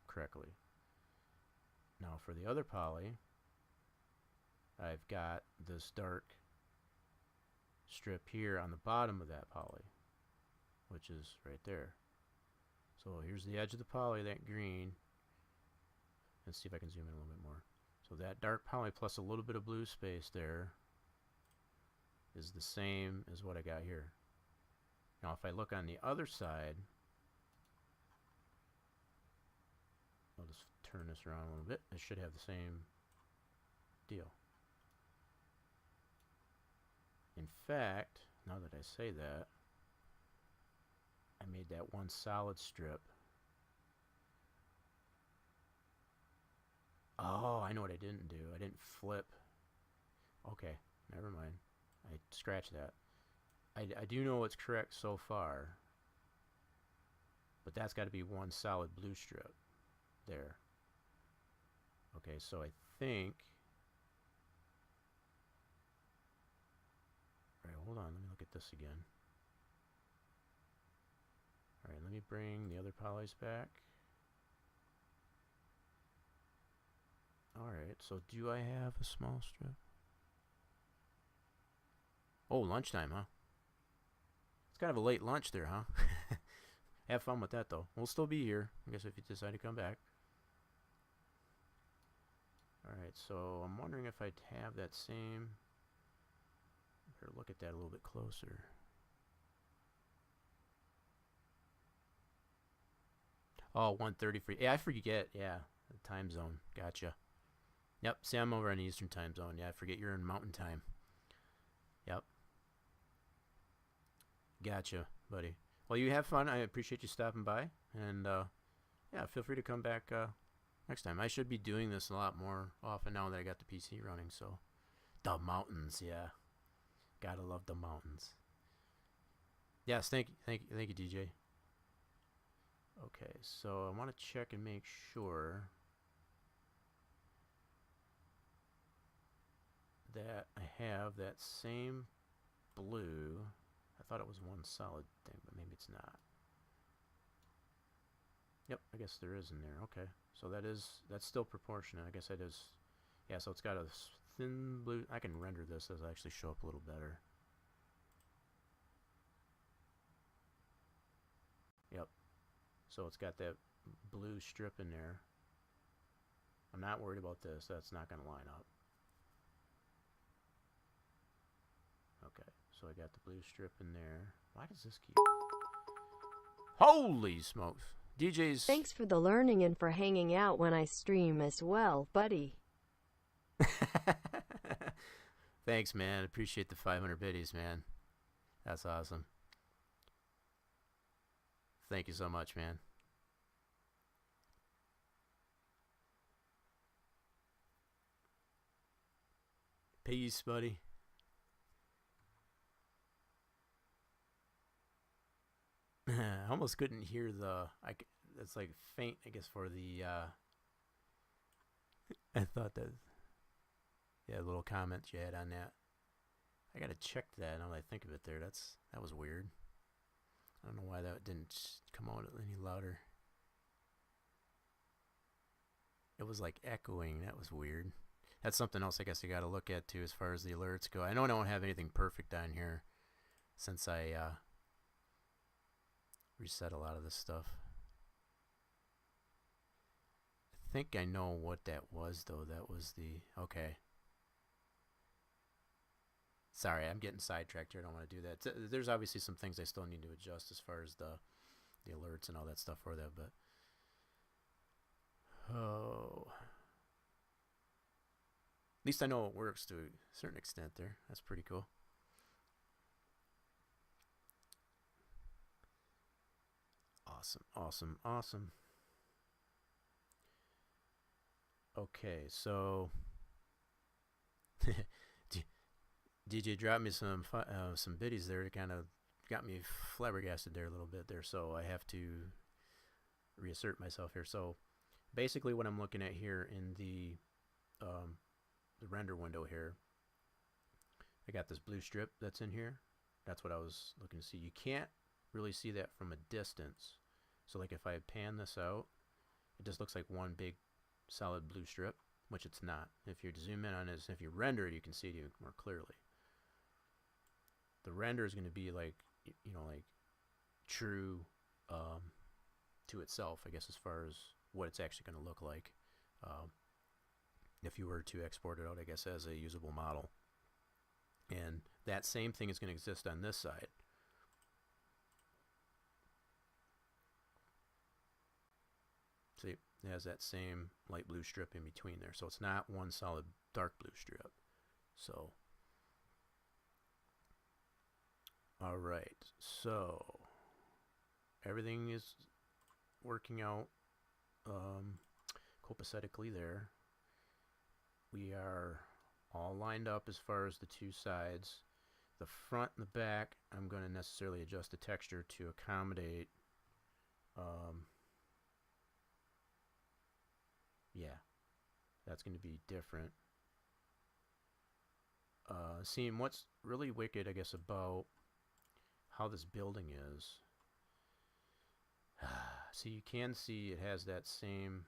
correctly. Now for the other poly, I've got this dark strip here on the bottom of that poly, which is right there. So here's the edge of the poly, that green. Let's see if I can zoom in a little bit more. So that dark poly plus a little bit of blue space there is the same as what I got here. Now if I look on the other side, I'll just turn this around a little bit. It should have the same deal. In fact, now that I say that, I made that one solid strip. Oh, I know what I didn't do. I didn't flip. Okay, never mind. I scratched that. I do know what's correct so far, but that's got to be one solid blue strip there. Okay, so I think, alright, hold on, let me look at this again. Alright, let me bring the other polys back. Alright, so do I have a small strip? Oh, lunchtime, huh? It's kind of a late lunch there, huh? Have fun with that, though. We'll still be here, I guess, if you decide to come back. Alright, so I'm wondering if I'd have that same... Better look at that a little bit closer. Oh, 1:30 for... Yeah, I forget. Yeah, the time zone. Gotcha. Yep, see, I'm over on the Eastern time zone. Yeah, I forget you're in Mountain time. Yep. Gotcha, buddy. Well, you have fun. I appreciate you stopping by. And, yeah, feel free to come back next time. I should be doing this a lot more often now that I got the PC running, so... The mountains, yeah. Gotta love the mountains. Yes, thank you, DJ. Okay, so I want to check and make sure that I have that same blue. I thought it was one solid thing, but maybe it's not. Yep, I guess there is in there. Okay, so that's still proportionate. I guess that is, yeah, so it's got a thin blue. I can render this as I actually show up a little better. Yep. So it's got that blue strip in there. I'm not worried about this. That's not going to line up. Okay, so I got the blue strip in there. Why does this keep... Holy smokes! DJ's... Thanks for the learning and for hanging out when I stream as well, buddy. Thanks, man. Appreciate the 500 biddies, man. That's awesome. Thank you so much, man. Peace, buddy. I almost couldn't hear the. It's like faint, I guess, for the. I thought that. Yeah, little comment you had on that. I gotta check that now that I think of it. That was weird. I don't know why that didn't come out any louder. It was like echoing. That was weird. That's something else I guess you gotta look at too as far as the alerts go. I know I don't have anything perfect on here since I reset a lot of this stuff. I think I know what that was though. That was the okay. Sorry, I'm getting sidetracked here. I don't want to do that. There's obviously some things I still need to adjust as far as the alerts and all that stuff for that, but oh, at least I know it works to a certain extent there. That's pretty cool. Awesome, awesome, awesome. Okay, so DJ dropped me some biddies there. It kind of got me flabbergasted there a little bit there, so I have to reassert myself here. So basically what I'm looking at here in the render window here, I got this blue strip that's in here. That's what I was looking to see. You can't really see that from a distance. So like if I pan this out, it just looks like one big solid blue strip, which it's not. If you zoom in on it, if you render it, you can see it more clearly. The render is going to be like, you know, like true to itself, I guess, as far as what it's actually going to look like if you were to export it out, I guess, as a usable model. And that same thing is going to exist on this side. See, it has that same light blue strip in between there. So it's not one solid dark blue strip. So, all right. So everything is working out copacetically there. We are all lined up as far as the two sides. The front and the back, I'm going to necessarily adjust the texture to accommodate yeah, that's going to be different. Seeing what's really wicked, I guess, about how this building is. So you can see it has that same,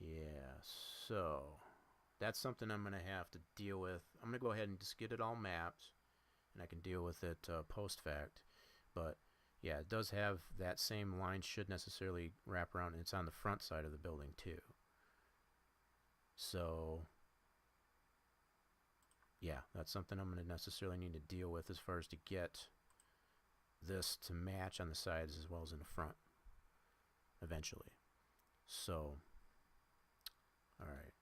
yeah, so that's something I'm going to have to deal with. I'm going to go ahead and just get it all mapped, and I can deal with it post-fact. But yeah, it does have that same line, should necessarily wrap around, and it's on the front side of the building too. So yeah, that's something I'm going to necessarily need to deal with as far as to get this to match on the sides as well as in the front eventually. So alright,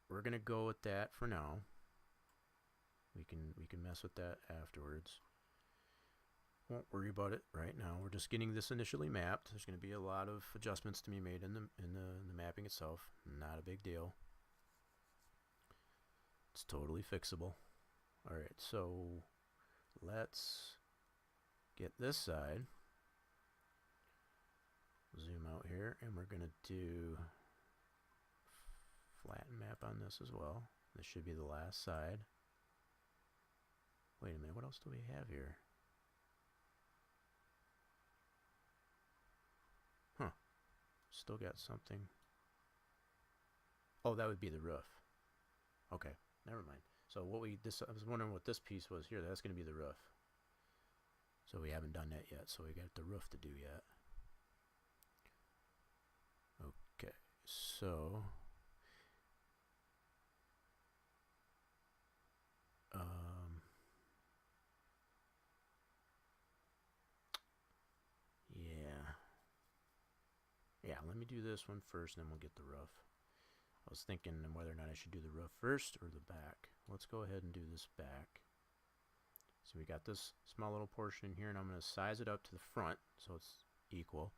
we're going to go with that for now. We can mess with that afterwards. Won't worry about it right now. We're just getting this initially mapped. There's going to be a lot of adjustments to be made in the mapping itself. Not a big deal. It's totally fixable. All right, so let's get this side. Zoom out here, and we're going to do flatten map on this as well. This should be the last side. Wait a minute, what else do we have here? Huh. Still got something. Oh, that would be the roof. Okay, never mind. So what I was wondering what this piece was here. That's going to be the roof. So we haven't done that yet. So we got the roof to do yet. Okay, so yeah, let me do this one first, and then we'll get the roof. I was thinking whether or not I should do the roof first or the back. Let's go ahead and do this back. So we got this small little portion in here, and I'm going to size it up to the front so it's equal,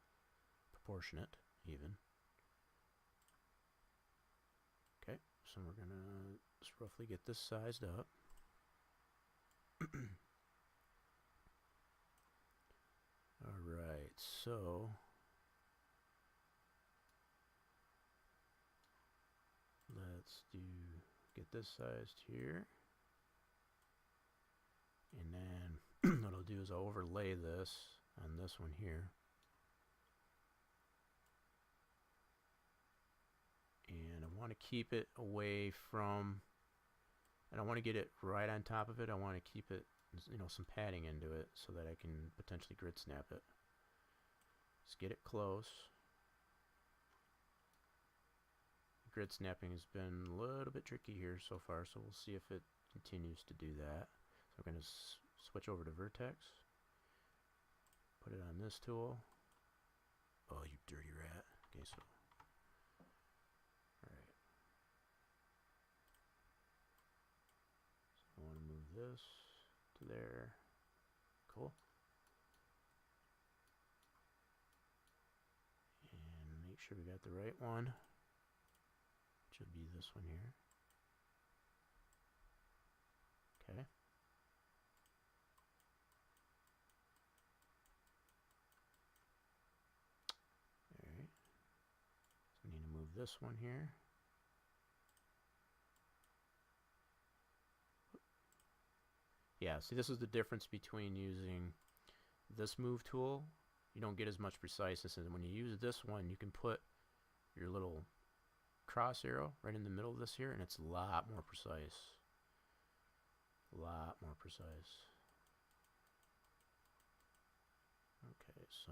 proportionate even. Okay, so we're going to just roughly get this sized up. Alright, so let's get this sized here. And then what I'll do is I'll overlay this on this one here. And I want to keep it away from, I don't want to get it right on top of it. I want to keep it, you know, some padding into it so that I can potentially grid snap it. Just get it close. Grid snapping has been a little bit tricky here so far, so we'll see if it continues to do that. So we're going to switch over to vertex, put it on this tool. Oh, you dirty rat. Okay, so alright. So I want to move this to there. Cool. And make sure we got the right one. Should be this one here. Okay. Alright. So I need to move this one here. Yeah, see, this is the difference between using this move tool. You don't get as much preciseness, and when you use this one, you can put your little cross arrow right in the middle of this here, and it's a lot more precise. A lot more precise. Okay, so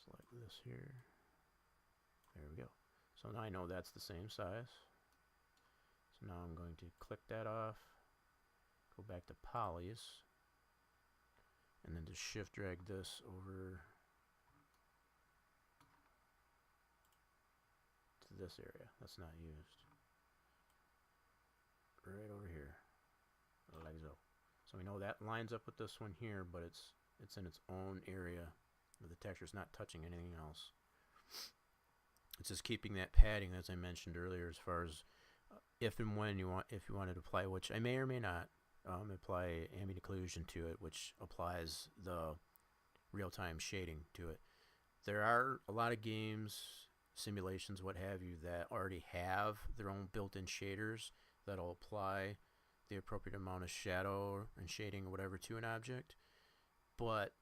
select this here. There we go. So now I know that's the same size. So now I'm going to click that off, go back to polys, and then just shift drag this over to this area that's not used. Right over here, like so. So we know that lines up with this one here, but it's in its own area where the texture's not touching anything else. It's just keeping that padding, as I mentioned earlier, as far as if and when you want, if you wanted to apply, which I may or may not apply ambient occlusion to it, which applies the real-time shading to it. There are a lot of games, simulations, what have you, that already have their own built-in shaders that'll apply the appropriate amount of shadow and shading or whatever to an object. But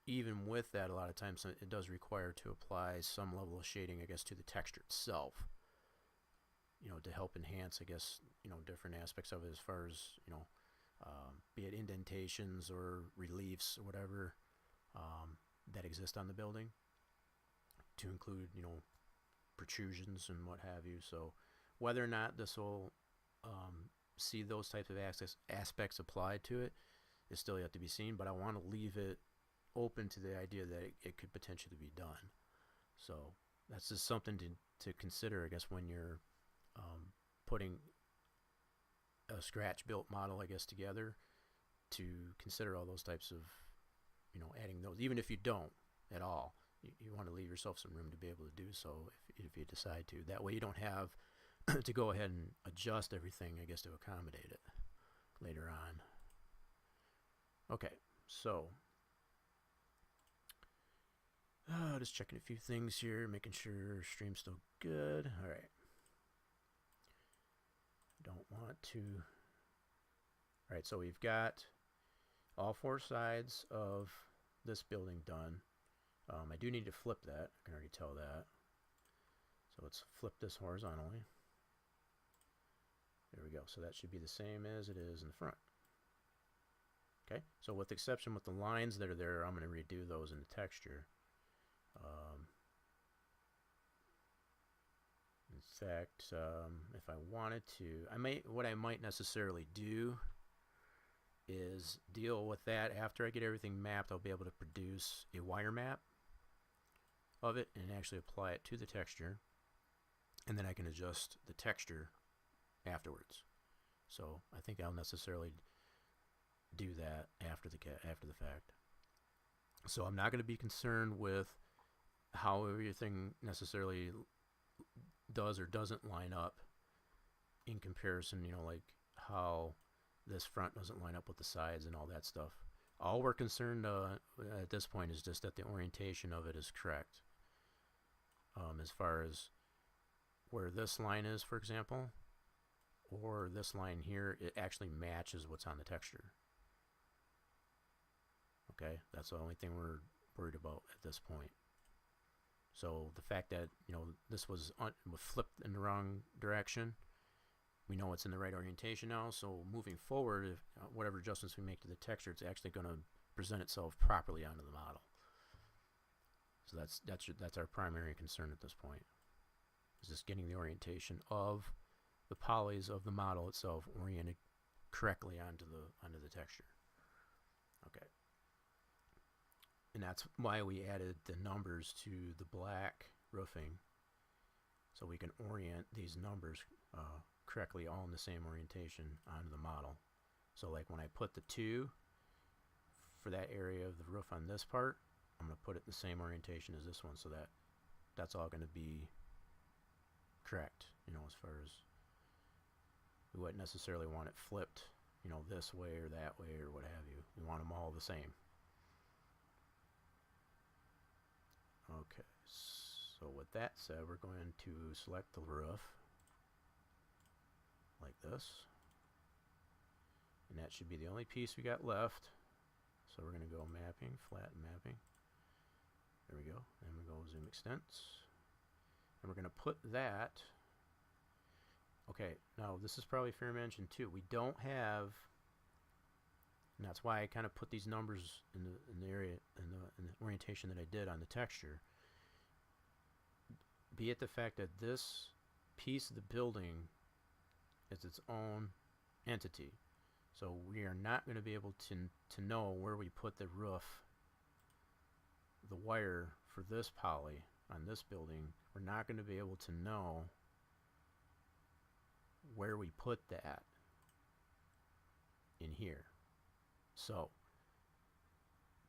even with that, a lot of times it does require to apply some level of shading, I guess, to the texture itself, you know, to help enhance, I guess, you know, different aspects of it, as far as, you know, be it indentations or reliefs or whatever that exist on the building, to include, you know, protrusions and what have you. So whether or not this will see those types of aspects applied to it is still yet to be seen, but I want to leave it open to the idea that it could potentially be done. So that's just something to consider, I guess, when you're putting a scratch built model, I guess, together, to consider all those types of, you know, adding those. Even if you don't at all, you want to leave yourself some room to be able to do so if you decide to. That way you don't have to go ahead and adjust everything, I guess, to accommodate it later on. Okay, so just checking a few things here, making sure stream's still good. All right. Don't want to. All right, so we've got all four sides of this building done. I do need to flip that. I can already tell that. So let's flip this horizontally. There we go. So that should be the same as it is in the front. Okay, so with the exception with the lines that are there, I'm going to redo those in the texture. In fact, if I wanted to, what I might necessarily do is deal with that after I get everything mapped. I'll be able to produce a wire map of it and actually apply it to the texture, and then I can adjust the texture afterwards. So I think I'll necessarily do that after the fact. So I'm not going to be concerned with how everything necessarily does or doesn't line up in comparison, you know, like how this front doesn't line up with the sides and all that stuff. All we're concerned at this point is just that the orientation of it is correct. As far as where this line is, for example, or this line here, it actually matches what's on the texture. Okay, that's the only thing we're worried about at this point. So the fact that, you know, this was flipped in the wrong direction, we know it's in the right orientation now. So moving forward, if, whatever adjustments we make to the texture, it's actually going to present itself properly onto the model. So that's our primary concern at this point. Is just getting the orientation of the polys of the model itself oriented correctly onto the texture. Okay. And that's why we added the numbers to the black roofing, so we can orient these numbers correctly, all in the same orientation onto the model. So like when I put the 2 for that area of the roof on this part, I'm going to put it the same orientation as this one, so that that's all going to be correct, you know, as far as we wouldn't necessarily want it flipped, you know, this way or that way or what have you. We want them all the same. Okay, so with that said, we're going to select the roof like this, and that should be the only piece we got left. So we're going to go mapping, flatten mapping. There we go. And we go zoom extents, and we're going to put that. Okay, now this is probably fair mention too. We don't have, and that's why I kind of put these numbers in the area in the orientation that I did on the texture. Be it the fact that this piece of the building is its own entity, so we are not going to be able to know where we put the roof, the wire for this poly on this building. We're not going to be able to know where we put that in here. So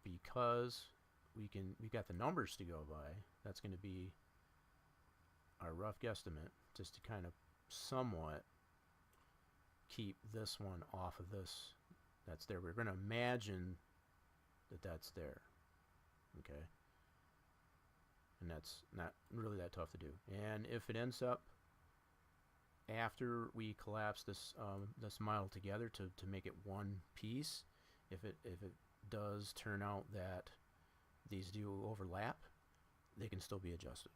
because we got the numbers to go by, that's going to be our rough guesstimate, just to kind of somewhat keep this one off of this that's there. We're going to imagine that that's there, okay? And that's not really that tough to do. And if it ends up, after we collapse this this model together to make it one piece, if it does turn out that these do overlap, they can still be adjusted.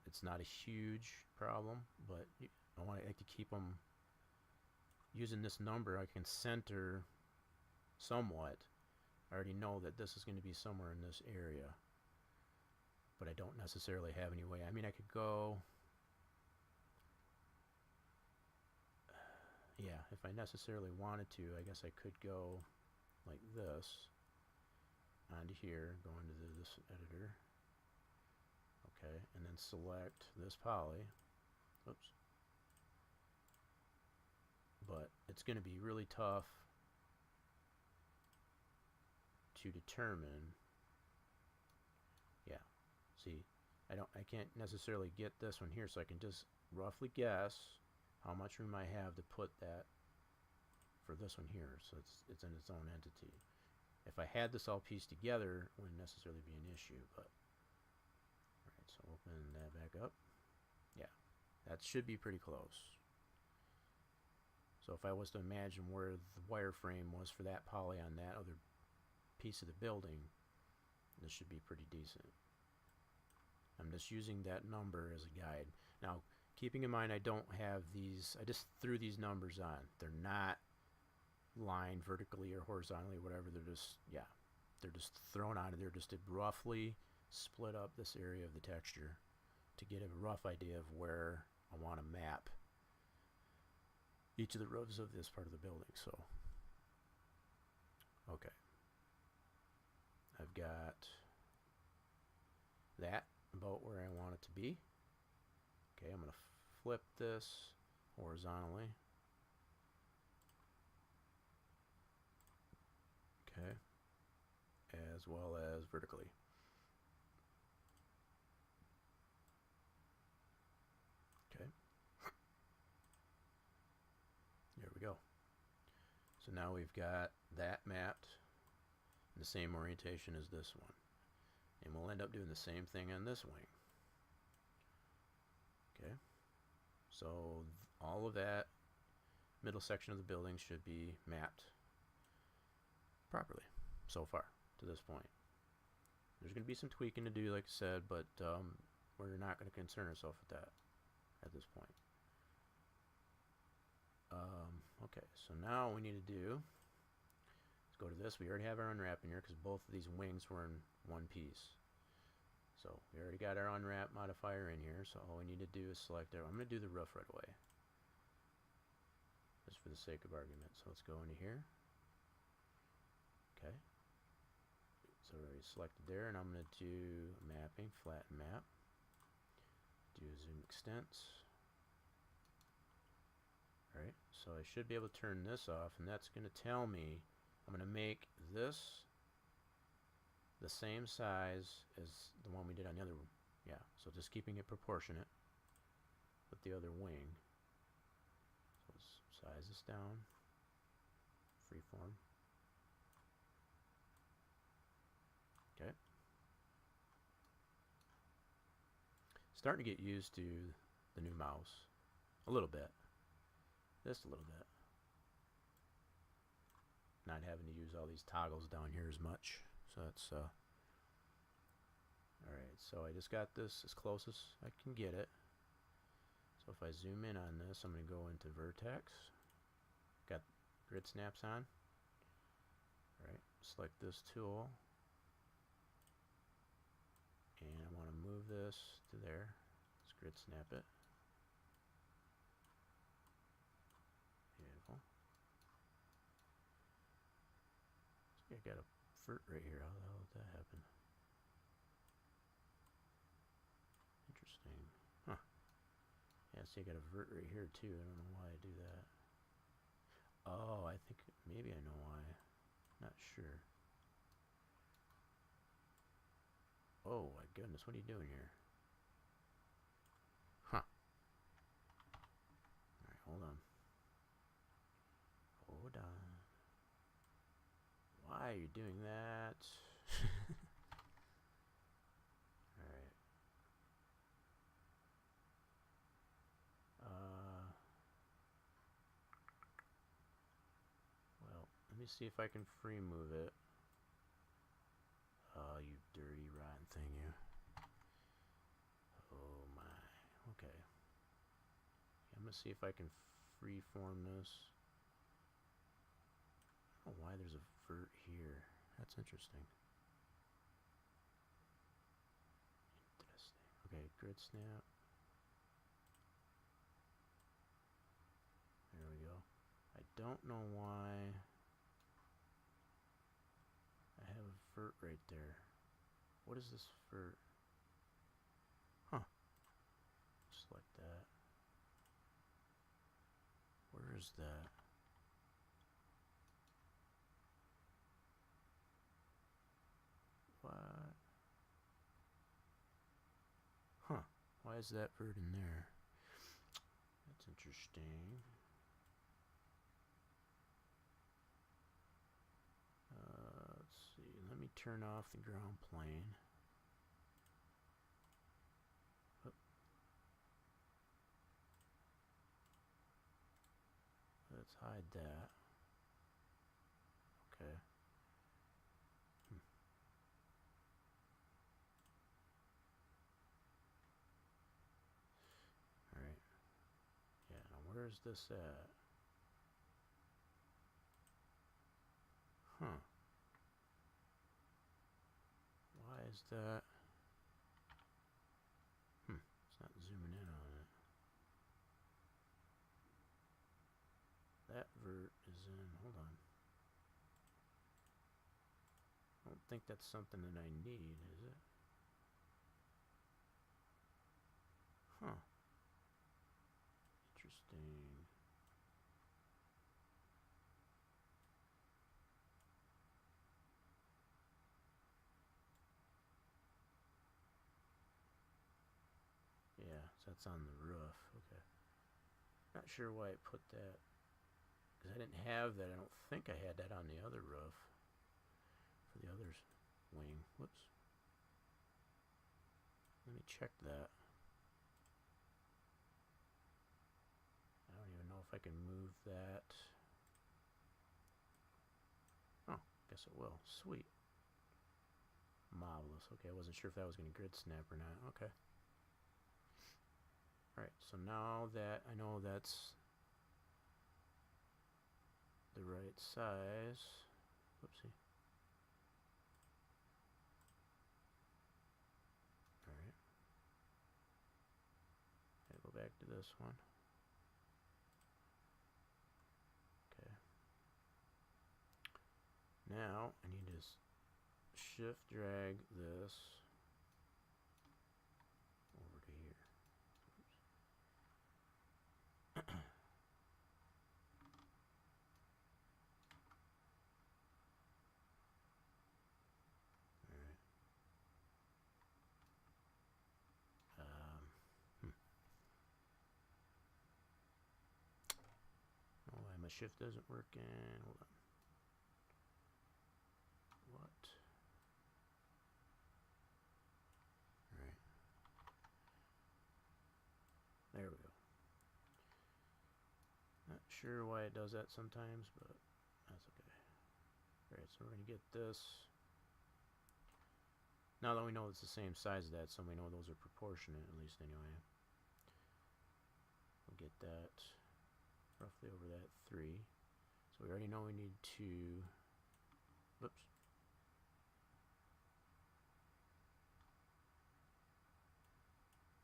It's not a huge problem, but I want to keep them using this number. I can center somewhat. I already know that this is going to be somewhere in this area, but I don't necessarily have any way. I mean, I could go, yeah, if I necessarily wanted to, I guess I could go like this onto here, go into this editor. Okay, and then select this poly. Oops. But it's going to be really tough to determine. Yeah, see, I can't necessarily get this one here, so I can just roughly guess how much room I have to put that for this one here. So it's in its own entity. If I had this all pieced together, it wouldn't necessarily be an issue, but alright, so open that back up. Yeah, that should be pretty close. So if I was to imagine where the wireframe was for that poly on that other piece of the building, this should be pretty decent. I'm just using that number as a guide. Now, keeping in mind I don't have these, I just threw these numbers on. They're not lined vertically or horizontally or whatever. They're just, yeah, they're just thrown on. They're just to roughly split up this area of the texture to get a rough idea of where I want to map each of the rows of this part of the building. So, okay, I've got that about where I want it to be. Okay, I'm going to flip this horizontally. Okay. As well as vertically. Okay. There we go. So now we've got that mapped in the same orientation as this one. And we'll end up doing the same thing on this wing. Okay. So all of that middle section of the building should be mapped properly so far to this point. There's going to be some tweaking to do, like I said, but we're not going to concern ourselves with that at this point. Okay, so now what we need to do is go to this. We already have our unwrap in here because both of these wings were in one piece. So we already got our unwrap modifier in here, so all we need to do is select it. I'm going to do the roof right away, just for the sake of argument. So let's go into here. Okay. So already selected there, and I'm going to do mapping, flatten map, do zoom extents. Alright, so I should be able to turn this off, and that's going to tell me I'm going to make this the same size as the one we did on the other one. Yeah, so just keeping it proportionate with the other wing. So let's size this down, freeform. Okay. Starting to get used to the new mouse a little bit. Just a little bit. Not having to use all these toggles down here as much. So that's alright, so I just got this as close as I can get it. So if I zoom in on this, I'm going to go into vertex. Got grid snaps on. Alright, select this tool. And I want to move this to there. Let's grid snap it. Beautiful. I got a vert right here. How the hell did that happen? Interesting. Huh. Yeah, see, I got a vert right here too. I don't know why I do that. Oh, I think maybe I know why. Not sure. Oh my goodness, what are you doing here? Huh. Alright, hold on. Hold on. Why are you doing that? Alright. Well, let me see if I can free move it. Oh, you dirty, rotten thing, you. Oh my. Okay. I'm gonna see if I can freeform this. I don't know why there's a vert here. That's interesting. Interesting. Okay, grid snap. There we go. I don't know why I have a vert right there. What is this vert? Huh. Just like that. Where is that? What? Huh. Why is that vert in there? That's interesting. Let's see. Let me turn off the ground plane. Oh. Let's hide that. Okay. Alright. Yeah, now where's this at? Huh. Why is that? It's not zooming in on it. That vert is in. Hold on. I don't think that's something that I need, is it? Huh. shifting. Yeah, so that's on the roof. Okay. Not sure why I put that. Because I didn't have that. I don't think I had that on the other roof. For the other wing. Whoops. Let me check that. I don't even know if I can move that. Oh, guess it will. Sweet. Marvelous. Okay, I wasn't sure if that was going to grid snap or not. Okay. Alright, so now that I know that's the right size. Whoopsie. Alright. Gotta go back to this one. Okay. Now I need to shift drag this over to here. Alright. Oh, why my shift isn't working. Hold on. What? Alright. There we go. Not sure why it does that sometimes, but that's okay. Alright, so we're going to get this. Now that we know it's the same size as that, so we know those are proportionate, at least anyway. We'll get that roughly over that 3. So we already know we need to... Whoops.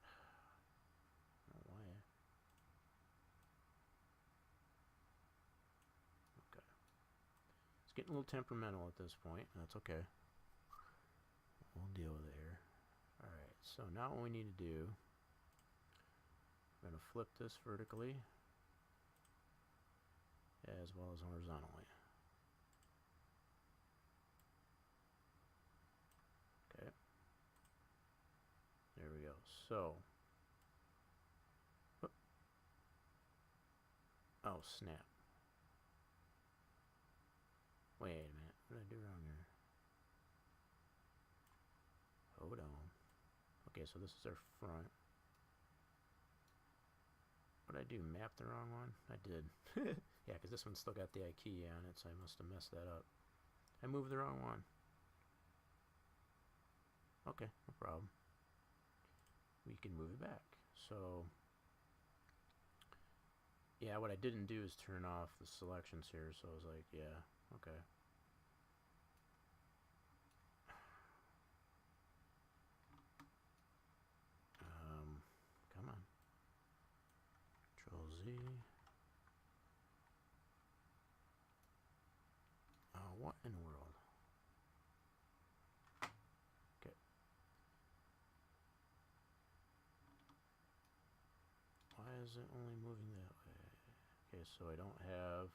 I don't know why. Okay. It's getting a little temperamental at this point. That's okay. We'll deal with it here. Alright, so now what we need to do, we're going to flip this vertically as well as horizontally. Okay. There we go. So, oh snap. Wait a minute. What did I do wrong here? Hold on. Okay, so this is our front. What did I do? Map the wrong one? I did. Yeah, because this one's still got the IKEA on it, so I must have messed that up. I moved the wrong one. Okay, no problem. We can move it back. So, yeah, what I didn't do is turn off the selections here, so I was like, yeah, okay. Come on. Control Z. What in the world? Okay. Why is it only moving that way? Okay, so I don't have...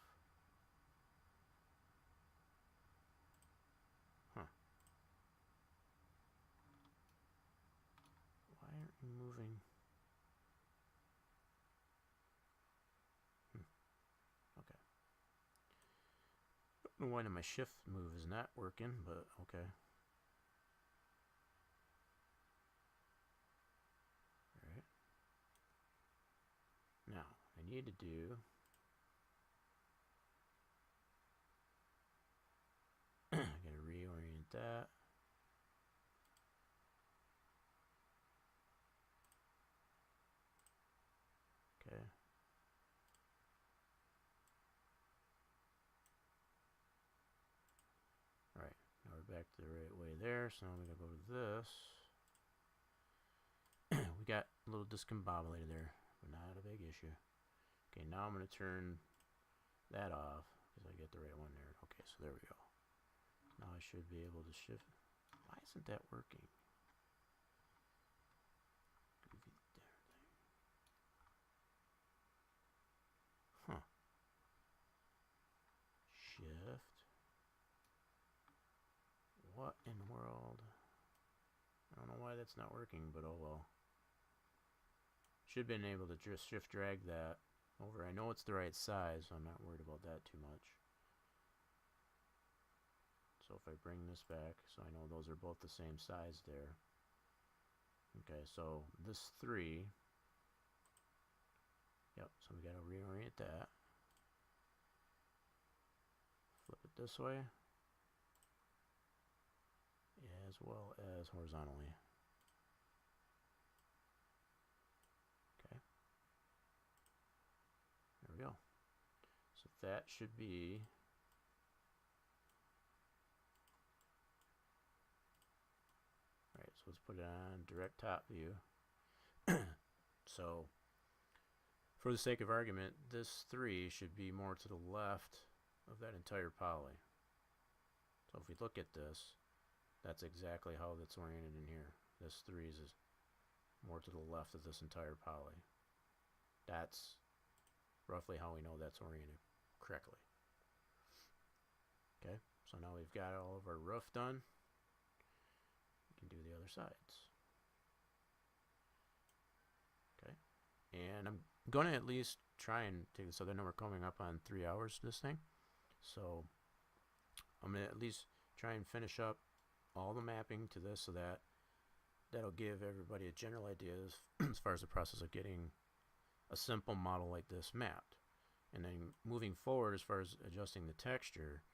Huh. Why aren't you moving? Okay. I don't know why my shift move is not working, but okay. Alright. Now, I need to do... I gotta reorient that. Okay. Alright, now we're back to the right way there, so now we're gonna go to this. We got a little discombobulated there, but not a big issue. Okay, now I'm gonna turn that off, because I get the right one there. Okay, so there we go. Now I should be able to shift. Why isn't that working? Goofy darn thing. What in the world? I don't know why that's not working, but oh well. Should have been able to just shift drag that over. I know it's the right size, so I'm not worried about that too much. So if I bring this back, so I know those are both the same size there. Okay, so this 3, yep, so we got to reorient that. Flip it this way, as well as horizontally. Okay, there we go. So that should be so let's put it on direct top view. So for the sake of argument, this 3 should be more to the left of that entire poly. So if we look at this, that's exactly how that's oriented in here. This 3 is more to the left of this entire poly. That's roughly how we know that's oriented correctly. Okay, so now we've got all of our roof done. Do the other sides. Okay, and I'm going to at least try and take this. So I know we're coming up on 3 hours this thing, so I'm going to at least try and finish up all the mapping to this, so that that'll give everybody a general idea as far as the process of getting a simple model like this mapped. And then moving forward, as far as adjusting the texture,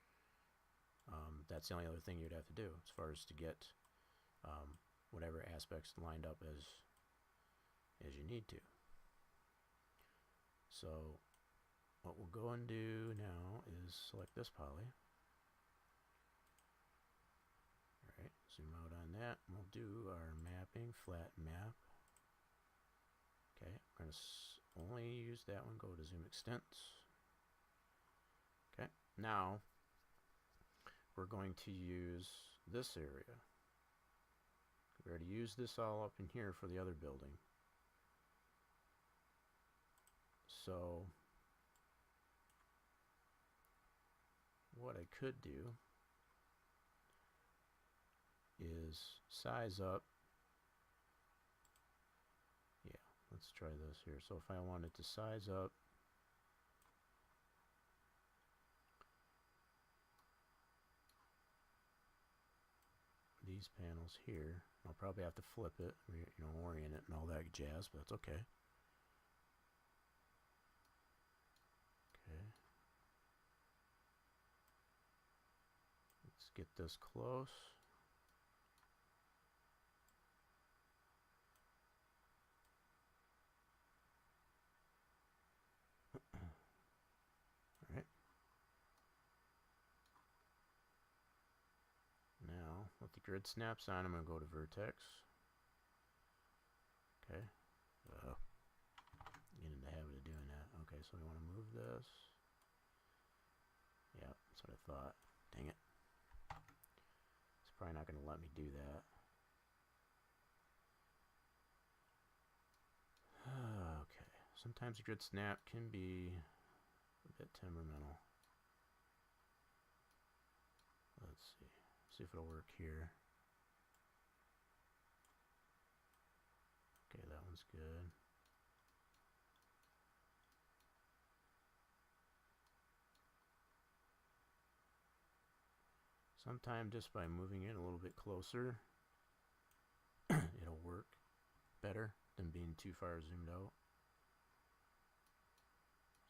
that's the only other thing you'd have to do as far as to get whatever aspects lined up as you need to. So what we'll go and do now is select this poly. Alright, zoom out on that. We'll do our mapping, flat map. Okay, I'm going to only use that one. Go to zoom extents. Okay, now we're going to use this area. We already used this all up in here for the other building. So what I could do is size up. Yeah, let's try this here. So if I wanted to size up these panels here, I'll probably have to flip it, orient it and all that jazz, but that's okay. Okay. Let's get this close. Alright. Now, with the grid snaps on, I'm going to go to vertex. Okay. Get in the habit of doing that. Okay, so we want to move this. Yeah, that's what I thought. Dang it. It's probably not going to let me do that. Okay. Sometimes a grid snap can be a bit temperamental. Let's see. See if it'll work here. Okay, that one's good. Sometimes just by moving it a little bit closer, it'll work better than being too far zoomed out.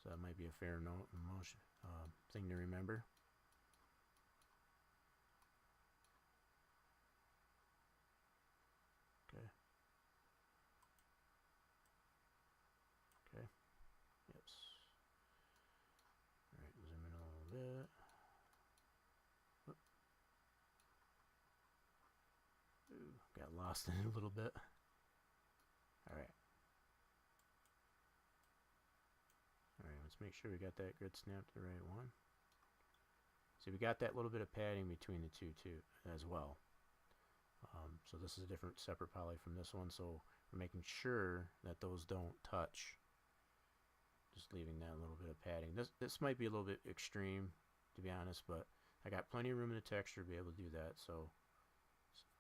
So that might be a fair thing to remember. Okay. Okay. Yes. All right. Zoom in a little bit. Ooh, got lost in it a little bit. All right. Alright, let's make sure we got that grid snap to the right one. See, we got that little bit of padding between the two too, as well. So this is a different separate poly from this one, so we're making sure that those don't touch. Just leaving that little bit of padding. This might be a little bit extreme, to be honest, but I got plenty of room in the texture to be able to do that, so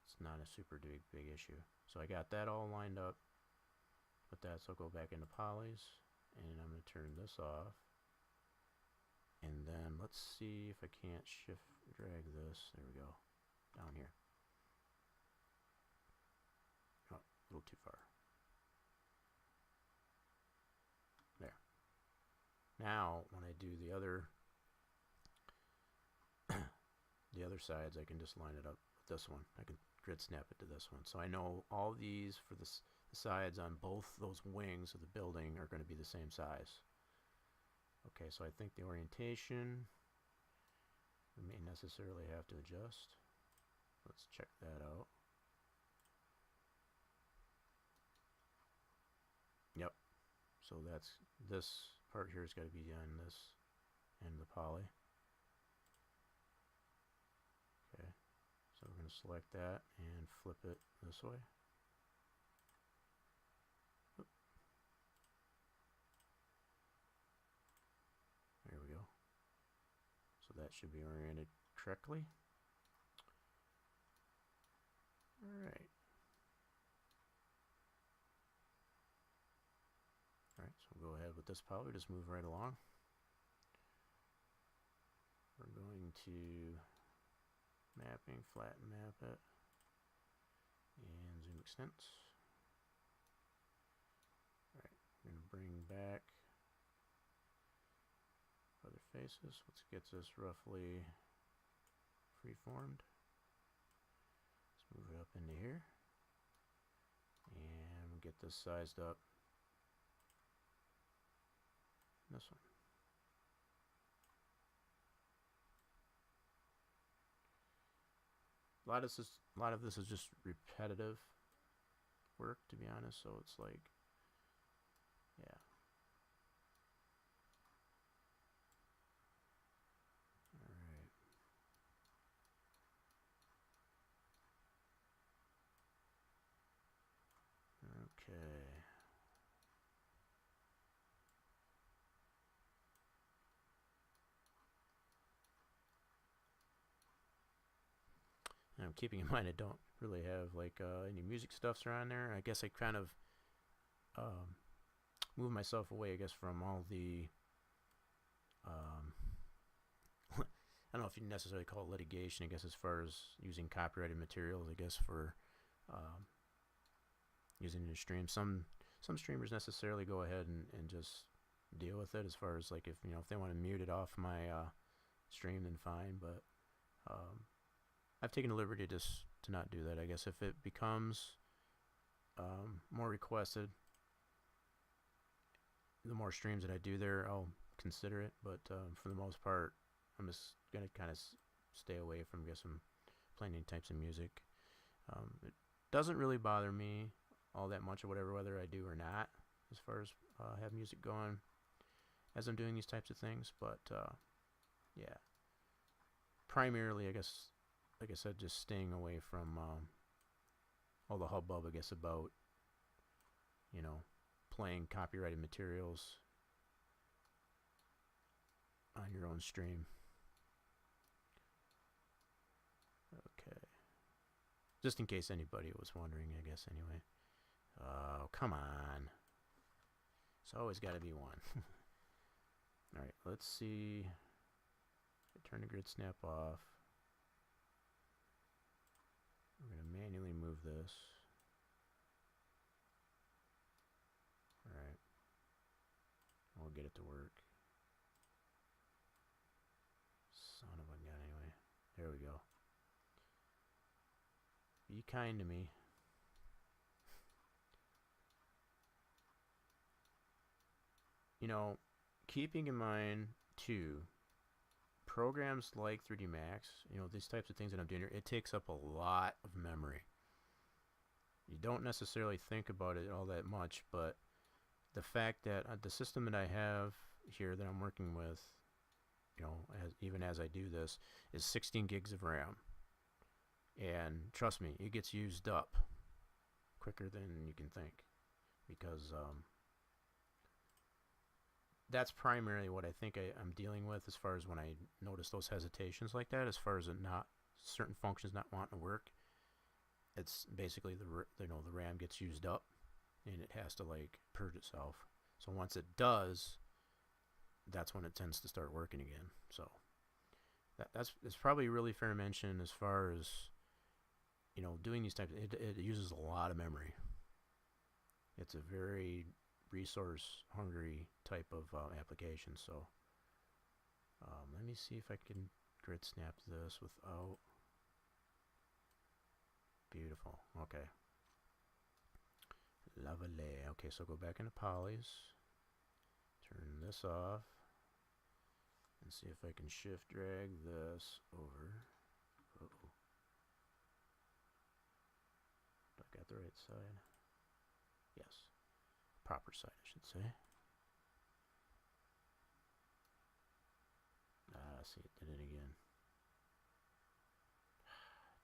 it's not a super big issue. So I got that all lined up with that, so I'll go back into polys, and I'm going to turn this off. And then let's see if I can't shift drag this. There we go. Down here. Oh, a little too far. There. Now, when I do the other sides, I can just line it up with this one. I can grid snap it to this one. So I know all these for the sides on both those wings of the building are going to be the same size. Okay, so I think the orientation we may necessarily have to adjust. Let's check that out. Yep. So that's this part here has got to be on this end of the poly. Okay. So we're going to select that and flip it this way. Oop. There we go. So that should be oriented correctly. Alright. Alright, so we'll go ahead with this poly, just move right along. We're going to mapping, flatten map it, and zoom extents. Alright, we're going to bring back other faces, which gets us roughly freeformed. Let's move it up into here, and we'll get this sized up. This one. A lot of this is just repetitive work, to be honest. So it's like, yeah. All right. Okay. And I'm keeping in mind I don't really have like any music stuffs around there. I guess I kind of move myself away, I guess, from all the I don't know if you necessarily call it litigation, I guess, as far as using copyrighted materials, I guess, for using in your stream. Some streamers necessarily go ahead and just deal with it, as far as like if they want to mute it off my stream, then fine. But I've taken the liberty just to not do that. I guess if it becomes more requested, the more streams that I do there, I'll consider it. But for the most part, I'm just going to kind of stay away from, I guess, I'm playing any types of music. It doesn't really bother me all that much or whatever, whether I do or not, as far as have music going as I'm doing these types of things. But yeah, primarily, I guess, like I said, just staying away from all the hubbub, I guess, about playing copyrighted materials on your own stream. Okay, just in case anybody was wondering, I guess, anyway. Oh, come on, it's always got to be one. Alright, let's see. Turn the grid snap off. We're going to manually move this. Alright. We'll get it to work. Son of a gun, anyway. There we go. Be kind to me. Keeping in mind, too, programs like 3D Max, these types of things that I'm doing here, it takes up a lot of memory. You don't necessarily think about it all that much, but the fact that the system that I have here that I'm working with, even as I do this, is 16 gigs of RAM. And trust me, it gets used up quicker than you can think, because that's primarily what I think I'm dealing with, as far as when I notice those hesitations like that, as far as certain functions not wanting to work. it's basically the RAM gets used up, and it has to like purge itself. So once it does, that's when it tends to start working again. So that's probably really fair mention as far as, you know, doing these types. It uses a lot of memory. It's a very resource hungry type of application. So let me see if I can grid snap this without. Beautiful. Okay. Lovely. Okay, so go back into polys. Turn this off. And see if I can shift drag this over. Uh-oh. I got the right side. Yes. Proper side, I should say. Ah, see, it did it again.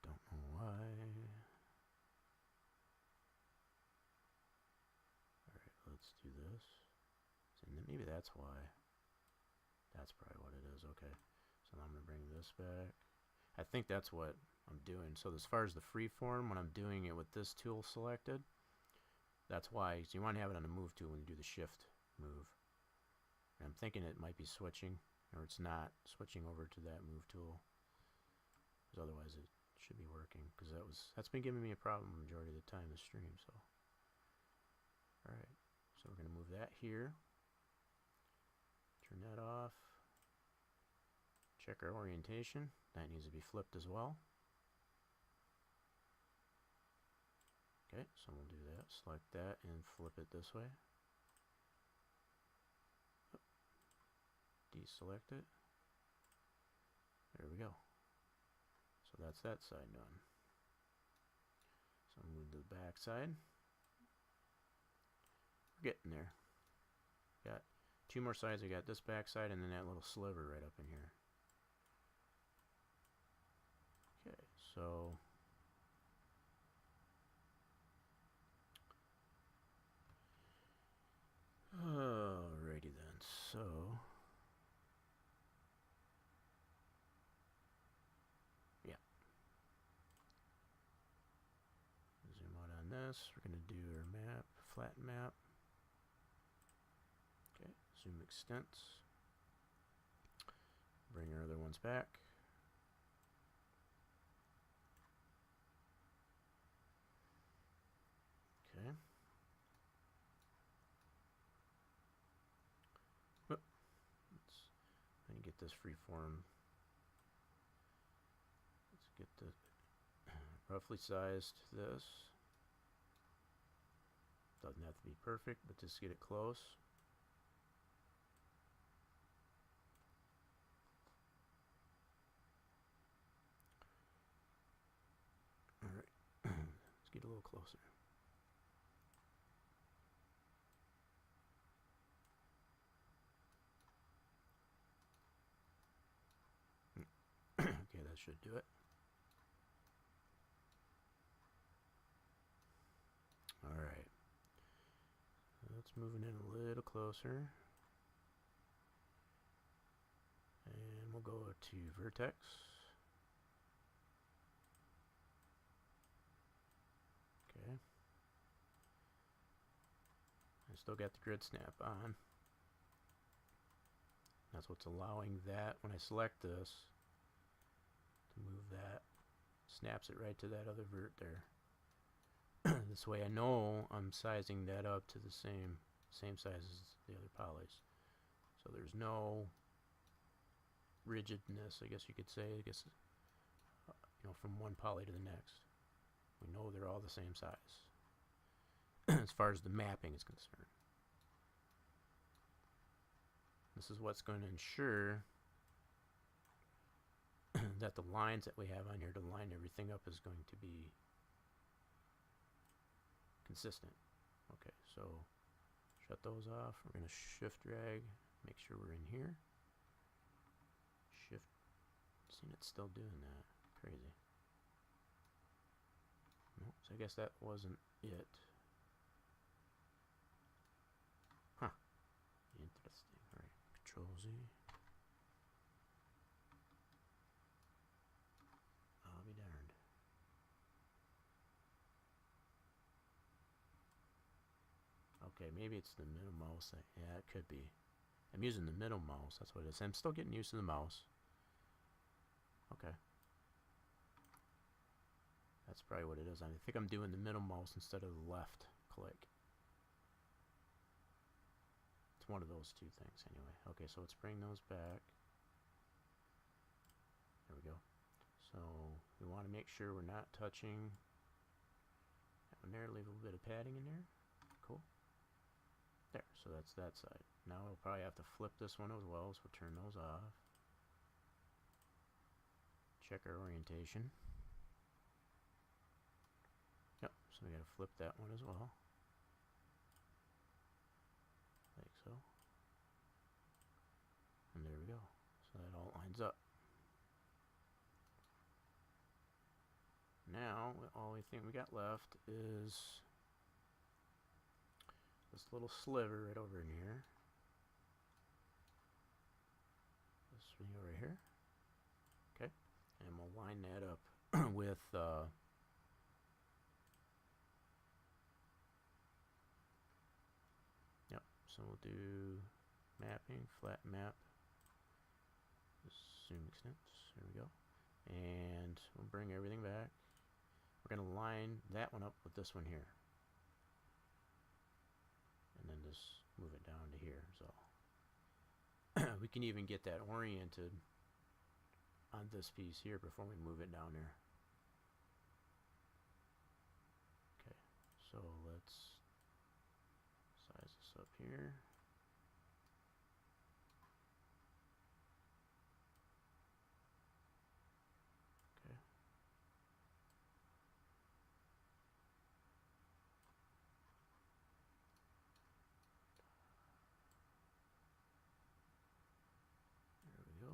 Don't know why. Alright, let's do this. So maybe that's why. That's probably what it is. Okay. So now I'm going to bring this back. I think that's what I'm doing. So as far as the freeform, when I'm doing it with this tool selected, that's why. So you want to have it on the move tool when you do the shift move. And I'm thinking it might be switching, or it's not switching over to that move tool. Because otherwise it should be working. Because that's been giving me a problem the majority of the time this stream. So, all right. So we're going to move that here. Turn that off. Check our orientation. That needs to be flipped as well. Okay, so we'll do that. Select that and flip it this way. Deselect it. There we go. So that's that side done. So I'll move to the back side. We're getting there. Got two more sides. We got this back side and then that little sliver right up in here. Okay, so alrighty then. So yeah. Zoom out on this. We're gonna do our map, flatten map. Okay, zoom extents. Bring our other ones back. Okay. Let me get this freeform. Let's get the roughly sized this. Doesn't have to be perfect, but just get it close. Alright, let's get a little closer. Okay, that should do it. Alright. Let's move it in a little closer. And we'll go to vertex. Okay. I still got the grid snap on. That's what's allowing that, when I select this, to move that. Snaps it right to that other vert there. This way I know I'm sizing that up to the same size as the other polys. So there's no rigidness, I guess you could say, you know, from one poly to the next. We know they're all the same size as far as the mapping is concerned. This is what's going to ensure that the lines that we have on here to line everything up is going to be consistent. Okay, so shut those off. We're going to shift drag, make sure we're in here. Shift, seen it's still doing that. Crazy. Nope, so I guess that wasn't it. Huh. Interesting. Alright, Control Z. I'll be darned. Okay, maybe it's the middle mouse. Yeah, it could be. I'm using the middle mouse. That's what it is. I'm still getting used to the mouse. Okay. That's probably what it is. I think I'm doing the middle mouse instead of the left click. It's one of those two things anyway. Okay, so let's bring those back. There we go. So we want to make sure we're not touching that one there. Leave a little bit of padding in there. Cool. There, so that's that side. Now we'll probably have to flip this one as well, so we'll turn those off. Check our orientation. Yep, so we gotta flip that one as well. Like so. And there we go. So that all lines up. Now, the only thing we got left is this little sliver right over in here. This video right here. Okay. And we'll line that up with yep, so we'll do mapping, flat map, zoom extents, there we go. And we'll bring everything back. We're going to line that one up with this one here. And then just move it down to here. So we can even get that oriented on this piece here before we move it down there. Okay, so let's size this up here. Okay. There we go.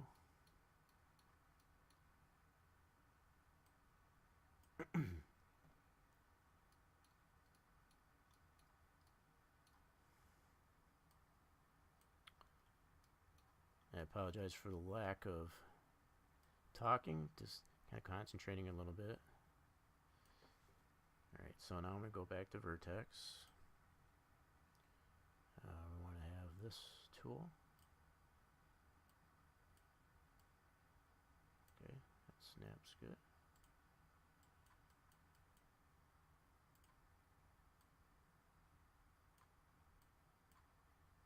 I apologize for the lack of talking, just kind of concentrating a little bit. Alright, so now I'm going to go back to vertex. We want to have this tool. Okay, that snaps good.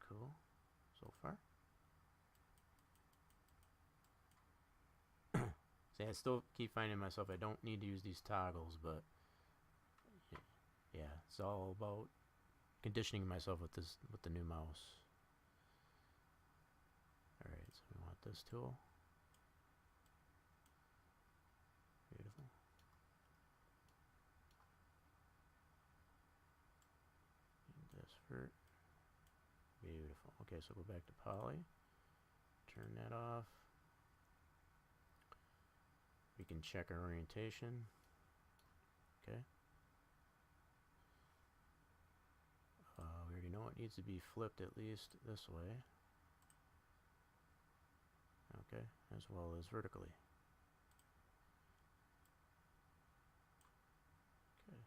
Cool, so far. See, I still keep finding myself, I don't need to use these toggles, but yeah, it's all about conditioning myself with this, with the new mouse. Alright, so we want this tool. Beautiful. And this vert. Beautiful. Okay, so go back to poly. Turn that off. We can check our orientation. Okay. We already know it needs to be flipped at least this way. Okay, as well as vertically. Okay.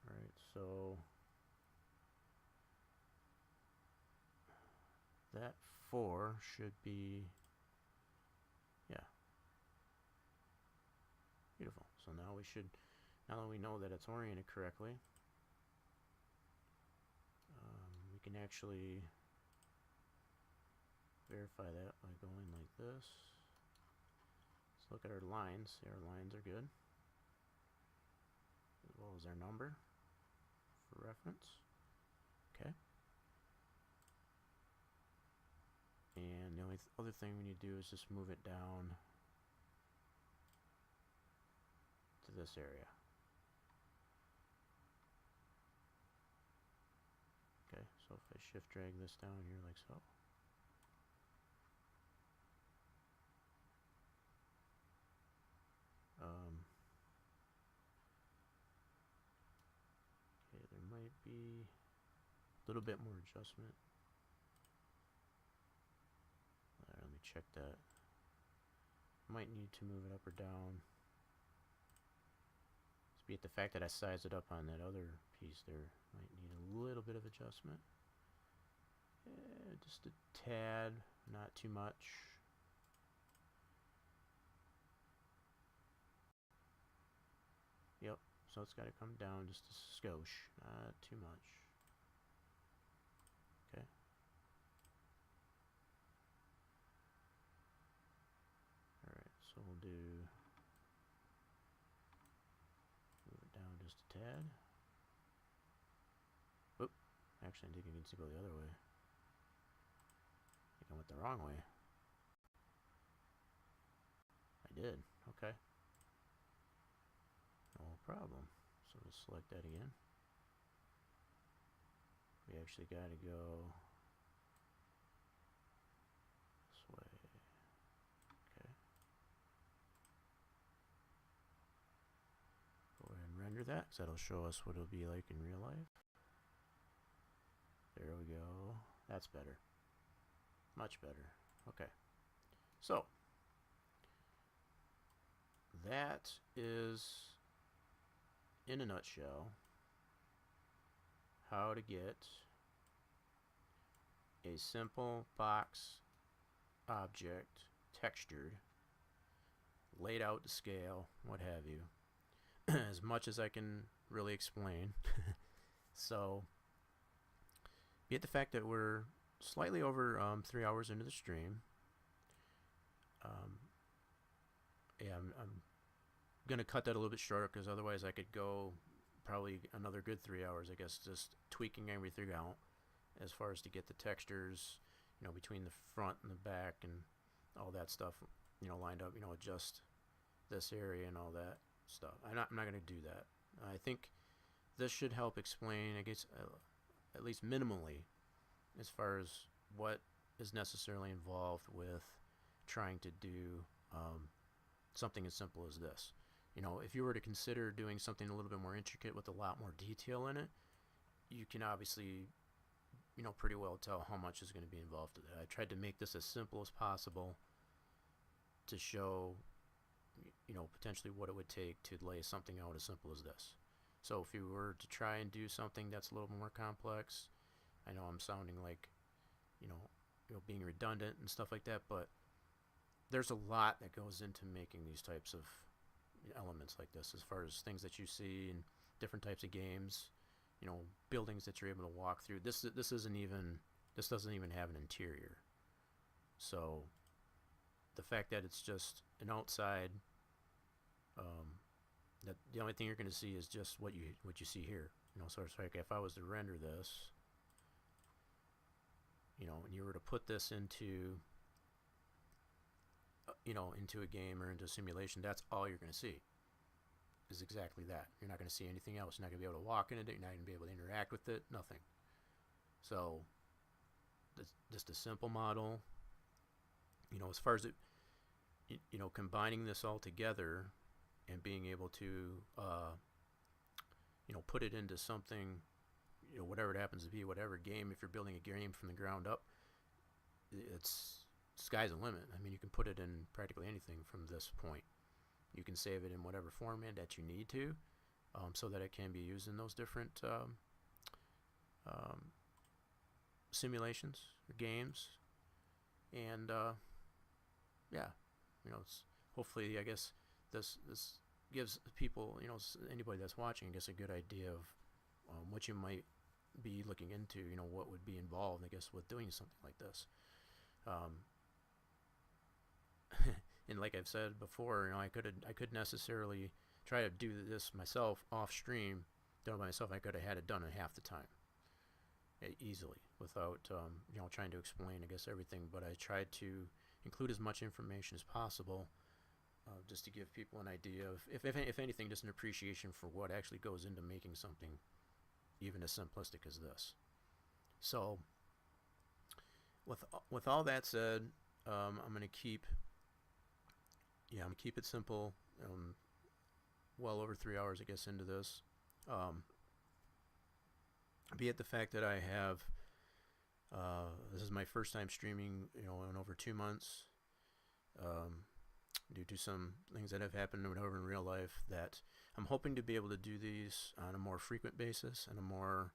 Alright, so that 4 should be, yeah. Beautiful. So now we should, now that we know that it's oriented correctly, we can actually verify that by going like this. Let's look at our lines. See, our lines are good, as well as our number for reference. Okay. And the only other thing we need to do is just move it down to this area. Okay, so if I shift drag this down here like so. Okay, there might be a little bit more adjustment. Let me check that. Might need to move it up or down. Let's Be it the fact that I sized it up on that other piece there. Might need a little bit of adjustment. Just a tad, not too much. Yep, so it's got to come down just a skosh, not too much. Okay. Alright, so we'll do, move it down just a tad. Oop, actually I think it needs to go the other way. I think I went the wrong way. I did, okay. No problem. So we'll select that again. We actually got to go this way. Okay. Go ahead and render that, because that'll show us what it'll be like in real life. There we go. That's better. Much better. Okay. So, that is, in a nutshell, how to get a simple box object textured, laid out to scale, what have you, as much as I can really explain. So, be it the fact that we're slightly over 3 hours into the stream. Yeah, I'm going to cut that a little bit shorter, because otherwise I could go probably another good 3 hours, I guess, just tweaking everything out as far as to get the textures, you know, between the front and the back and all that stuff, you know, lined up, you know, adjust this area and all that stuff. I'm not going to do that. I think this should help explain, I guess, at least minimally, as far as what is necessarily involved with trying to do something as simple as this. You know, if you were to consider doing something a little bit more intricate with a lot more detail in it, you can obviously, you know, pretty well tell how much is going to be involved in it. I tried to make this as simple as possible to show, you know, potentially what it would take to lay something out as simple as this. So if you were to try and do something that's a little more complex, I know I'm sounding like, you know, being redundant and stuff like that, but there's a lot that goes into making these types of elements like this, as far as things that you see in different types of games, you know, buildings that you're able to walk through. This doesn't even have an interior. So the fact that it's just an outside, that the only thing you're going to see is just what you see here. You know, so it's like if I was to render this, you know, and you were to put this into, you know, into a game or into a simulation, that's all you're going to see is exactly that. You're not going to see anything else. You're not going to be able to walk in it. You're not going to be able to interact with it. Nothing. So, just a simple model. You know, as far as it, you know, combining this all together and being able to, you know, put it into something, you know, whatever it happens to be, whatever game, if you're building a game from the ground up, it's sky's the limit. I mean, you can put it in practically anything from this point. You can save it in whatever format that you need to, so that it can be used in those different simulations or games. And yeah, you know, it's hopefully, I guess this gives people, you know, anybody that's watching, I guess, a good idea of what you might be looking into. You know, what would be involved, I guess, with doing something like this. And like I've said before, you know, I could necessarily try to do this myself off stream, done by myself. I could have had it done in half the time, easily, without you know, trying to explain, I guess, everything. But I tried to include as much information as possible, just to give people an idea of, if anything, just an appreciation for what actually goes into making something even as simplistic as this. So, with all that said, I'm gonna keep it simple. Well over 3 hours, I guess, into this. Be it the fact that I have, this is my first time streaming, you know, in over 2 months. due to some things that have happened over in real life, that I'm hoping to be able to do these on a more frequent basis and a more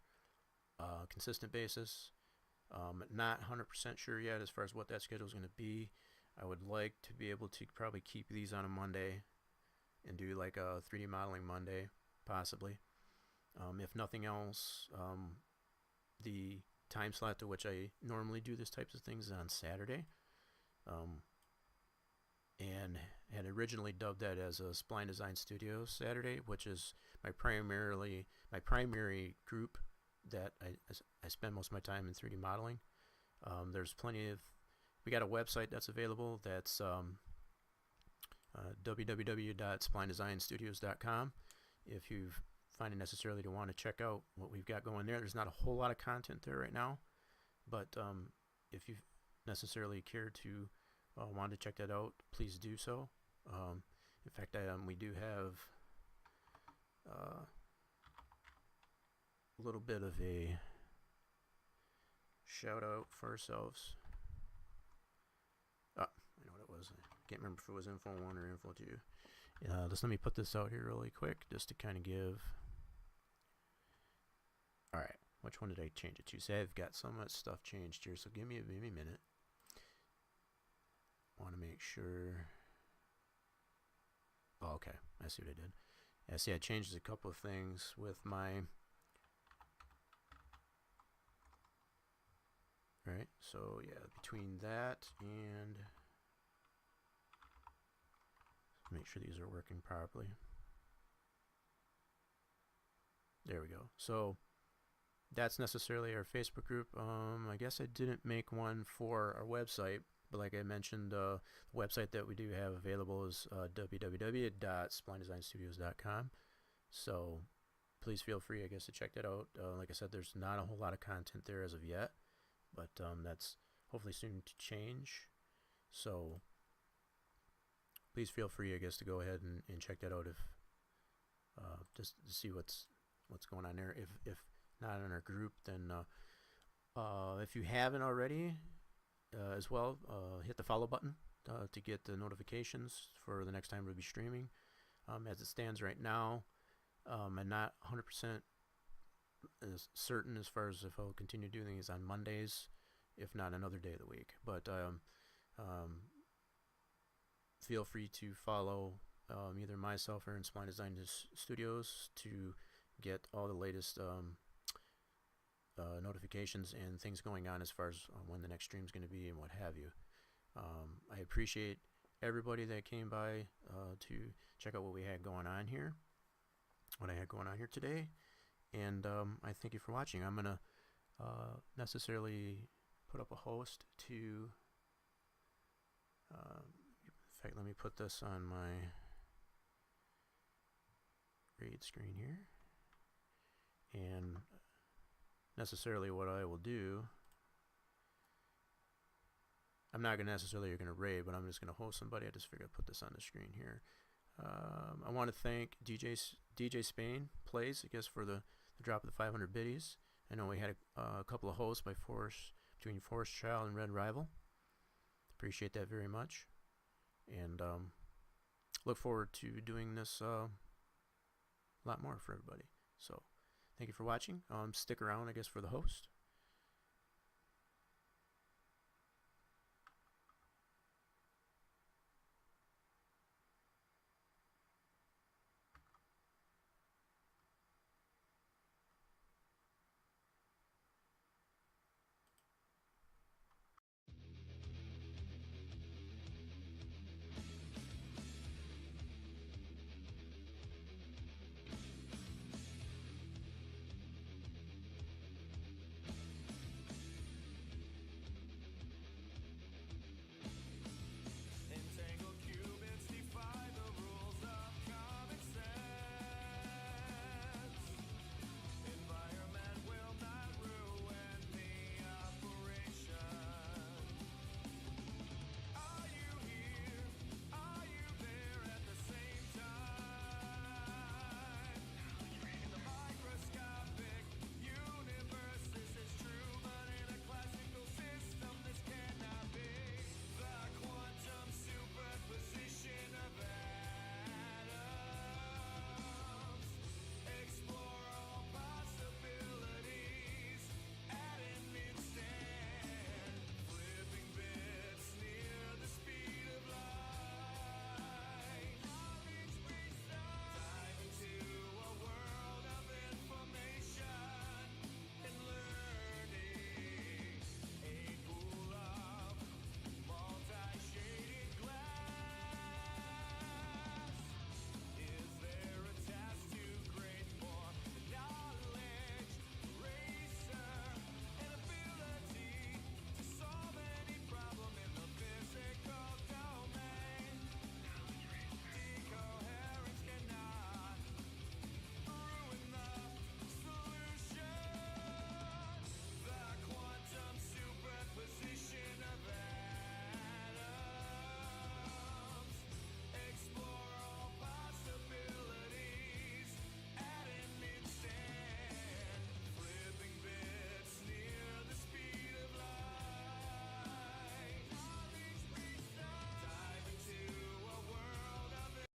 consistent basis. Not 100% sure yet as far as what that schedule is going to be. I would like to be able to probably keep these on a Monday and do like a 3D modeling Monday, possibly. If nothing else, the time slot to which I normally do this types of things is on Saturday. And had originally dubbed that as a Spline Design Studios Saturday, which is my primary group that I spend most of my time in 3D modeling. There's plenty of, we got a website that's available, that's www.splinedesignstudios.com. If you find it necessarily to want to check out what we've got going there's not a whole lot of content there right now, but if you necessarily care to want to check that out, please do so. In fact, we do have a little bit of a shout out for ourselves. I know what it was. I can't remember if it was Info 1 or Info 2. Just let me put this out here really quick just to kind of give. Alright, which one did I change it to? Say I've got so much stuff changed here, so give me a minute. Want to make sure. Oh, okay, I see what I did. Yeah, see, I changed a couple of things with my. Alright, so yeah, between that and make sure these are working properly. There we go. So that's necessarily our Facebook group. I guess I didn't make one for our website, but like I mentioned, the website that we do have available is www.splinedesignstudios.com. So please feel free, I guess, to check that out. Like I said, there's not a whole lot of content there as of yet, but that's hopefully soon to change. So please feel free, I guess, to go ahead and check that out if just to see what's going on there. If not in our group, then if you haven't already, as well, hit the follow button to get the notifications for the next time we'll be streaming. As it stands right now, I'm not 100% certain as far as if I'll continue doing these on Mondays, if not another day of the week. But feel free to follow either myself or in Spline Design Studios to get all the latest notifications and things going on as far as when the next stream is going to be and what have you. I appreciate everybody that came by to check out what we had going on here, what I had going on here today, and I thank you for watching. I'm gonna necessarily put up a host to in fact, let me put this on my raid screen here, and necessarily what I will do, I'm not gonna necessarily gonna raid, but I'm just gonna host somebody. I just figured I'd put this on the screen here. I want to thank DJ Spain Plays, I guess, for the drop of the 500 biddies. I know we had a couple of hosts by between Forest Child and Red Rival. Appreciate that very much, and look forward to doing this a lot more for everybody. So thank you for watching. Stick around, I guess, for the host.